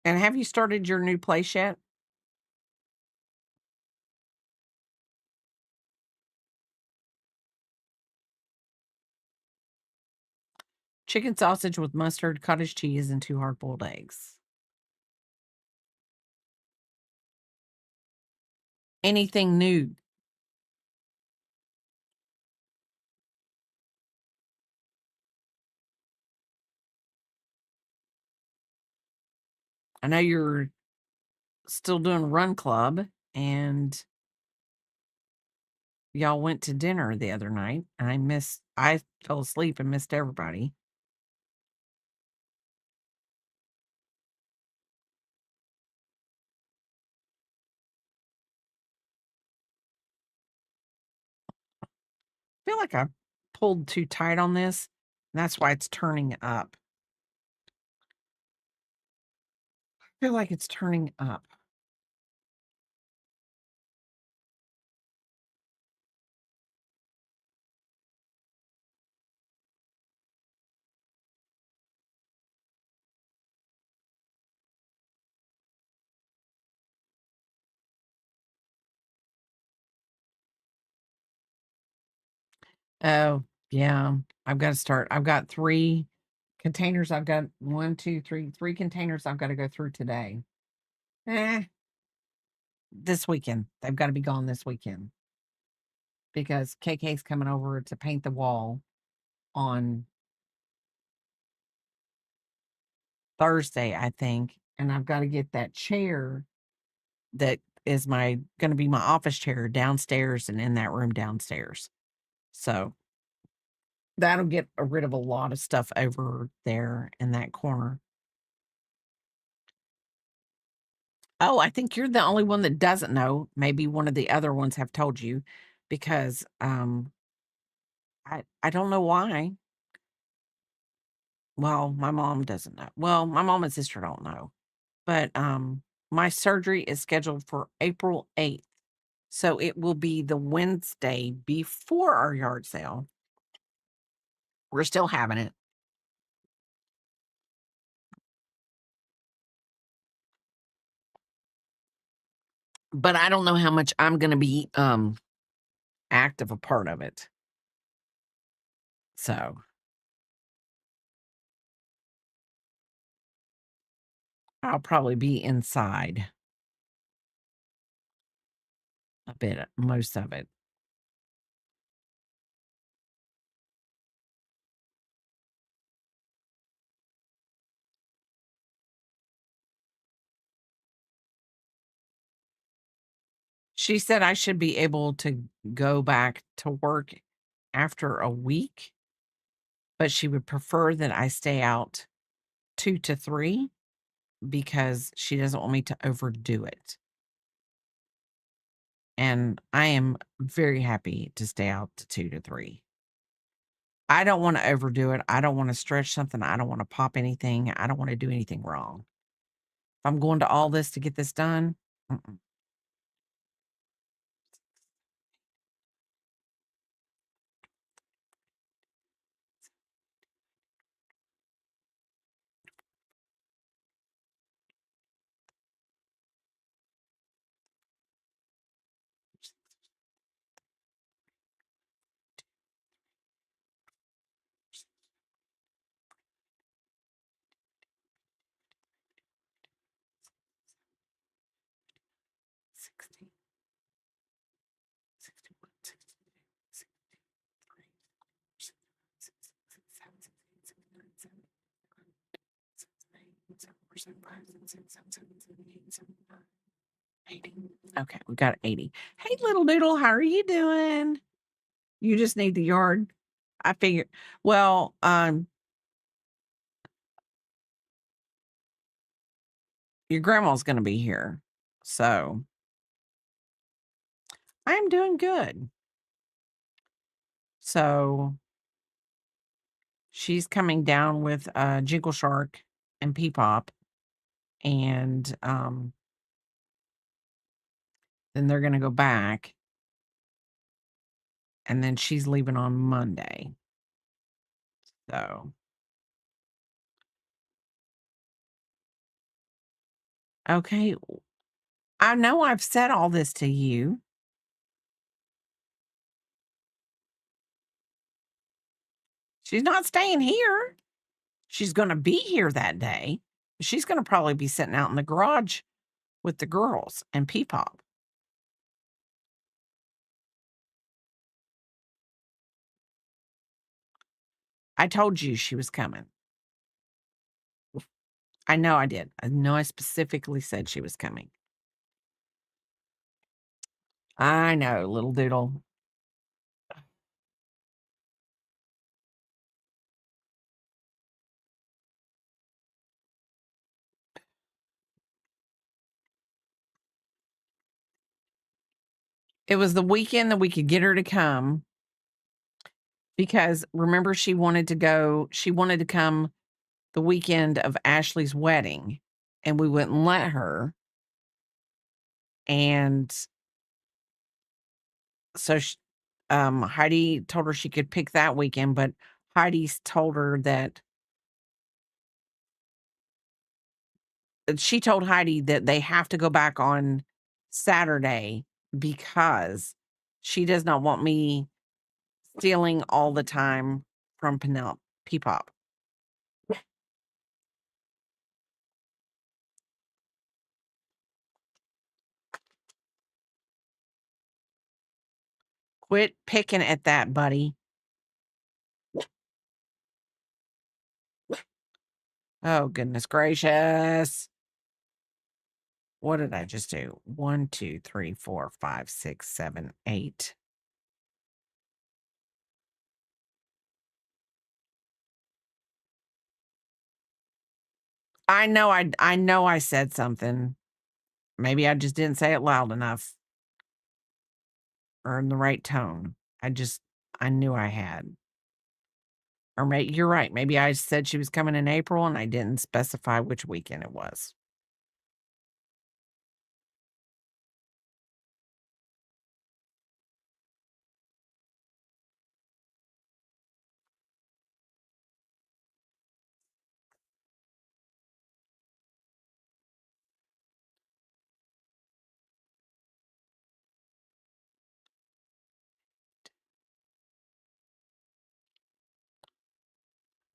And have you started your new place yet? Chicken sausage with mustard, cottage cheese, and 2 hard-boiled eggs. Anything new? I know you're still doing run club, and y'all went to dinner the other night. I fell asleep and missed everybody. I feel like I pulled too tight on this, and that's why it's turning up. I feel like it's turning up. Oh, yeah. I've got 3 containers. I've got 1, 2, 3, 3 containers I've gotta go through today. Eh, this weekend. They've gotta be gone this weekend because KK's coming over to paint the wall on Thursday, I think, and I've gotta get that chair that is my gonna be my office chair downstairs and in that room downstairs. So, that'll get rid of a lot of stuff over there in that corner. Oh, I think you're the only one that doesn't know. Maybe one of the other ones have told you because, I don't know why. Well, my mom doesn't know. Well, my mom and sister don't know, but, my surgery is scheduled for April 8th, so it will be the Wednesday before our yard sale. We're still having it, but I don't know how much I'm gonna be, active a part of it. So, I'll probably be inside a bit, most of it. She said I should be able to go back to work after a week, but she would prefer that I stay out 2 to 3 because she doesn't want me to overdo it. And I am very happy to stay out to 2 to 3. I don't wanna overdo it. I don't wanna stretch something. I don't wanna pop anything. I don't wanna do anything wrong. If I'm going to all this to get this done, mm-mm. 60, 61, 62, 63, 67, 68, 69, 80. Okay, we got 80. Hey, little doodle, how are you doing? You just need the yard. I figured, well, your grandma's gonna be here. So I'm doing good. So she's coming down with Jiggle Shark and Peepop, and then they're gonna go back, and then she's leaving on Monday. So Okay. I know I've said all this to you. She's not staying here. She's gonna be here that day. She's gonna probably be sitting out in the garage with the girls and Peepop. I told you she was coming. I know I did. I know I specifically said she was coming. I know, little doodle. It was the weekend that we could get her to come because remember she wanted to come the weekend of Ashley's wedding and we wouldn't let her. And so Heidi told her she could pick that weekend, but Heidi's told her that she told Heidi that they have to go back on Saturday because she does not want me stealing all the time from Peepop. Quit picking at that, buddy. Oh, goodness gracious. What did I just do? 1, 2, 3, 4, 5, 6, 7, 8. I know I said something. Maybe I just didn't say it loud enough or in the right tone. I knew I had. Or you're right. Maybe I said she was coming in April and I didn't specify which weekend it was.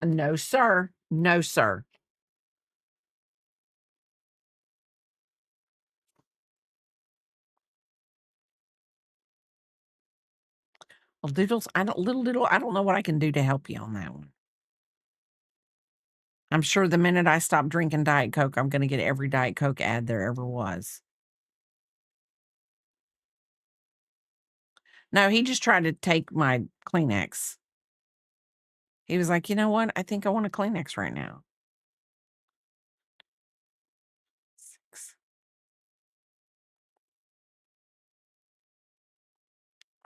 No, sir. No, sir. Well, little doodle, I don't know what I can do to help you on that one. I'm sure the minute I stop drinking Diet Coke, I'm gonna get every Diet Coke ad there ever was. No, he just tried to take my Kleenex. He was like, "You know what? I think I want a Kleenex right now." 6,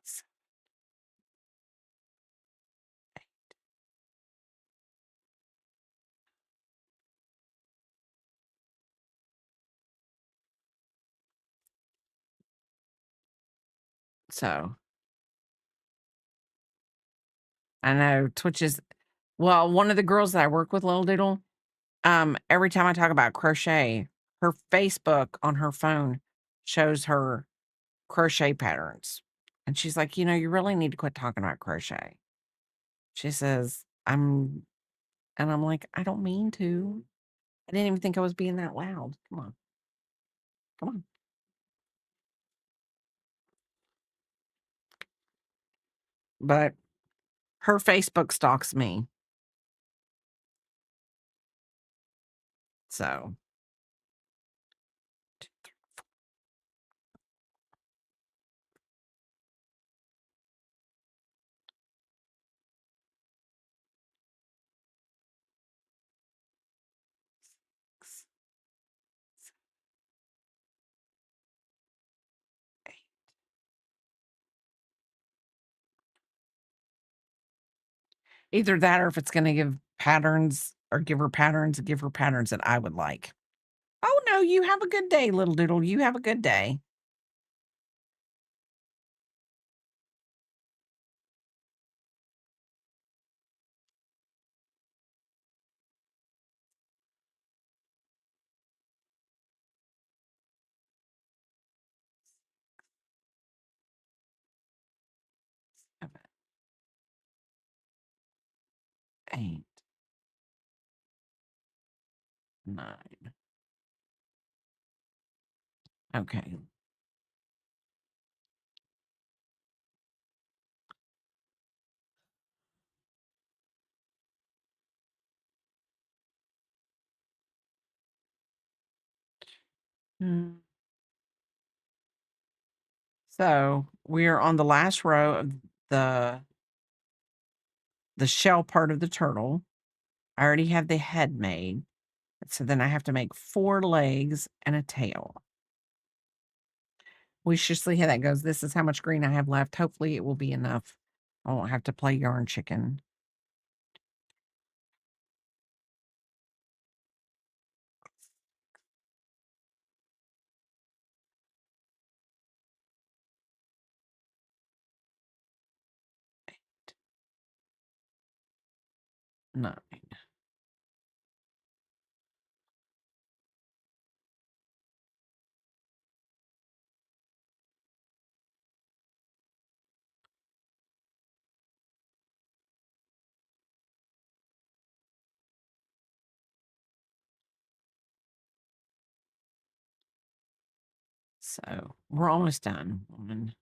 7. So, I know Twitch is well, one of the girls that I work with, Little Doodle, every time I talk about crochet, her Facebook on her phone shows her crochet patterns. And she's like, you really need to quit talking about crochet. She says, and I'm like, I don't mean to. I didn't even think I was being that loud. Come on. Come on. But her Facebook stalks me. So, 6, 8. Either that or if it's going to give patterns or give her patterns that I would like. Oh, no, you have a good day, little doodle. You have a good day. 8, 9. Okay. Mm. So we're on the last row of the the shell part of the turtle. I already have the head made. So then I have to make 4 legs and a tail. We should see how that goes. This is how much green I have left. Hopefully it will be enough. I won't have to play yarn chicken. No. So we're almost done. 1,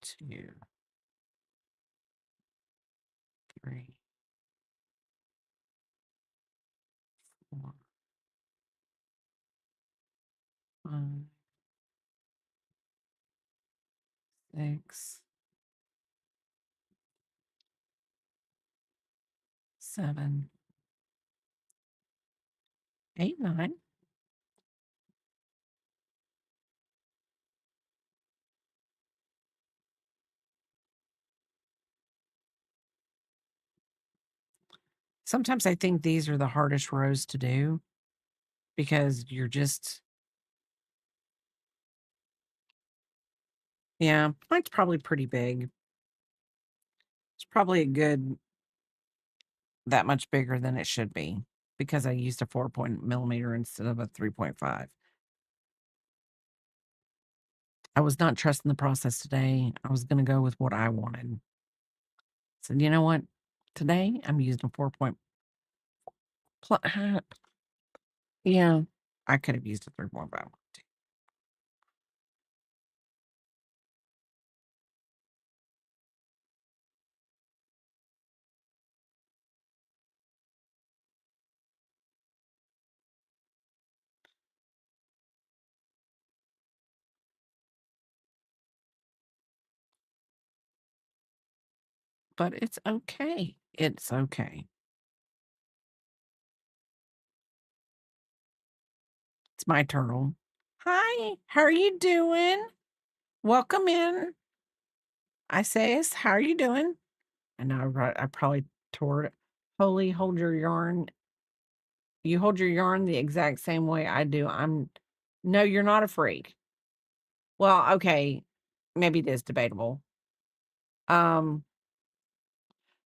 2, 3, 4, 5, 6, 7, 8, 9. Sometimes I think these are the hardest rows to do because you're just, yeah, mine's probably pretty big. It's probably a good that much bigger than it should be because I used a 4 millimeter instead of a 3.5. I was not trusting the process today. I was going to go with what I wanted. So you know what? Today I'm using a 4 point. Yeah, I could have used a 3.5. But it's okay. It's okay. It's my turtle. Hi, how are you doing? Welcome in. I says, how are you doing? And I probably tore it. Holy, hold your yarn. You hold your yarn the exact same way I do. No, you're not a freak. Well, okay, maybe it is debatable. Um,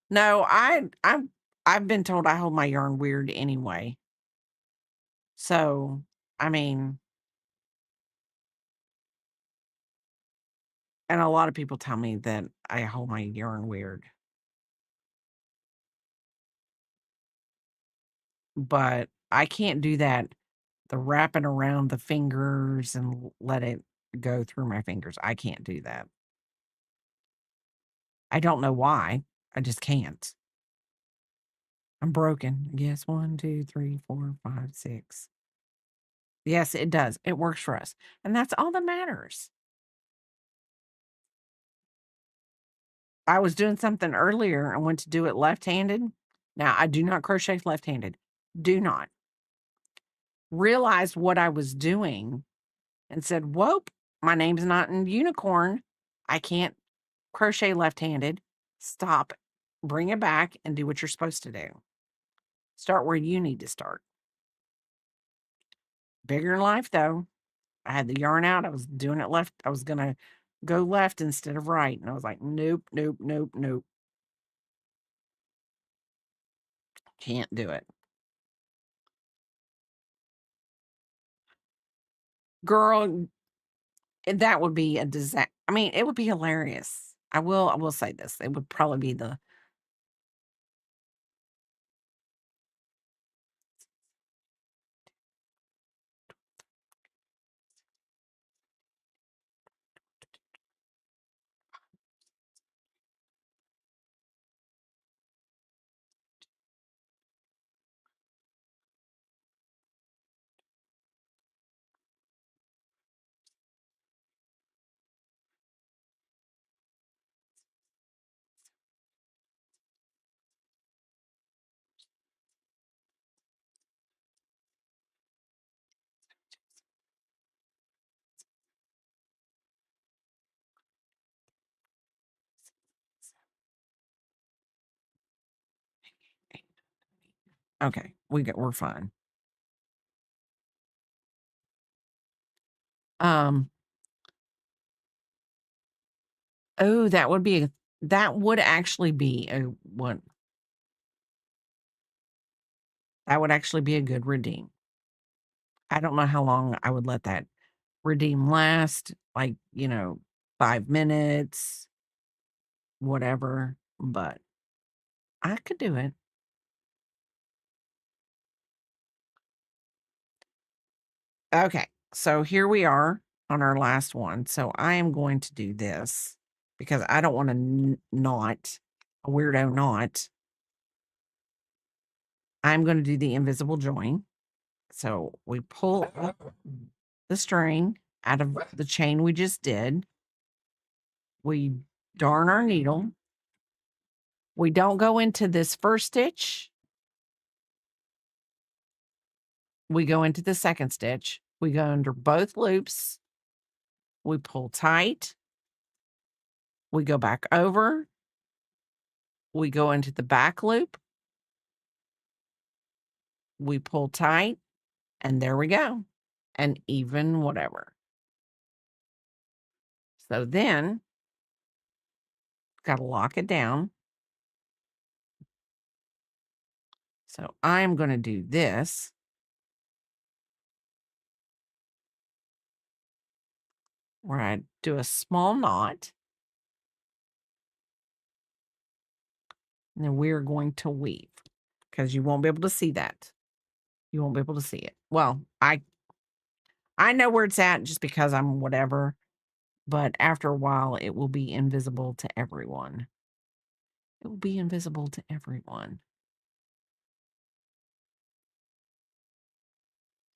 no, I've been told I hold my yarn weird anyway. So, I mean, and a lot of people tell me that I hold my yarn weird, but I can't do that. The wrapping around the fingers and let it go through my fingers. I can't do that. I don't know why. I just can't. I'm broken. Yes, 1, 2, 3, 4, 5, 6. Yes, it does. It works for us. And that's all that matters. I was doing something earlier. I went to do it left-handed. Now, I do not crochet left-handed. Do not. Realized what I was doing and said, "Whoop, my name's not in unicorn. I can't crochet left-handed. Stop. Bring it back and do what you're supposed to do. Start where you need to start." Bigger in life, though. I had the yarn out. I was doing it left. I was gonna go left instead of right. And I was like, nope, nope, nope, nope. Can't do it. Girl, that would be a disaster. I mean, it would be hilarious. I will say this. It would probably be Okay, we're fine. Um, oh, that would actually be a one. That would actually be a good redeem. I don't know how long I would let that redeem last, like, 5 minutes, whatever, but I could do it. Okay, so here we are on our last one. So I am going to do this because I don't want to knot a weirdo knot. I'm going to do the invisible join. So we pull up the string out of the chain we just did. We darn our needle. We don't go into this first stitch. We go into the second stitch. We go under both loops. We pull tight. We go back over. We go into the back loop. We pull tight, and there we go. And even whatever. So then, got to lock it down. So I'm going to do this. Where I do a small knot. And then we're going to weave because you won't be able to see that. You won't be able to see it. Well, I know where it's at just because I'm whatever, but after a while it will be invisible to everyone. It will be invisible to everyone.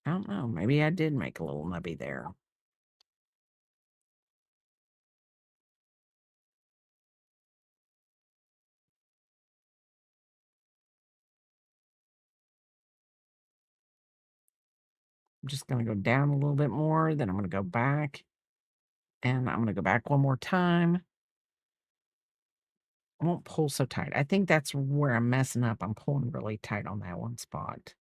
I don't know. Maybe I did make a little nubby there. I'm just going to go down a little bit more. Then I'm going to go back. And I'm going to go back one more time. I won't pull so tight. I think that's where I'm messing up. I'm pulling really tight on that one spot.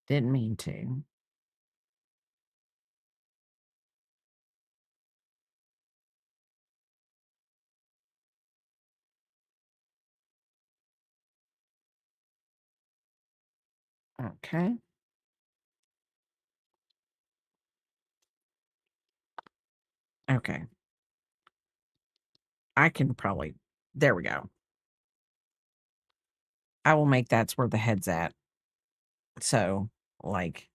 Didn't mean to. Okay. Okay. I can probably, there we go. I will make that's where the head's at. So, like,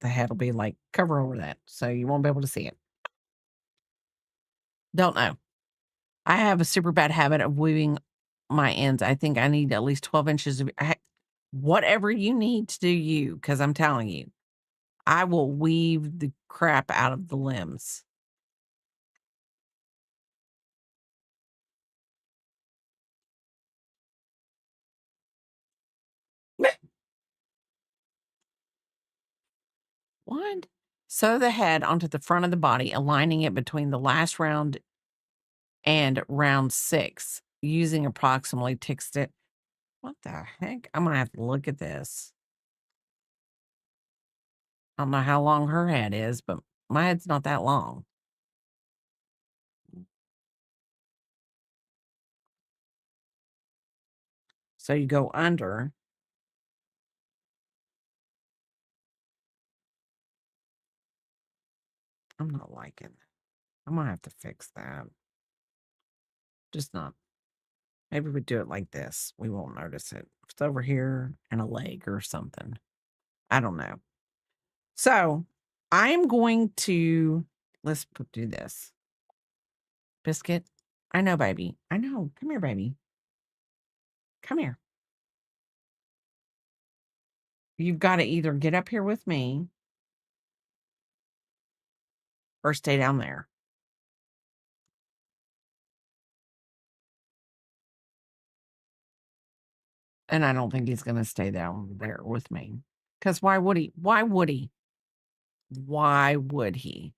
the head will be like cover over that. So you won't be able to see it. Don't know. I have a super bad habit of weaving my ends. I think I need at least 12 inches of whatever you need to do you, because I'm telling you, I will weave the crap out of the limbs. What? Sew the head onto the front of the body, aligning it between the last round and round 6, using approximately tick stitch. What the heck? I'm gonna have to look at this. I don't know how long her head is, but my head's not that long. So you go under. I'm not liking that. I'm gonna have to fix that. Just not. Maybe we do it like this. We won't notice it. If it's over here and a leg or something. I don't know. So I'm going to do this. Biscuit. I know, baby. I know. Come here, baby. Come here. You've got to either get up here with me or stay down there. And I don't think he's going to stay down there with me. Because why would he? Why would he? Why would he?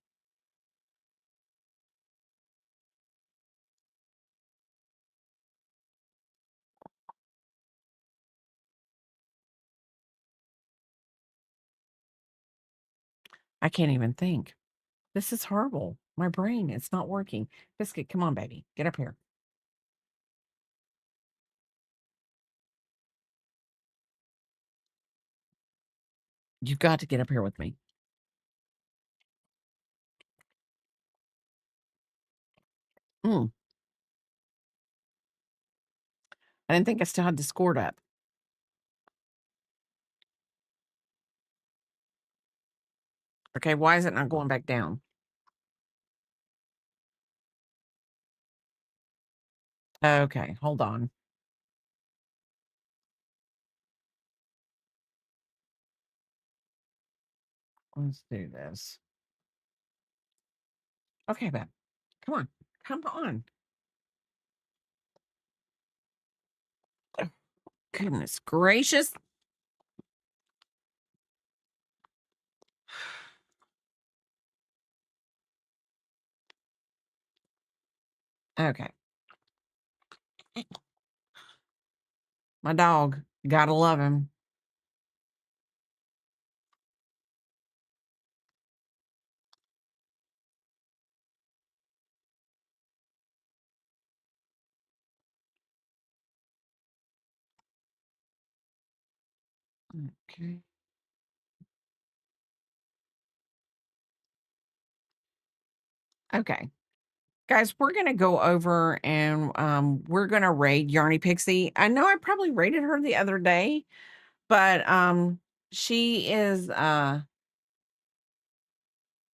I can't even think. This is horrible. My brain, it's not working. Biscuit, come on, baby. Get up here. You've got to get up here with me. Mm, I didn't think I still had the scored up. Okay, why is it not going back down? Okay, hold on. Let's do this. Okay, babe. Come on. Come on. Oh, goodness gracious. Okay. My dog. Gotta love him. Okay. Okay. Guys, we're gonna go over and we're gonna raid Yarny Pixie. I know I probably rated her the other day, but she is I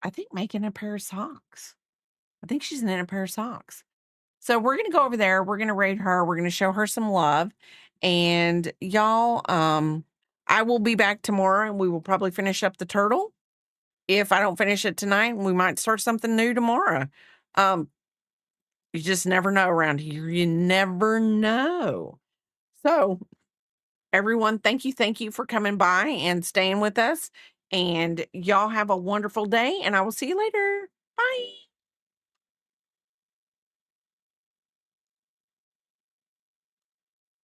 think making a pair of socks. I think she's in a pair of socks. So we're gonna go over there. We're gonna raid her. We're gonna show her some love. And y'all, I will be back tomorrow and we will probably finish up the turtle. If I don't finish it tonight, we might start something new tomorrow. Um, you just never know around here. You never know. So everyone, thank you for coming by and staying with us. And y'all have a wonderful day, and I will see you later.